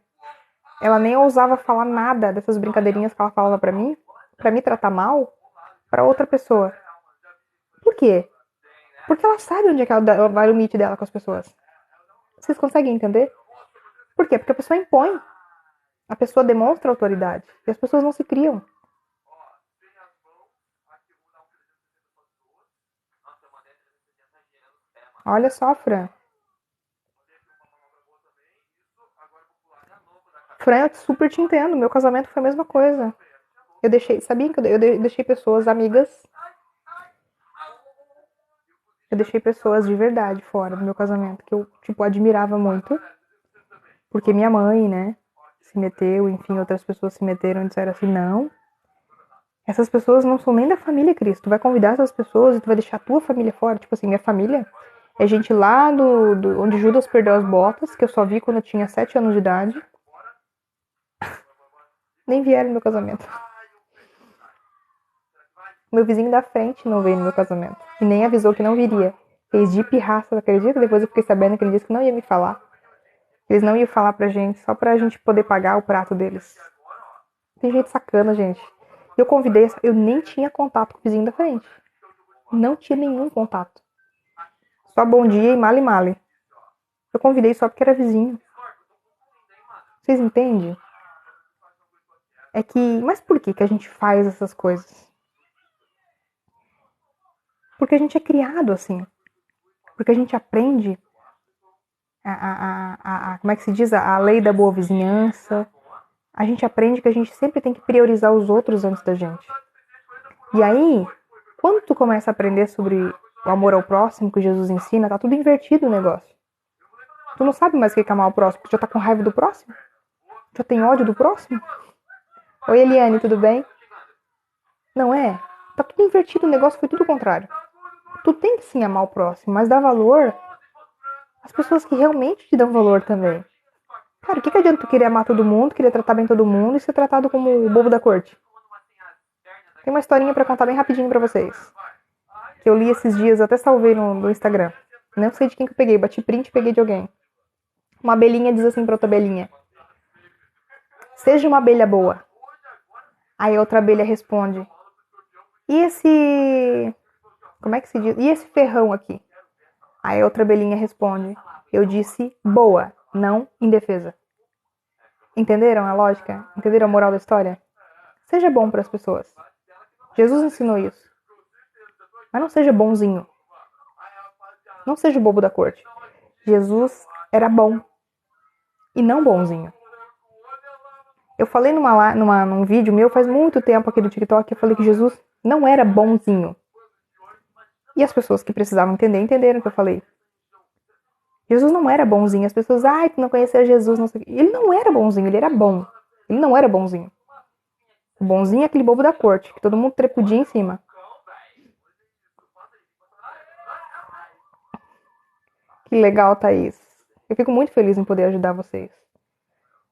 ela nem ousava falar nada dessas brincadeirinhas que ela falava pra mim, pra me tratar mal, pra outra pessoa. Por quê? Porque ela sabe onde é que ela vai o limite dela com as pessoas. Vocês conseguem entender? Por quê? Porque a pessoa impõe. A pessoa demonstra autoridade. E as pessoas não se criam. Olha só, Fran. Fran, eu super te entendo. Meu casamento foi a mesma coisa. Eu deixei, sabia que eu deixei pessoas amigas. Eu deixei pessoas de verdade fora do meu casamento, que eu, tipo, admirava muito. Porque minha mãe, né, se meteu, enfim, outras pessoas se meteram e disseram assim, não, essas pessoas não são nem da família Cristo. Tu vai convidar essas pessoas e tu vai deixar a tua família fora. Tipo assim, minha família é gente lá onde Judas perdeu as botas, que eu só vi quando eu tinha 7 anos de idade. Nem vieram no meu casamento. Meu vizinho da frente não veio no meu casamento. E nem avisou que não viria. Fez de pirraça, acredita? Depois eu fiquei sabendo que ele disse que não ia me falar. Eles não iam falar pra gente, só pra gente poder pagar o prato deles. Tem gente sacana, gente. Eu convidei, eu nem tinha contato com o vizinho da frente. Não tinha nenhum contato. Só bom dia e male male. Eu convidei só porque era vizinho. Vocês entendem? É que, mas por que a gente faz essas coisas? Porque a gente é criado assim. Porque a gente aprende como é que se diz? A lei da boa vizinhança. A gente aprende que a gente sempre tem que priorizar os outros antes da gente. E aí, quando tu começa a aprender sobre o amor ao próximo que Jesus ensina, tá tudo invertido o negócio. Tu não sabe mais o que é amar o próximo, tu já tá com raiva do próximo? Já tem ódio do próximo? Oi, Eliane, tudo bem? Não é? Tá tudo invertido, o negócio foi tudo o contrário. Tu tem que sim amar o próximo, mas dar valor às pessoas que realmente te dão valor também. Cara, o que adianta tu querer amar todo mundo, querer tratar bem todo mundo e ser tratado como o bobo da corte? Tem uma historinha pra contar bem rapidinho pra vocês. Que eu li esses dias, eu até salvei no Instagram. Não sei de quem que eu peguei, bati print e peguei de alguém. Uma abelhinha diz assim pra outra abelhinha: seja uma abelha boa. Aí a outra abelha responde: e esse... como é que se diz? E esse ferrão aqui? Aí a outra abelhinha responde: eu disse boa, não indefesa. Entenderam a lógica? Entenderam a moral da história? Seja bom para as pessoas. Jesus ensinou isso. Mas não seja bonzinho. Não seja o bobo da corte. Jesus era bom e não bonzinho. Eu falei num vídeo meu faz muito tempo aqui do TikTok, eu falei que Jesus não era bonzinho. E as pessoas que precisavam entender, entenderam o que eu falei. Jesus não era bonzinho. As pessoas, ai, tu não conhecia Jesus, não sei o quê. Ele não era bonzinho, ele era bom. Ele não era bonzinho. O bonzinho é aquele bobo da corte, que todo mundo trepudia em cima. Que legal, Thaís. Eu fico muito feliz em poder ajudar vocês.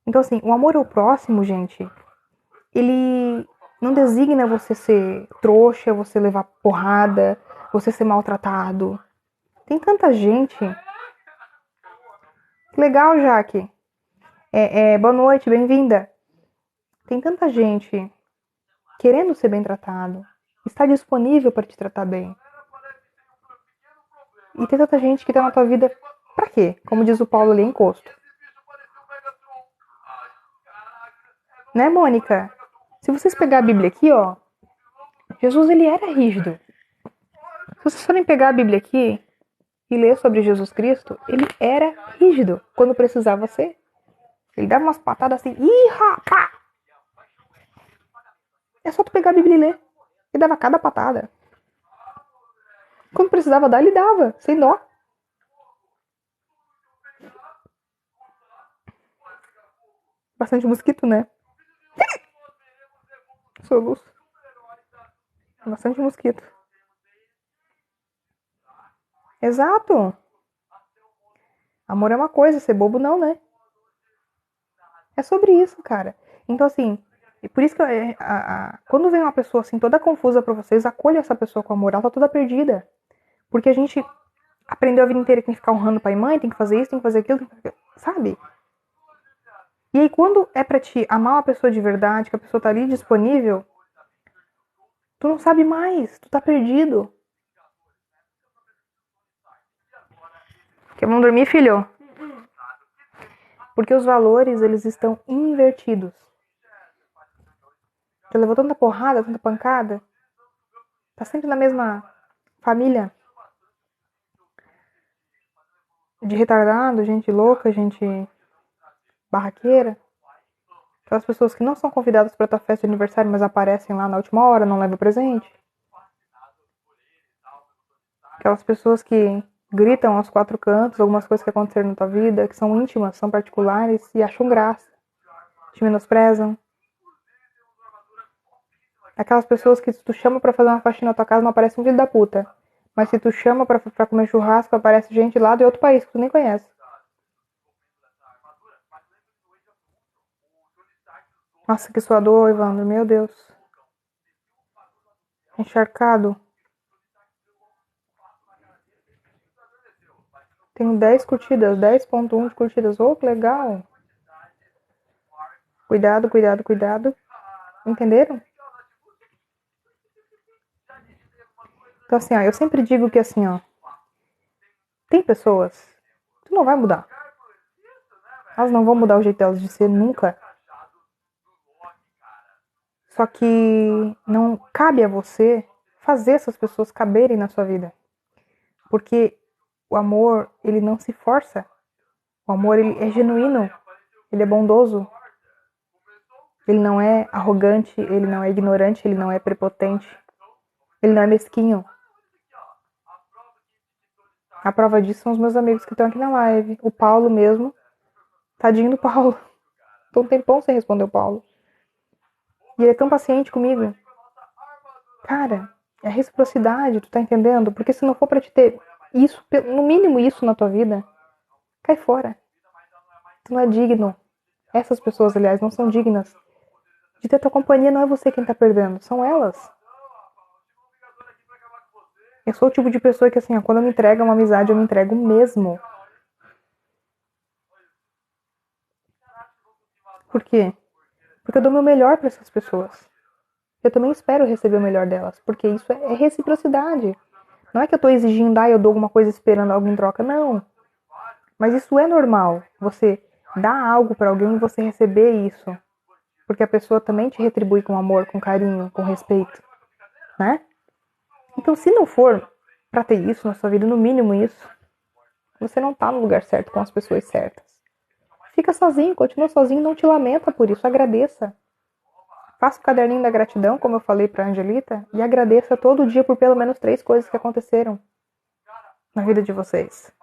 Então, assim, o amor ao próximo, gente, ele não designa você ser trouxa, você levar porrada, você ser maltratado. Tem tanta gente. Que legal, Jaque. Boa noite, bem-vinda. Tem tanta gente querendo ser bem tratado, está disponível para te tratar bem. E tem tanta gente que tá na tua vida pra quê? Como diz o Paulo ali, encosto. Né, Mônica? Se vocês pegarem a Bíblia aqui, ó, Jesus, ele era rígido. Se vocês forem pegar a Bíblia aqui e ler sobre Jesus Cristo, ele era rígido quando precisava ser. Ele dava umas patadas assim, ih, rapá! É só tu pegar a Bíblia e ler. Ele dava cada patada. Quando precisava dar, ele dava, sem dó. Bastante mosquito, né? Soluço. Bastante mosquito. Exato. Amor é uma coisa, ser bobo não, né? É sobre isso, cara. Então, assim, e por isso que quando vem uma pessoa assim toda confusa pra vocês, acolha essa pessoa com amor. Ela tá toda perdida. Porque a gente aprendeu a vida inteira que tem que ficar honrando pai e mãe, tem que fazer isso, tem que fazer aquilo, sabe? E aí, quando é pra ti amar uma pessoa de verdade, que a pessoa tá ali disponível, tu não sabe mais, tu tá perdido. Quer vamos dormir, filho? Porque os valores, eles estão invertidos. Tu levou tanta porrada, tanta pancada, tá sempre na mesma família de retardado, gente louca, gente barraqueira. Aquelas pessoas que não são convidadas para tua festa de aniversário, mas aparecem lá na última hora, não levam presente. Aquelas pessoas que gritam aos quatro cantos algumas coisas que aconteceram na tua vida, que são íntimas, são particulares e acham graça. Te menosprezam. Aquelas pessoas que se tu chama pra fazer uma faxina na tua casa, não aparece um filho da puta. Mas se tu chama pra comer churrasco, aparece gente lá de outro país que tu nem conhece. Nossa, que suador, Evandro, meu Deus. Encharcado. Tenho 10 curtidas, 10.1 de curtidas. Oh, que legal. Cuidado, cuidado, cuidado. Entenderam? Então assim, ó, eu sempre digo que assim, ó, tem pessoas, tu não vai mudar. Elas não vão mudar o jeito delas de ser nunca. Só que não cabe a você fazer essas pessoas caberem na sua vida. Porque o amor, ele não se força. O amor, ele é genuíno. Ele é bondoso. Ele não é arrogante, ele não é ignorante, ele não é prepotente. Ele não é mesquinho. A prova disso são os meus amigos que estão aqui na live. O Paulo mesmo. Tadinho do Paulo. Tô um tempão sem responder o Paulo. E ele é tão paciente comigo. Cara, é reciprocidade, tu tá entendendo? Porque se não for pra te ter isso, no mínimo isso na tua vida, cai fora. Tu não é digno. Essas pessoas, aliás, não são dignas de ter tua companhia. Não é você quem tá perdendo, são elas. Eu sou o tipo de pessoa que, assim, quando eu me entrego a uma amizade, eu me entrego mesmo. Por quê? Porque eu dou o meu melhor para essas pessoas. Eu também espero receber o melhor delas, porque isso é reciprocidade. Não é que eu tô exigindo, eu dou alguma coisa esperando algo em troca, não. Mas isso é normal. Você dar algo para alguém e você receber isso. Porque a pessoa também te retribui com amor, com carinho, com respeito, né? Então, se não for pra ter isso na sua vida, no mínimo isso, você não tá no lugar certo com as pessoas certas. Fica sozinho, continua sozinho, não te lamenta por isso, agradeça. Faça o caderninho da gratidão, como eu falei pra Angelita, e agradeça todo dia por pelo menos 3 coisas que aconteceram na vida de vocês.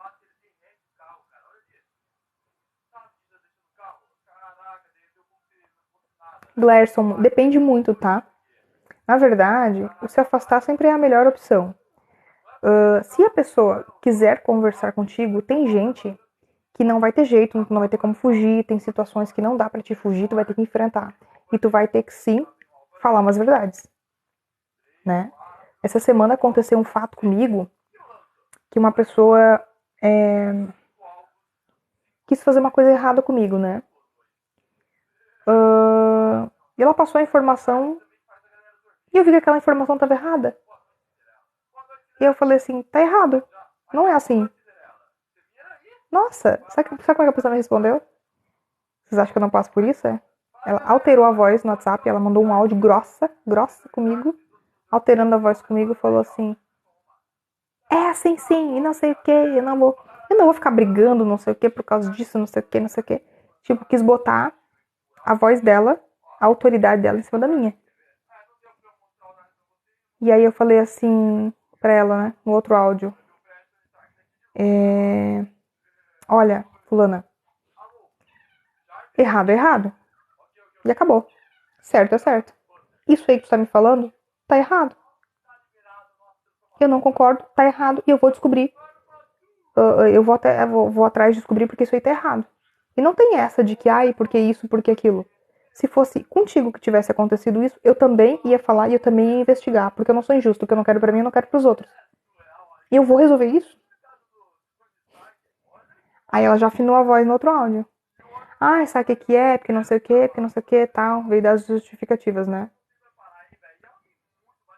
Glerson, depende muito, tá? Na verdade, o se afastar sempre é a melhor opção. Se a pessoa quiser conversar contigo, tem gente que não vai ter jeito, não vai ter como fugir, tem situações que não dá pra te fugir, tu vai ter que enfrentar. E tu vai ter que sim falar umas verdades, né? Essa semana aconteceu um fato comigo que uma pessoa quis fazer uma coisa errada comigo, né? E ela passou a informação e eu vi que aquela informação estava errada. E eu falei assim, tá errado. Não é assim. Nossa, sabe como é que a pessoa me respondeu? Vocês acham que eu não passo por isso? É? Ela alterou a voz no WhatsApp, ela mandou um áudio grossa comigo, alterando a voz comigo, falou assim, é assim sim, e não sei o que, eu não vou ficar brigando, não sei o que, por causa disso, não sei o que, não sei o que. Tipo, quis botar a voz dela, a autoridade dela em cima da minha. E aí eu falei assim pra ela, né, no outro áudio, olha, fulana, errado é errado. E acabou. Certo é certo. Isso aí que tu tá me falando, tá errado. Eu não concordo, tá errado, e eu vou descobrir. Eu vou atrás de descobrir porque isso aí tá errado. E não tem essa de que, ai, porque isso, porque aquilo. Se fosse contigo que tivesse acontecido isso, eu também ia falar e eu também ia investigar. Porque eu não sou injusto. O que eu não quero pra mim, eu não quero pros outros. E eu vou resolver isso. Aí ela já afinou a voz no outro áudio. Ah, sabe o que é? Porque não sei o que, porque não sei o que, tal. Veio das justificativas, né?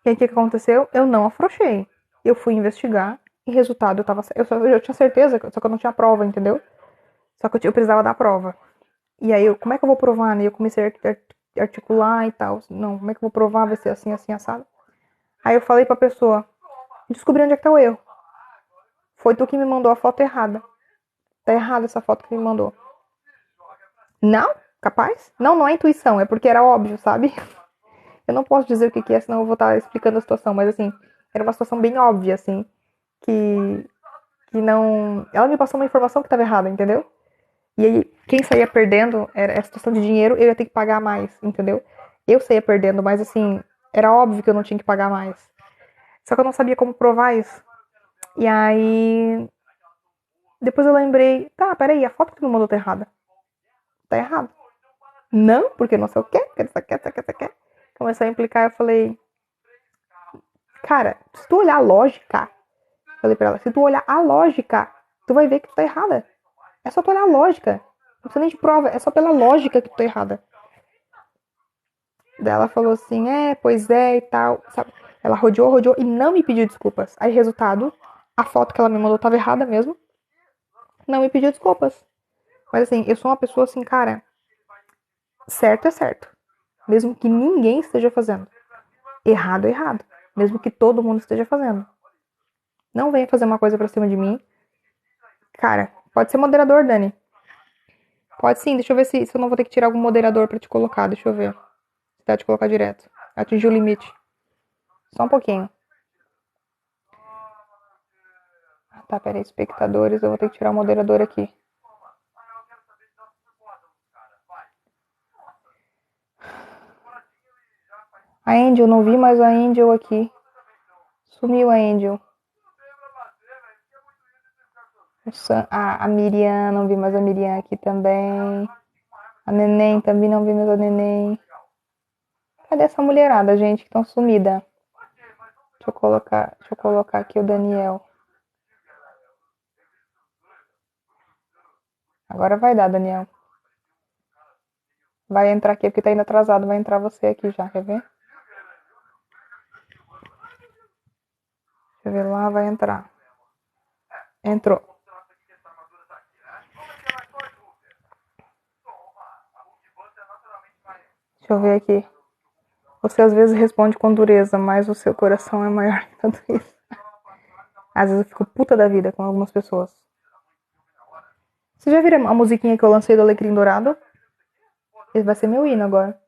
E aí o que aconteceu? Eu não afrouxei. Eu fui investigar e resultado eu tava. Eu tinha certeza, só que eu não tinha prova, entendeu? Só que eu precisava da prova. E aí, como é que eu vou provar, né? Eu comecei a articular e tal. Não, como é que eu vou provar? Vai ser assim, assim, assado. Aí eu falei pra pessoa, descobri onde é que tá o erro. Foi tu que me mandou a foto errada. Tá errada essa foto que me mandou. Não? Capaz? Não, não é intuição, é porque era óbvio, sabe? Eu não posso dizer o que é, senão eu vou estar explicando a situação, mas assim, era uma situação bem óbvia, assim, que não. Ela me passou uma informação que estava errada, entendeu? E aí, quem saía perdendo era a situação de dinheiro, eu ia ter que pagar mais, entendeu? Eu saía perdendo, mas assim, era óbvio que eu não tinha que pagar mais. Só que eu não sabia como provar isso. E aí, depois eu lembrei, tá, peraí, a foto que tu me mandou tá errada. Tá errada. Não, porque não sei o quê, que isso aqui, isso aqui, isso aqui. Começou a implicar, eu falei, cara, se tu olhar a lógica, falei pra ela, se tu olhar a lógica, tu vai ver que tu tá errada. É só tu olhar a lógica. Não precisa nem de prova, é só pela lógica que tu tá errada. Daí ela falou assim, pois é e tal, sabe? Ela rodeou e não me pediu desculpas. Aí, resultado, a foto que ela me mandou tava errada mesmo. Não me pediu desculpas. Mas assim, eu sou uma pessoa assim, cara, certo é certo. Mesmo que ninguém esteja fazendo. Errado é errado. Mesmo que todo mundo esteja fazendo. Não venha fazer uma coisa pra cima de mim. Cara, pode ser moderador, Dani. Pode sim, deixa eu ver se eu não vou ter que tirar algum moderador pra te colocar. Deixa eu ver. Se dá te colocar direto. Atingiu o limite. Só um pouquinho. Tá, peraí, espectadores, eu vou ter que tirar o moderador aqui. A Angel, não vi mais a Angel aqui. Sumiu a Angel. A Miriam, não vi mais a Miriam aqui também. A Neném, também não vi mais a Neném. Cadê essa mulherada, gente, que tão sumida? Deixa eu colocar aqui o Daniel. Agora vai dar, Daniel. Vai entrar aqui, porque tá indo atrasado. Vai entrar você aqui já, quer ver? Deixa eu ver lá, vai entrar. Entrou. Deixa eu ver aqui. Você às vezes responde com dureza, mas o seu coração é maior que tudo isso. Às vezes eu fico puta da vida com algumas pessoas. Você já viram a musiquinha que eu lancei do Alecrim Dourado? Esse vai ser meu hino agora.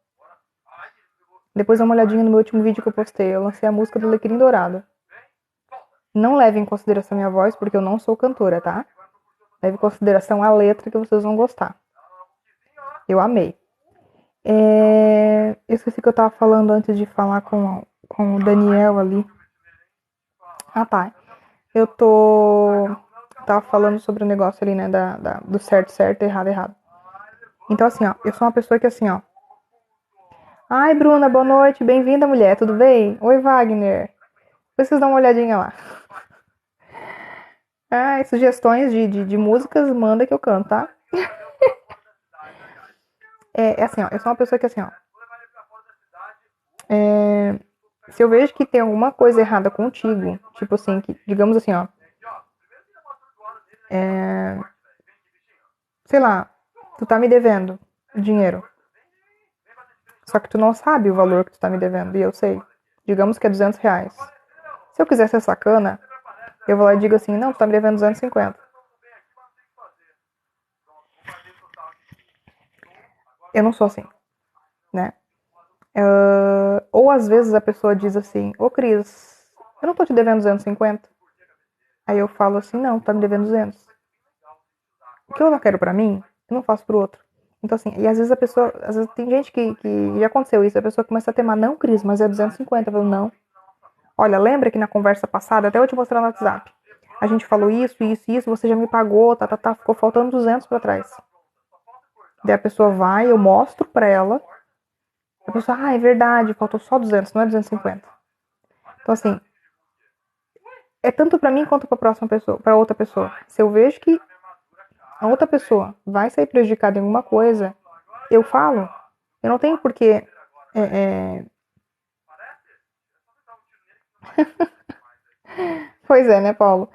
Depois dá uma olhadinha no meu último vídeo que eu postei. Eu lancei a música do Alecrim Dourado. Não leve em consideração minha voz, porque eu não sou cantora, tá? Leve em consideração a letra que vocês vão gostar. Eu amei. Eu esqueci o que eu tava falando antes de falar com o Daniel ali. Ah, tá. Eu tava falando sobre o negócio ali, né? Do certo, errado, errado. Então, assim, ó. Eu sou uma pessoa que, assim, ó. Ai, Bruna, boa noite. Bem-vinda, mulher. Tudo bem? Oi, Wagner. Depois vocês dão uma olhadinha lá. Ah, sugestões de músicas, manda que eu canto, tá? É assim, ó. Eu sou uma pessoa que, assim, ó. Se eu vejo que tem alguma coisa errada contigo, tipo assim, que, digamos assim, ó, sei lá, tu tá me devendo dinheiro, só que tu não sabe o valor que tu tá me devendo, e eu sei. Digamos que é R$ 200. Se eu quiser ser sacana, eu vou lá e digo assim, não, tu tá me devendo 250. Eu não sou assim, né? Ou às vezes a pessoa diz assim, ô Cris, eu não tô te devendo 250. Aí eu falo assim, não, tu tá me devendo 200. O que eu não quero pra mim, eu não faço pro outro. Então assim, e às vezes a pessoa, às vezes tem gente que já aconteceu isso, a pessoa começa a temar, não Cris, mas é 250. Eu falo, não. Olha, lembra que na conversa passada, até eu te mostrar no WhatsApp, a gente falou isso, isso, isso, você já me pagou, ficou faltando 200 pra trás. Daí a pessoa vai, eu mostro pra ela, a pessoa, é verdade, faltou só 200, não é 250. Então assim, é tanto pra mim quanto pra próxima pessoa, pra outra pessoa. Se eu vejo que a outra pessoa vai sair prejudicada em alguma coisa, eu falo. Eu não tenho porquê. Pois é, né, Paulo?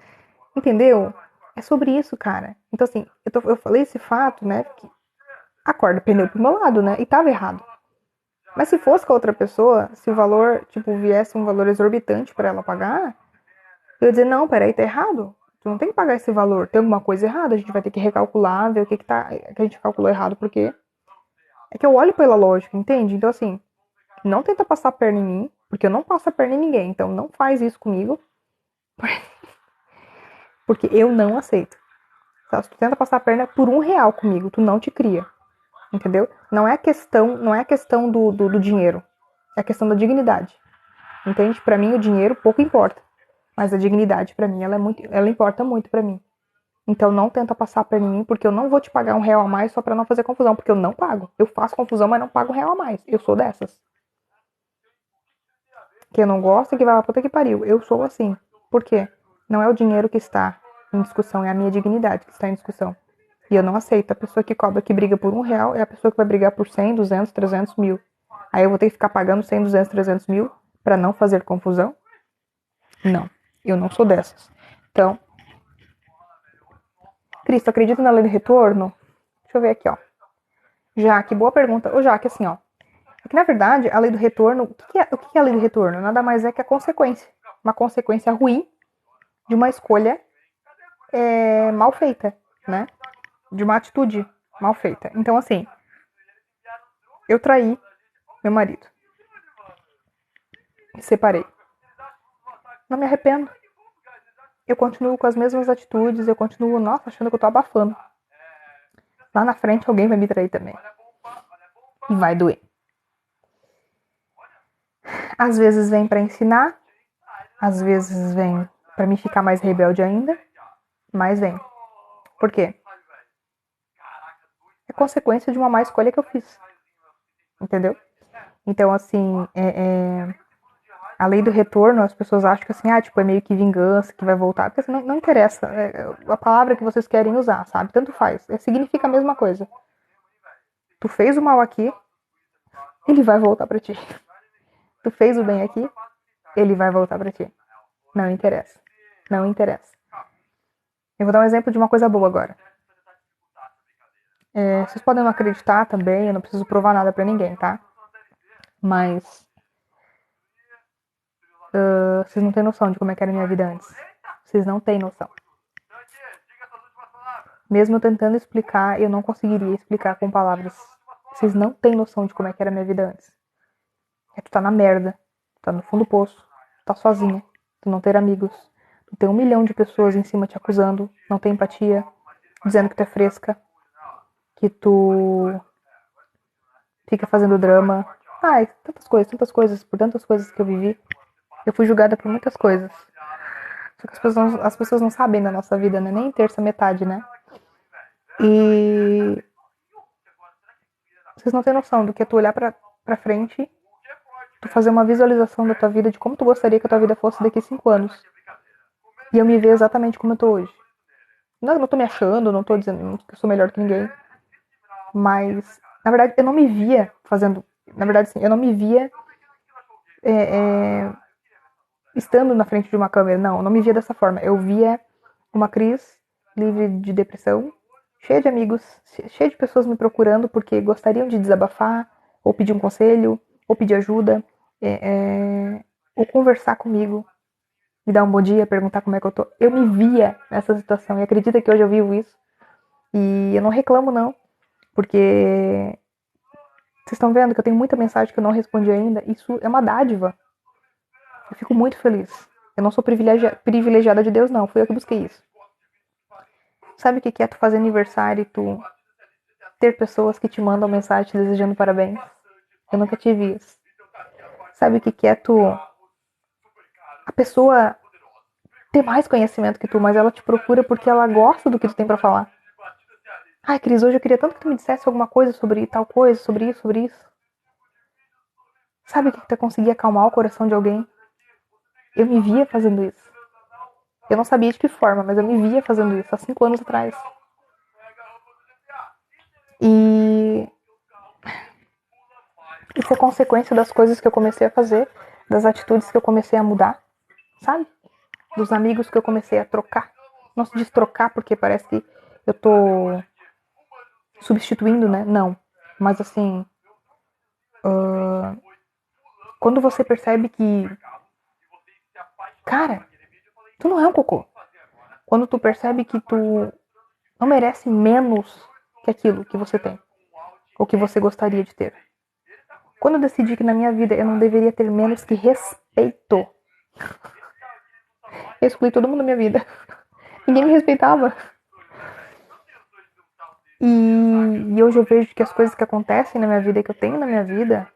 Entendeu? É sobre isso, cara. Então, assim, eu falei esse fato, né? Que a corda pendeu pro meu lado, né? E tava errado. Mas se fosse com a outra pessoa, se o valor, tipo, viesse um valor exorbitante pra ela pagar, eu ia dizer, não, peraí, tá errado. Tu não tem que pagar esse valor. Tem alguma coisa errada, a gente vai ter que recalcular, ver o que que a gente calculou errado, porque é que eu olho pela lógica, entende? Então, assim, não tenta passar a perna em mim, porque eu não passo a perna em ninguém. Então, não faz isso comigo, porque eu não aceito. Tá? Se tu tenta passar a perna por R$ 1 comigo, tu não te cria. Entendeu? Não é a questão do dinheiro. É a questão da dignidade. Entende? Pra mim, o dinheiro pouco importa. Mas a dignidade, pra mim, ela importa muito pra mim. Então, não tenta passar a perna em mim, porque eu não vou te pagar R$ 1 a mais só pra não fazer confusão. Porque eu não pago. Eu faço confusão, mas não pago R$ 1 a mais. Eu sou dessas. Que eu não gosto e que vai pra puta que pariu. Eu sou assim. Por quê? Não é o dinheiro que está em discussão, é a minha dignidade que está em discussão. E eu não aceito. A pessoa que cobra, que briga por R$ 1 é a pessoa que vai brigar por 100, 200, 300 mil. Aí eu vou ter que ficar pagando 100, 200, 300 mil pra não fazer confusão? Não. Eu não sou dessas. Então, Cristo, acredita na lei do retorno? Deixa eu ver aqui, ó. Jaque, boa pergunta. Ô, Jaque, assim, ó. É que, na verdade, a lei do retorno... O que é a lei do retorno? Nada mais é que a consequência. Uma consequência ruim de uma escolha mal feita, né? De uma atitude mal feita. Então, assim, eu traí meu marido. Me separei. Não me arrependo. Eu continuo com as mesmas atitudes, eu continuo, nossa, achando que eu tô abafando. Lá na frente alguém vai me trair também. E vai doer. Às vezes vem pra ensinar, às vezes vem pra me ficar mais rebelde ainda, mas vem. Por quê? É consequência de uma má escolha que eu fiz. Entendeu? Então, assim, a lei do retorno, as pessoas acham que assim, tipo, é meio que vingança, que vai voltar. Porque assim, não interessa a palavra que vocês querem usar, sabe? Tanto faz. Significa a mesma coisa. Tu fez o mal aqui, ele vai voltar pra ti. Tu fez o bem aqui, ele vai voltar pra ti. Não interessa. Não interessa. Eu vou dar um exemplo de uma coisa boa agora. Vocês podem não acreditar também, eu não preciso provar nada pra ninguém, tá? Mas vocês não têm noção de como é que era a minha vida antes. Vocês não têm noção. Mesmo eu tentando explicar, eu não conseguiria explicar com palavras. Vocês não têm noção de como é que era a minha vida antes. Tu tá na merda, tu tá no fundo do poço, tu tá sozinha, tu não ter amigos, tu tem 1 milhão de pessoas em cima te acusando, não tem empatia, dizendo que tu é fresca, que tu fica fazendo drama. Ai, tantas coisas, por tantas coisas que eu vivi. Eu fui julgada por muitas coisas. Só que as pessoas não sabem da nossa vida, né? Nem terça metade, né? E vocês não têm noção do que é tu olhar pra frente, tu fazer uma visualização da tua vida, de como tu gostaria que a tua vida fosse daqui 5 anos. E eu me ver exatamente como eu tô hoje. Não tô me achando, não tô dizendo que eu sou melhor que ninguém. Mas, na verdade, eu não me via fazendo... Na verdade, assim, eu não me via estando na frente de uma câmera. Não, eu não me via dessa forma. Eu via uma Cris livre de depressão, cheia de amigos, cheia de pessoas me procurando porque gostariam de desabafar, ou pedir um conselho, ou pedir ajuda, ou conversar comigo, me dar um bom dia, perguntar como é que eu tô. Eu me via nessa situação e acredita que hoje eu vivo isso. E eu não reclamo não, porque vocês estão vendo que eu tenho muita mensagem que eu não respondi ainda. Isso é uma dádiva. Eu fico muito feliz. Eu não sou privilegiada de Deus, não. Fui eu que busquei isso. Sabe o que é tu fazer aniversário e tu ter pessoas que te mandam mensagem te desejando parabéns? Eu nunca tive isso. Sabe o que é tu... A pessoa ter mais conhecimento que tu, mas ela te procura porque ela gosta do que tu tem pra falar. Ai, Cris, hoje eu queria tanto que tu me dissesse alguma coisa sobre tal coisa, sobre isso, sobre isso. Sabe o que tu conseguir acalmar o coração de alguém? Eu me via fazendo isso. Eu não sabia de que forma, mas eu me via fazendo isso há 5 anos atrás. E isso é consequência das coisas que eu comecei a fazer, das atitudes que eu comecei a mudar, sabe? Dos amigos que eu comecei a trocar. Não se diz trocar porque parece que eu tô substituindo, né? Não. Mas assim, quando você percebe que, cara, tu não é um cocô. Quando tu percebe que tu não merece menos que aquilo que você tem, ou que você gostaria de ter. Quando eu decidi que na minha vida eu não deveria ter menos que respeito, eu excluí todo mundo da minha vida. Ninguém me respeitava. E hoje eu vejo que as coisas que acontecem na minha vida, que eu tenho na minha vida,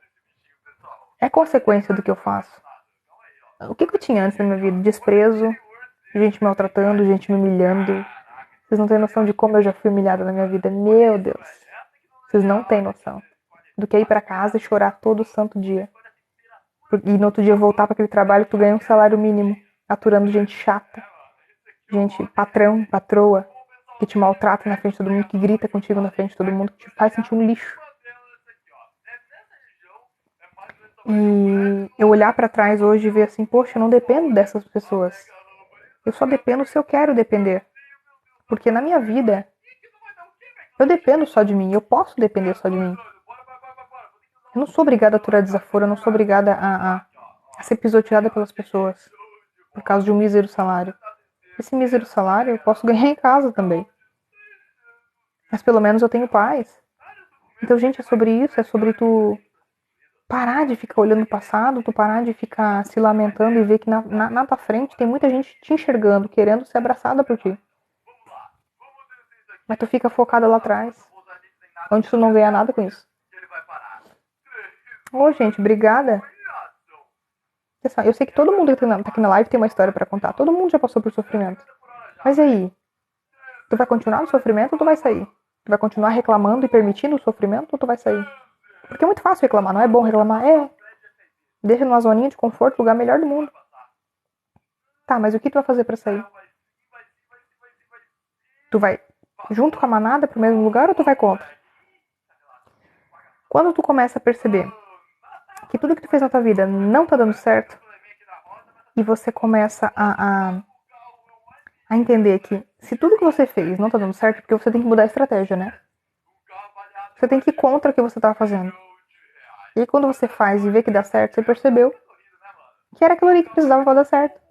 é consequência do que eu faço. O que eu tinha antes na minha vida? Desprezo, gente me maltratando, gente me humilhando. Vocês não têm noção de como eu já fui humilhada na minha vida. Meu Deus. Vocês não têm noção. Do que ir pra casa e chorar todo santo dia. E no outro dia voltar para aquele trabalho, tu ganha um salário mínimo, aturando gente chata, gente patrão, patroa, que te maltrata na frente de todo mundo, que grita contigo na frente de todo mundo, que te faz sentir um lixo. E eu olhar para trás hoje e ver assim, poxa, eu não dependo dessas pessoas. Eu só dependo se eu quero depender. Porque na minha vida, eu dependo só de mim, eu posso depender só de mim. Eu não sou obrigada a aturar desaforo, eu não sou obrigada a ser pisoteada pelas pessoas por causa de um mísero salário. Esse mísero salário eu posso ganhar em casa também. Mas pelo menos eu tenho paz. Então, gente, é sobre isso, é sobre tu parar de ficar olhando o passado, tu parar de ficar se lamentando e ver que na tua frente tem muita gente te enxergando, querendo ser abraçada por ti. Mas tu fica focada lá atrás, onde tu não ganha nada com isso. Ô, gente, obrigada. Eu sei que todo mundo que tá aqui na live tem uma história pra contar. Todo mundo já passou por sofrimento. Mas e aí? Tu vai continuar no sofrimento ou tu vai sair? Tu vai continuar reclamando e permitindo o sofrimento ou tu vai sair? Porque é muito fácil reclamar, não é bom reclamar? É. Deixa numa zoninha de conforto, lugar melhor do mundo. Tá, mas o que tu vai fazer pra sair? Tu vai junto com a manada pro mesmo lugar ou tu vai contra? Quando tu começa a perceber que tudo que tu fez na tua vida não tá dando certo e você começa a entender que se tudo que você fez não tá dando certo, porque você tem que mudar a estratégia, né? Você tem que ir contra o que você tava fazendo. E aí, quando você faz e vê que dá certo, você percebeu que era aquilo ali que precisava pra dar certo.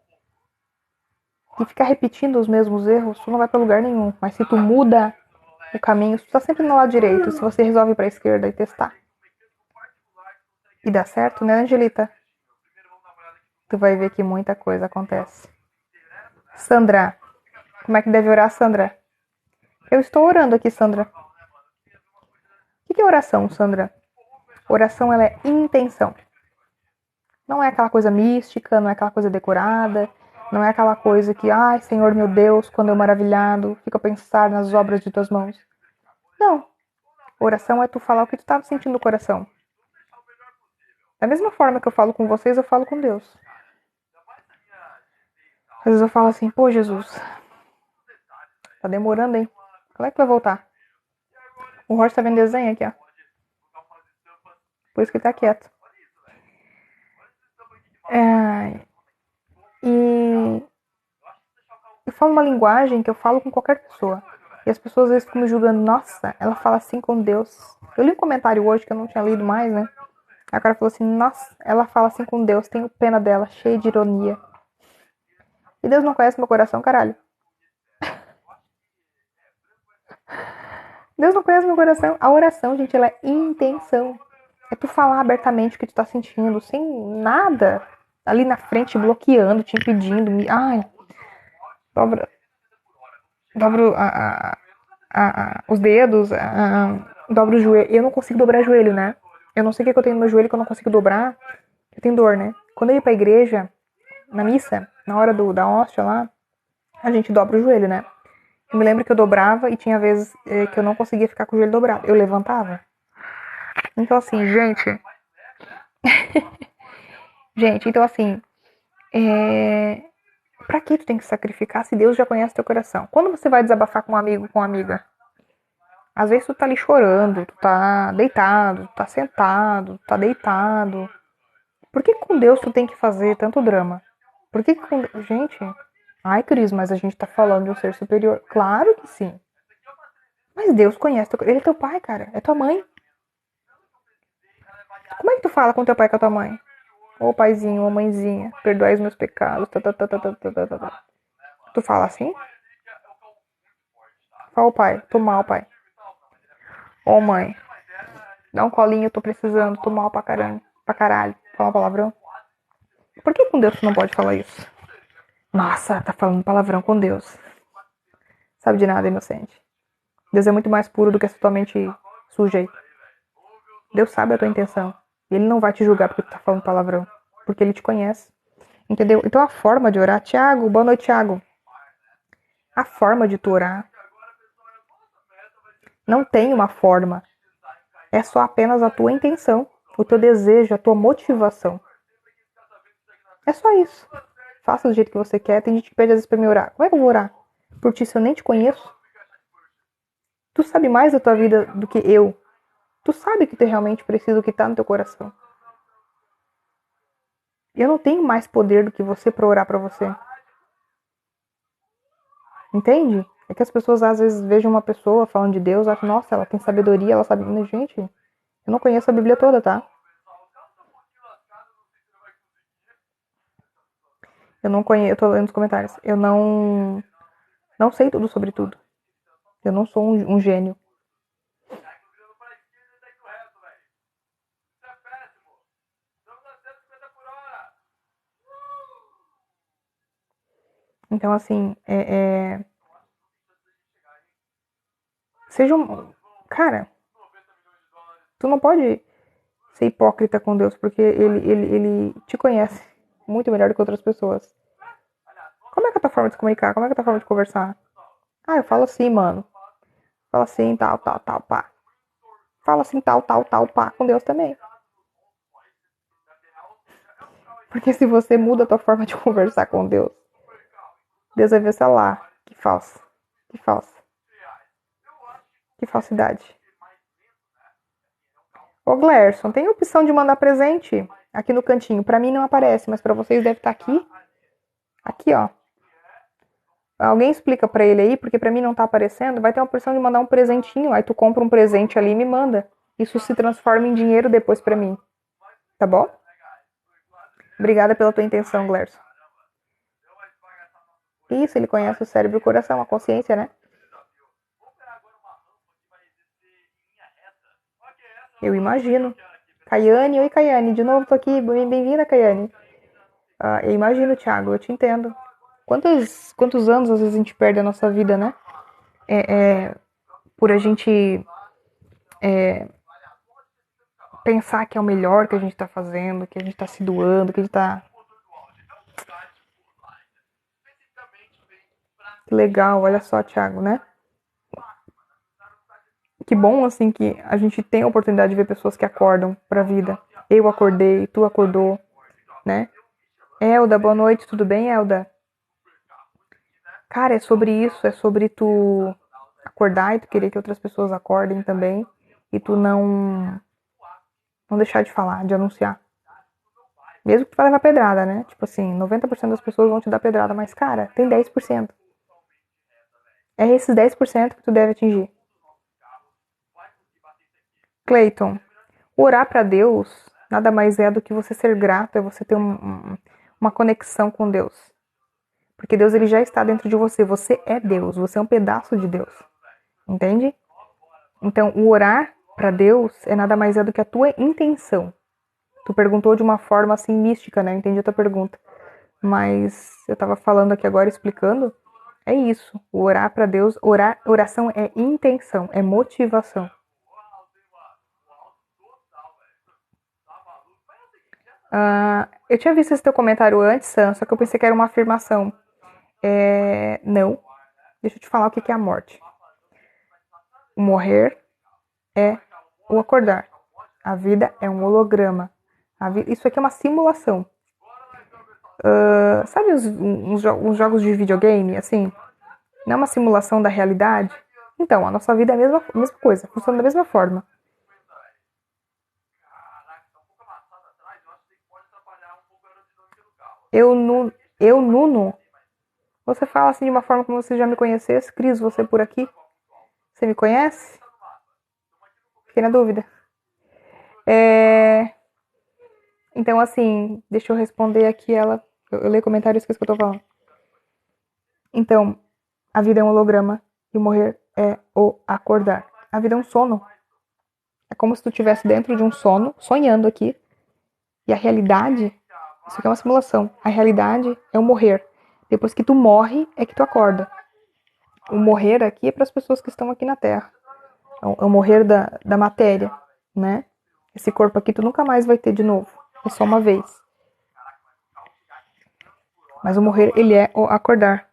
E ficar repetindo os mesmos erros, tu não vai pra lugar nenhum. Mas se tu muda o caminho, se tu tá sempre no lado direito, se você resolve ir pra esquerda e testar, e dá certo, né, Angelita? Tu vai ver que muita coisa acontece. Sandra, como é que deve orar, Sandra? Eu estou orando aqui, Sandra. O que é oração, Sandra? Oração, ela é intenção. Não é aquela coisa mística, não é aquela coisa decorada, não é aquela coisa que, ai, Senhor meu Deus, quando eu maravilhado, fico a pensar nas obras de tuas mãos. Não. Oração é tu falar o que tu tá sentindo no coração. Da mesma forma que eu falo com vocês, eu falo com Deus. Às vezes eu falo assim, pô, Jesus, tá demorando, hein? Quando é que vai voltar? O Roger tá vendo desenho aqui, ó. Por isso que ele tá quieto. E eu falo uma linguagem que eu falo com qualquer pessoa. E as pessoas às vezes ficam me julgando, nossa, ela fala assim com Deus. Eu li um comentário hoje que eu não tinha lido mais, né? Aí o cara falou assim, nossa, ela fala assim com Deus, tenho pena dela, cheia de ironia. E Deus não conhece meu coração, caralho. Deus não conhece meu coração. A oração, gente, ela é intenção. É tu falar abertamente o que tu tá sentindo, sem nada ali na frente bloqueando, te impedindo. Ai, dobro os dedos, dobro o joelho. Eu não consigo dobrar joelho, né? Eu não sei o que eu tenho no meu joelho que eu não consigo dobrar. Eu tenho dor, né? Quando eu ia pra igreja, na missa, na hora da hóstia lá, a gente dobra o joelho, né? Eu me lembro que eu dobrava e tinha vezes que eu não conseguia ficar com o joelho dobrado. Eu levantava. Então, assim, gente. Gente, então, assim. Pra que tu tem que sacrificar se Deus já conhece teu coração? Quando você vai desabafar com um amigo, com uma amiga, às vezes tu tá ali chorando, tu tá deitado, tu tá sentado, tu tá deitado. Por que com Deus tu tem que fazer tanto drama? Por que com... Gente, ai, Cris, mas a gente tá falando de um ser superior. Claro que sim. Mas Deus conhece teu... Ele é teu pai, cara. É tua mãe. Como é que tu fala com teu pai e com a tua mãe? Ô paizinho, ô mãezinha, perdoai os meus pecados. Tu fala assim? Fala, ô pai, tô mal, pai. Ô mãe, dá um colinho, eu tô precisando, tô mal pra caralho. Pra caralho. Fala um palavrão. Por que com Deus tu não pode falar isso? Nossa, tá falando palavrão com Deus. Sabe de nada, inocente. Deus é muito mais puro do que essa tua mente suja aí. Deus sabe a tua intenção. E Ele não vai te julgar porque tu tá falando palavrão. Porque Ele te conhece. Entendeu? Então a forma de orar... Tiago, boa noite, Tiago. A forma de tu orar não tem uma forma. É só apenas a tua intenção. O teu desejo, a tua motivação. É só isso. Faça do jeito que você quer. Tem gente que pede às vezes pra me orar. Como é que eu vou orar? Por ti, se eu nem te conheço? Tu sabe mais da tua vida do que eu. Tu sabe que tu realmente precisa, o que tá no teu coração. Eu não tenho mais poder do que você pra orar pra você. Entende? É que as pessoas às vezes vejam uma pessoa falando de Deus, acham, nossa, ela tem sabedoria, ela sabe. Mas, gente, eu não conheço a Bíblia toda, tá? Eu não conheço, eu tô lendo os comentários. Eu não sei tudo sobre tudo. Eu não sou um gênio. Então, assim, seja um... Cara, tu não pode ser hipócrita com Deus, porque ele te conhece muito melhor do que outras pessoas. Como é que é a tua forma de se comunicar? Como é que é a tua forma de conversar? Ah, eu falo assim, mano. Fala assim, tal, tal, tal, pá. Fala assim, tal, tal, tal, pá. Com Deus também. Porque se você muda a tua forma de conversar com Deus, Deus vai ver, sei lá, que falso. Que falso. Que falsidade. Ô, Glerson, tem a opção de mandar presente aqui no cantinho. Pra mim não aparece, mas pra vocês deve estar aqui. Aqui, ó. Alguém explica pra ele aí, porque pra mim não tá aparecendo. Vai ter uma opção de mandar um presentinho. Aí tu compra um presente ali e me manda. Isso se transforma em dinheiro depois pra mim. Tá bom? Obrigada pela tua intenção, Glerson. Isso, ele conhece o cérebro e o coração, a consciência, né? Eu imagino. Caiane, oi Caiane, de novo tô aqui, bem-vinda Caiane. Eu imagino, Thiago, eu te entendo. Quantos anos às vezes a gente perde a nossa vida, né? Por a gente pensar que é o melhor que a gente tá fazendo, que a gente tá se doando, que a gente tá... Que legal, olha só, Thiago, né? Que bom, assim, que a gente tem a oportunidade de ver pessoas que acordam pra vida. Eu acordei, tu acordou, né? Elda, boa noite, tudo bem, Elda? Cara, é sobre isso, é sobre tu acordar e tu querer que outras pessoas acordem também e tu não deixar de falar, de anunciar. Mesmo que tu vai levar pedrada, né? Tipo assim, 90% das pessoas vão te dar pedrada, mas, cara, tem 10%. É esses 10% que tu deve atingir. Cleiton, orar pra Deus nada mais é do que você ser grato, é você ter uma conexão com Deus. Porque Deus ele já está dentro de você. Você é Deus, você é um pedaço de Deus. Entende? Então, o orar pra Deus é nada mais é do que a tua intenção. Tu perguntou de uma forma assim mística, né? Eu entendi a tua pergunta. Mas eu tava falando aqui agora, explicando. É isso. O orar pra Deus, oração é intenção, é motivação. Eu tinha visto esse teu comentário antes, Sam, só que eu pensei que era uma afirmação. Não. Deixa eu te falar o que é a morte. O morrer é o acordar. A vida é um holograma. Isso aqui é uma simulação. Sabe uns jogos de videogame, assim? Não é uma simulação da realidade? Então, a nossa vida é a mesma coisa, funciona da mesma forma. Nuno, você fala assim de uma forma como se você já me conhecesse. Cris, você por aqui? Você me conhece? Fiquei na dúvida. Então, assim, deixa eu responder aqui ela. Eu leio comentário e esqueço o que eu tô falando. Então, a vida é um holograma e o morrer é o acordar. A vida é um sono. É como se tu estivesse dentro de um sono, sonhando aqui. E a realidade, isso aqui é uma simulação. A realidade é o morrer. Depois que tu morre, é que tu acorda. O morrer aqui é para as pessoas que estão aqui na Terra. É o morrer da matéria, né? Esse corpo aqui tu nunca mais vai ter de novo. É só uma vez. Mas o morrer, ele é o acordar.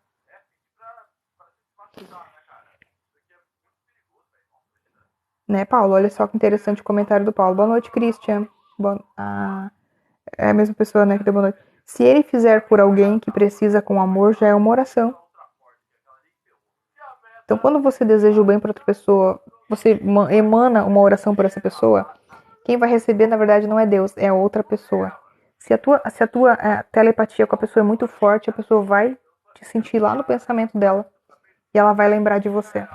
Né, Paulo? Olha só que interessante o comentário do Paulo. Boa noite, Christian. É a mesma pessoa, né, que deu boa noite. Se ele fizer por alguém que precisa com amor, já é uma oração. Então, quando você deseja o bem para outra pessoa, você emana uma oração por essa pessoa, quem vai receber, na verdade, não é Deus, é a outra pessoa. Se a tua telepatia com a pessoa é muito forte, a pessoa vai te sentir lá no pensamento dela e ela vai lembrar de você.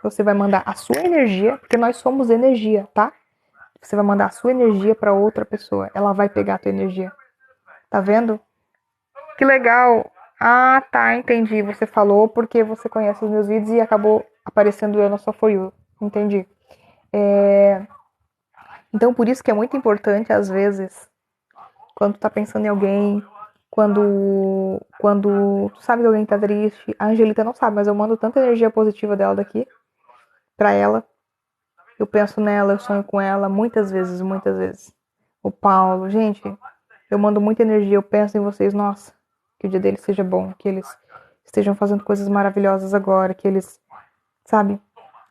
Você vai mandar a sua energia, porque nós somos energia, tá? Você vai mandar a sua energia para outra pessoa. Ela vai pegar a tua energia. Tá vendo? Que legal. Ah, tá, entendi. Você falou porque você conhece os meus vídeos e acabou aparecendo eu na sua For You. Entendi. Então, por isso que é muito importante, às vezes, quando tu tá pensando em alguém, quando tu sabe que alguém tá triste, a Angelita não sabe, mas eu mando tanta energia positiva dela daqui pra ela. Eu penso nela, eu sonho com ela muitas vezes, muitas vezes. O Paulo, gente, eu mando muita energia, eu penso em vocês, nossa, que o dia deles seja bom, que eles estejam fazendo coisas maravilhosas agora, que eles, sabe?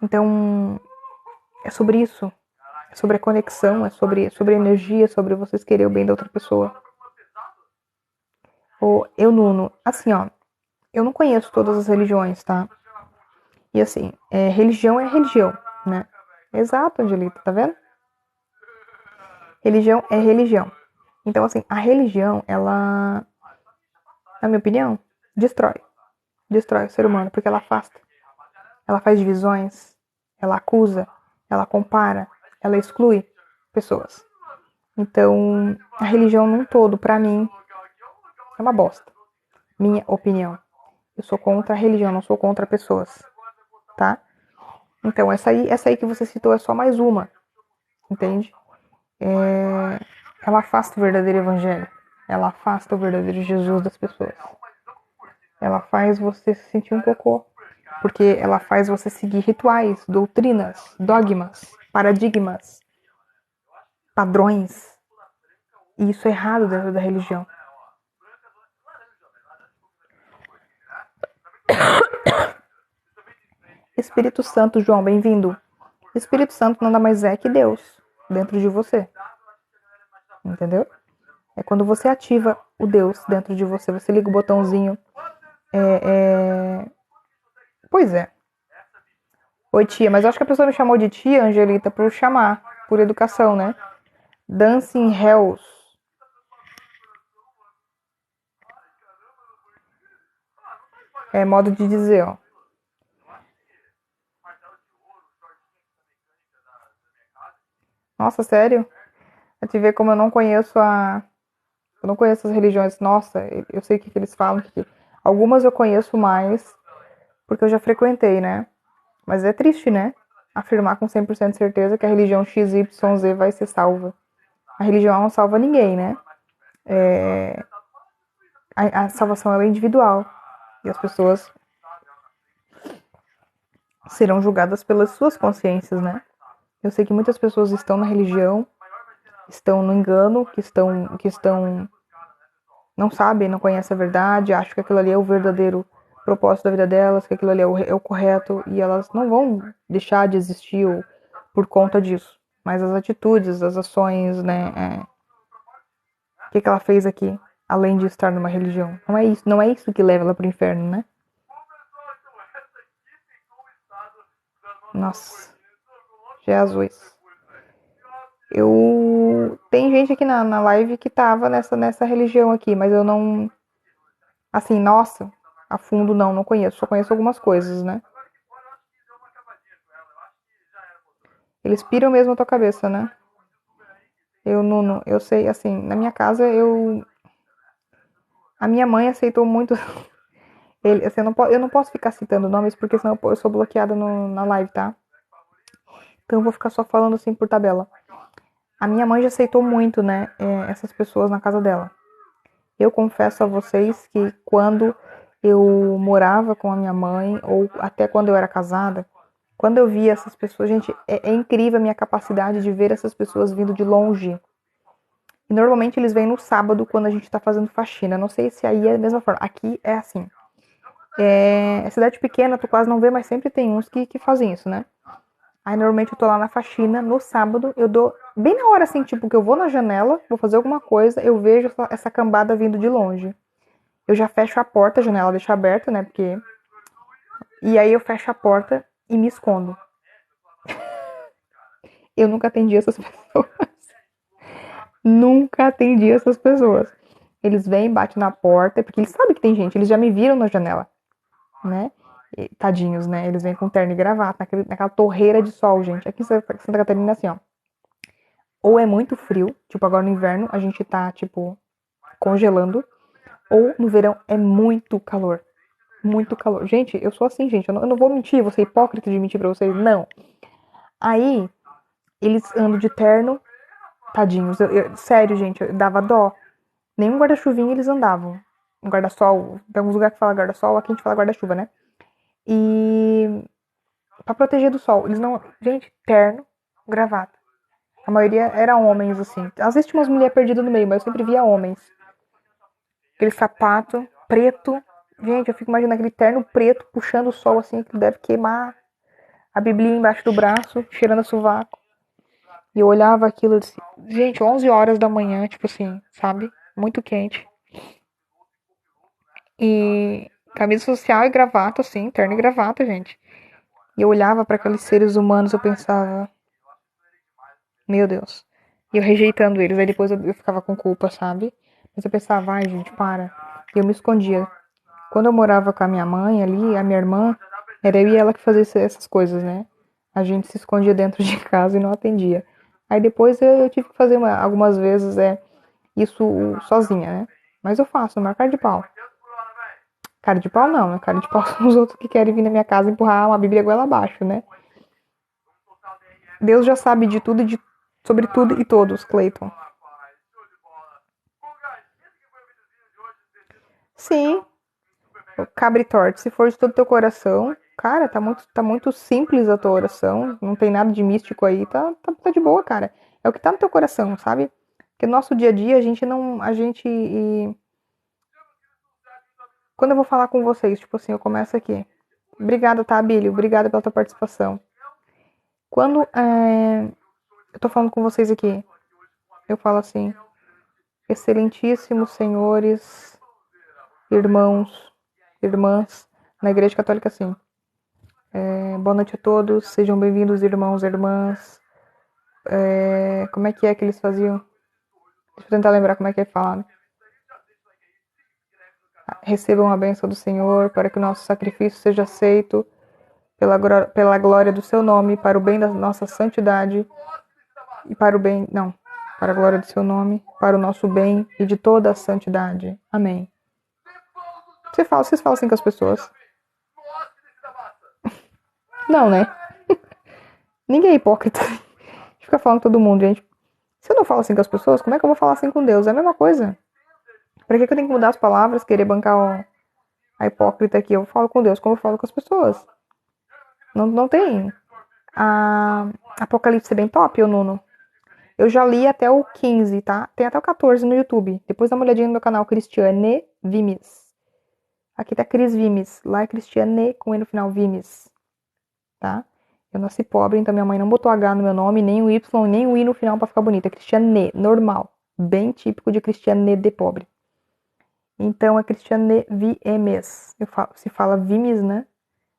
Então, é sobre isso. É sobre a conexão, é sobre energia, sobre vocês querer o bem da outra pessoa. Nuno, assim, ó, eu não conheço todas as religiões, tá? E assim, religião é religião, né? Exato, Angelita, tá vendo? Religião é religião. Então, assim, a religião, ela, na minha opinião, destrói o ser humano, porque ela afasta. Ela faz divisões, ela acusa, ela compara, ela exclui pessoas. Então, a religião num todo, pra mim, é uma bosta. Minha opinião. Eu sou contra a religião, não sou contra pessoas, tá? Então, essa aí que você citou é só mais uma, entende? Ela afasta o verdadeiro evangelho. Ela afasta o verdadeiro Jesus das pessoas. Ela faz você se sentir um cocô. Porque ela faz você seguir rituais, doutrinas, dogmas, paradigmas, padrões. E isso é errado dentro da religião. Espírito Santo, João, bem-vindo. Espírito Santo nada mais é que Deus dentro de você. Entendeu? É quando você ativa o Deus dentro de você. Você liga o botãozinho. Pois é. Oi, tia. Mas eu acho que a pessoa me chamou de tia, Angelita, por chamar. Por educação, né? Dancing Hells. É modo de dizer, ó. Nossa, sério? Pra te ver como eu não conheço eu não conheço as religiões. Nossa, eu sei o que eles falam. Algumas eu conheço mais, porque eu já frequentei, né? Mas é triste, né? Afirmar com 100% de certeza que a religião XYZ vai ser salva. A religião não salva ninguém, né? A salvação ela é individual. E as pessoas serão julgadas pelas suas consciências, né? Eu sei que muitas pessoas estão na religião, estão no engano, que estão não sabem, não conhecem a verdade, acham que aquilo ali é o verdadeiro propósito da vida delas, que aquilo ali é o correto, e elas não vão deixar de existir por conta disso. Mas as atitudes, as ações, né? O que ela fez aqui, além de estar numa religião? Não é isso que leva ela para o inferno, né? Nossa, Jesus. Tem gente aqui na live que tava nessa religião aqui, mas eu não. Assim, nossa, a fundo não conheço. Só conheço algumas coisas, né? Eles piram mesmo a tua cabeça, né? Eu sei, assim, na minha casa a minha mãe aceitou muito. Assim, eu não posso ficar citando nomes, porque senão eu sou bloqueada na live, tá? Então eu vou ficar só falando assim por tabela. A minha mãe já aceitou muito, né, essas pessoas na casa dela. Eu confesso a vocês que quando eu morava com a minha mãe, ou até quando eu era casada, quando eu via essas pessoas, gente, é incrível a minha capacidade de ver essas pessoas vindo de longe. E normalmente eles vêm no sábado, quando a gente tá fazendo faxina. Não sei se aí é da mesma forma. Aqui é assim. É cidade pequena, tu quase não vê, mas sempre tem uns que fazem isso, né? Aí normalmente eu tô lá na faxina, no sábado, eu dou bem na hora assim, tipo, que eu vou na janela, vou fazer alguma coisa, eu vejo essa cambada vindo de longe. Eu já fecho a porta, a janela deixo aberta, né, porque... E aí eu fecho a porta e me escondo. Eu nunca atendi essas pessoas. Nunca atendi essas pessoas. Eles vêm, batem na porta, porque eles sabem que tem gente, eles já me viram na janela, né? E, tadinhos, né? Eles vêm com terno e gravata, naquela torreira de sol, gente. Aqui em Santa Catarina, assim, ó. Ou é muito frio, tipo agora no inverno a gente tá, tipo, congelando, ou no verão é muito calor. Muito calor. Gente, eu sou assim, gente. Eu não vou mentir, vou ser hipócrita de mentir pra vocês. Não. Aí, eles andam de terno, tadinhos. Sério, gente, eu dava dó. Nenhum guarda-chuvinha eles andavam. Um guarda-sol. Tem alguns lugares que fala guarda-sol, aqui a gente fala guarda-chuva, né? E pra proteger do sol. Eles não. Gente, terno, gravata. A maioria era homens, assim. Às vezes tinha umas mulheres perdidas no meio, mas eu sempre via homens. Aquele sapato preto. Gente, eu fico imaginando aquele terno preto puxando o sol assim, que deve queimar a biblia embaixo do braço, cheirando a sovaco. E eu olhava aquilo e disse, gente, 11 horas da manhã, tipo assim, sabe? Muito quente. E camisa social e gravata, assim, terno e gravata, gente. E eu olhava para aqueles seres humanos, eu pensava, meu Deus. E eu rejeitando eles, aí depois eu ficava com culpa, sabe? Mas eu pensava, ai, gente, para. E eu me escondia. Quando eu morava com a minha mãe ali, a minha irmã, era eu e ela que fazia essas coisas, né? A gente se escondia dentro de casa e não atendia. Aí depois eu tive que fazer algumas vezes isso sozinha, né? Mas eu faço, não é cara de pau. Cara de pau não, né? Cara de pau são os outros que querem vir na minha casa empurrar uma bíblia goela abaixo, né? Deus já sabe de tudo, sobre tudo e todos, Clayton. Sim, cabre torto. Se for de todo teu coração, cara, tá muito simples a tua oração. Não tem nada de místico aí. Tá de boa, cara. É o que tá no teu coração, sabe? Porque no nosso dia a dia, a gente não. A gente. Quando eu vou falar com vocês, tipo assim, eu começo aqui. Obrigada, tá, Bílio? Obrigada pela tua participação. Quando eu tô falando com vocês aqui, eu falo assim, excelentíssimos senhores, irmãos, irmãs, na Igreja Católica, assim. Boa noite a todos, sejam bem-vindos, irmãos e irmãs. Como é que eles faziam? Deixa eu tentar lembrar como é que é falado. recebam a bênção do Senhor, para que o nosso sacrifício seja aceito pela glória do seu nome, para o bem da nossa santidade e para o bem, não, para a glória do seu nome, para o nosso bem e de toda a santidade. Amém. Vocês falam assim com as pessoas? Não, né? Ninguém é hipócrita. A gente fica falando com todo mundo, gente. Se eu não falo assim com as pessoas, como é que eu vou falar assim com Deus? É a mesma coisa. Pra que eu tenho que mudar as palavras, querer bancar a hipócrita aqui? Eu falo com Deus como eu falo com as pessoas. Não tem. Apocalipse é bem top, ô Nuno. Eu já li até o 15, tá? Tem até o 14 no YouTube. Depois dá uma olhadinha no meu canal Cristiane Vimes. Aqui tá Cris Vimes. Lá é Cristiane com E no final, Vimes. Tá? Eu nasci pobre, então minha mãe não botou H no meu nome, nem o Y, nem o I no final pra ficar bonita. É Cristiane, normal. Bem típico de Cristiane de pobre. Então é Cristiane Vimes. Se fala Vimes, né?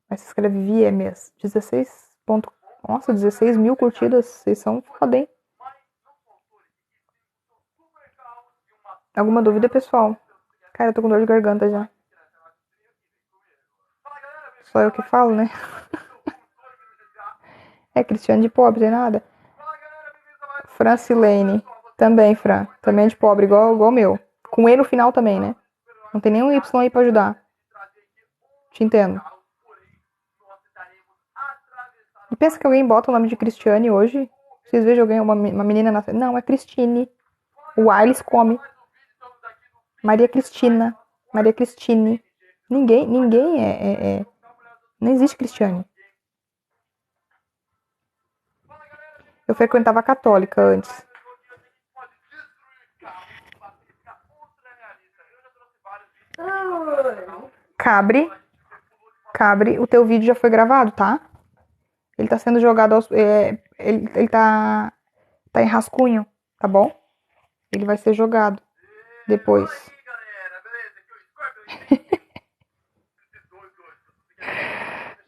Mas se escreve Vimes. 16 mil curtidas. Vocês são foda, hein? Alguma dúvida, pessoal? Cara, eu tô com dor de garganta já. Só eu que falo, né? É Cristiane de pobre, tem nada. Francilene. Também, Fran. Também é de pobre, igual o meu. Com E no final também, né? Não tem nenhum Y aí pra ajudar. Te entendo. E pensa que alguém bota o nome de Cristiane hoje? Vocês vejam alguém, uma menina nascendo. Não, é Cristine. O A eles come. Maria Cristina. Maria Cristine. Ninguém Não existe Cristiane. Eu frequentava a católica antes. Cabre, o teu vídeo já foi gravado, tá? Ele tá sendo jogado ele tá em rascunho, tá bom? Ele vai ser jogado depois.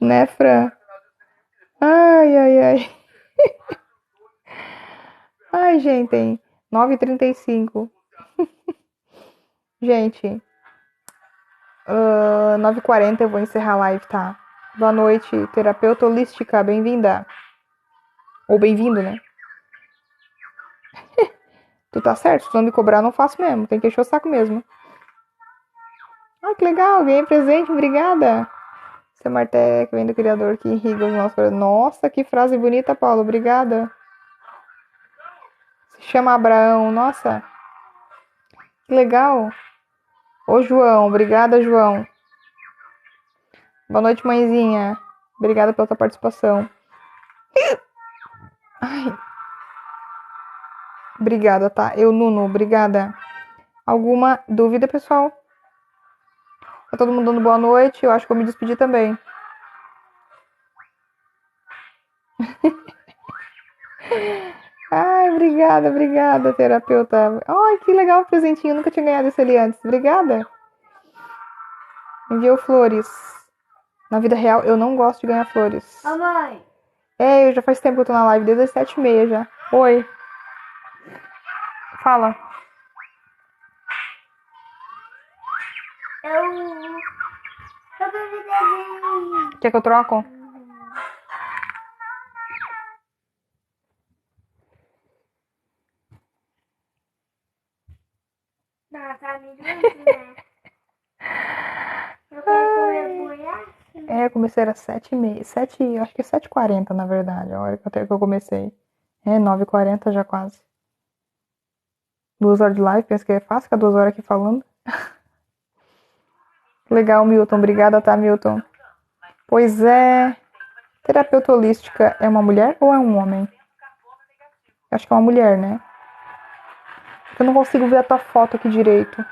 Né, Fran? Ai. Ai, gente, 9h35. Gente, 9h40 eu vou encerrar a live, tá? Boa noite, terapeuta holística, bem-vinda. Ou bem-vindo, né? Tu tá certo, se não me cobrar, eu não faço mesmo. Tem que encher o saco mesmo. Ai, que legal, ganhei presente, obrigada. Seu Marté, que vem do Criador, que irriga os nossos... Nossa, que frase bonita, Paulo, obrigada. Se chama Abraão, nossa. Que legal. Ô, João, obrigada, João. Boa noite, mãezinha. Obrigada pela tua participação. Ai. Obrigada, tá? Nuno, obrigada. Alguma dúvida, pessoal? Tá todo mundo dando boa noite? Eu acho que eu me despedi também. Ai, obrigada, terapeuta. Ai, que legal o presentinho. Eu nunca tinha ganhado esse ali antes. Obrigada. Enviou flores. Na vida real, eu não gosto de ganhar flores. Mãe. Eu já faz tempo que eu tô na live, desde as 7h30 já. Oi. Fala. Quer que eu troco? Não, tá me doendo, né? Eu quero comer boiaça. Eu comecei era 7h30. Acho que é 7h40, na verdade, a hora que eu comecei. 9h40 já quase. 2 horas de live, pensa que é fácil ficar 2 horas aqui falando. Legal, Milton. Obrigada, tá, Milton? Pois é. Terapeuta holística é uma mulher ou é um homem? Acho que é uma mulher, né? Eu não consigo ver a tua foto aqui direito.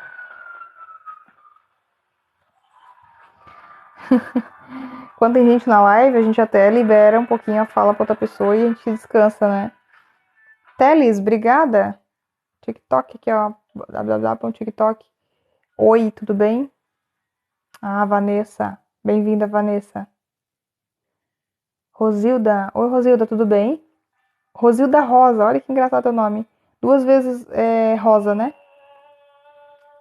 Quando tem gente na live, a gente até libera um pouquinho a fala pra outra pessoa e a gente descansa, né? Teles, obrigada. TikTok aqui, ó. www.tiktok. Oi, tudo bem? Vanessa. Bem-vinda, Vanessa. Rosilda. Oi, Rosilda, tudo bem? Rosilda Rosa, olha que engraçado o nome. 2 vezes Rosa, né?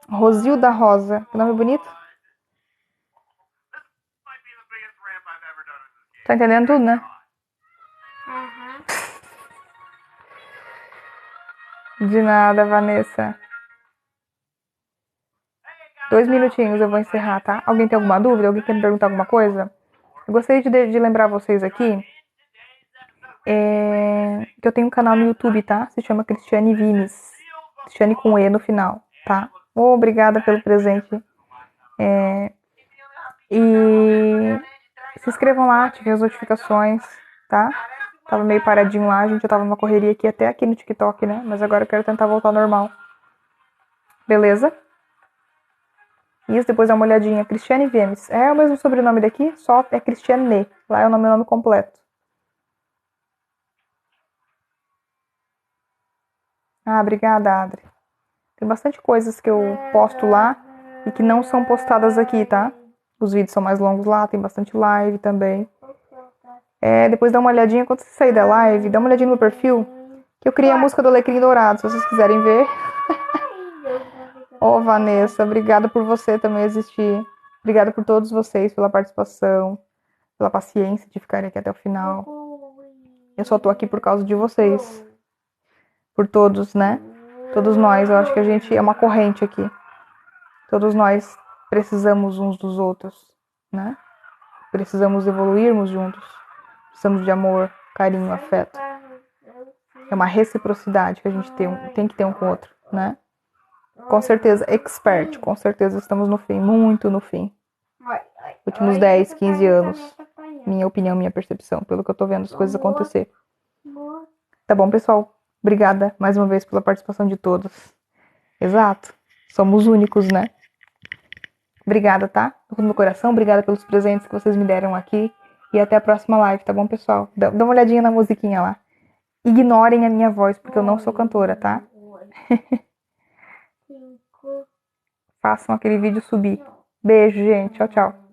Rosilda Rosa. Que nome bonito. Tá entendendo tudo, né? Aham. De nada, Vanessa. 2 minutinhos eu vou encerrar, tá? Alguém tem alguma dúvida? Alguém quer me perguntar alguma coisa? Eu gostaria de lembrar vocês aqui que eu tenho um canal no YouTube, tá? Se chama Cristiane Vimes. Cristiane com E no final, tá? Obrigada pelo presente. E se inscrevam lá, ativem as notificações, tá? Tava meio paradinho lá, gente. Eu tava numa correria aqui, até aqui no TikTok, né? Mas agora eu quero tentar voltar ao normal. Beleza? Isso, depois dá uma olhadinha. Cristiane Vimes. É o mesmo sobrenome daqui, só é Cristiane. Lá é o nome completo. Ah, obrigada, Adri. Tem bastante coisas que eu posto lá e que não são postadas aqui, tá? Os vídeos são mais longos lá, tem bastante live também. Depois dá uma olhadinha, quando você sair da live, dá uma olhadinha no meu perfil, que eu criei a música do Alecrim Dourado, se vocês quiserem ver. Ô, Vanessa, obrigada por você também existir. Obrigada por todos vocês, pela participação, pela paciência de ficarem aqui até o final. Eu só tô aqui por causa de vocês. Por todos, né? Todos nós, eu acho que a gente é uma corrente aqui. Todos nós precisamos uns dos outros, né? Precisamos evoluirmos juntos. Precisamos de amor, carinho, afeto. É uma reciprocidade que a gente tem que ter um com o outro, né? Com certeza, expert. Com certeza estamos no fim, muito no fim. Últimos 10, 15 anos. Minha opinião, minha percepção, pelo que eu tô vendo as coisas acontecer. Tá bom, pessoal? Obrigada mais uma vez pela participação de todos. Exato. Somos únicos, né? Obrigada, tá? Do meu coração, obrigada pelos presentes que vocês me deram aqui. E até a próxima live, tá bom, pessoal? Dá uma olhadinha na musiquinha lá. Ignorem a minha voz, porque eu não sou cantora, tá? Façam aquele vídeo subir. Beijo, gente. Tchau, tchau.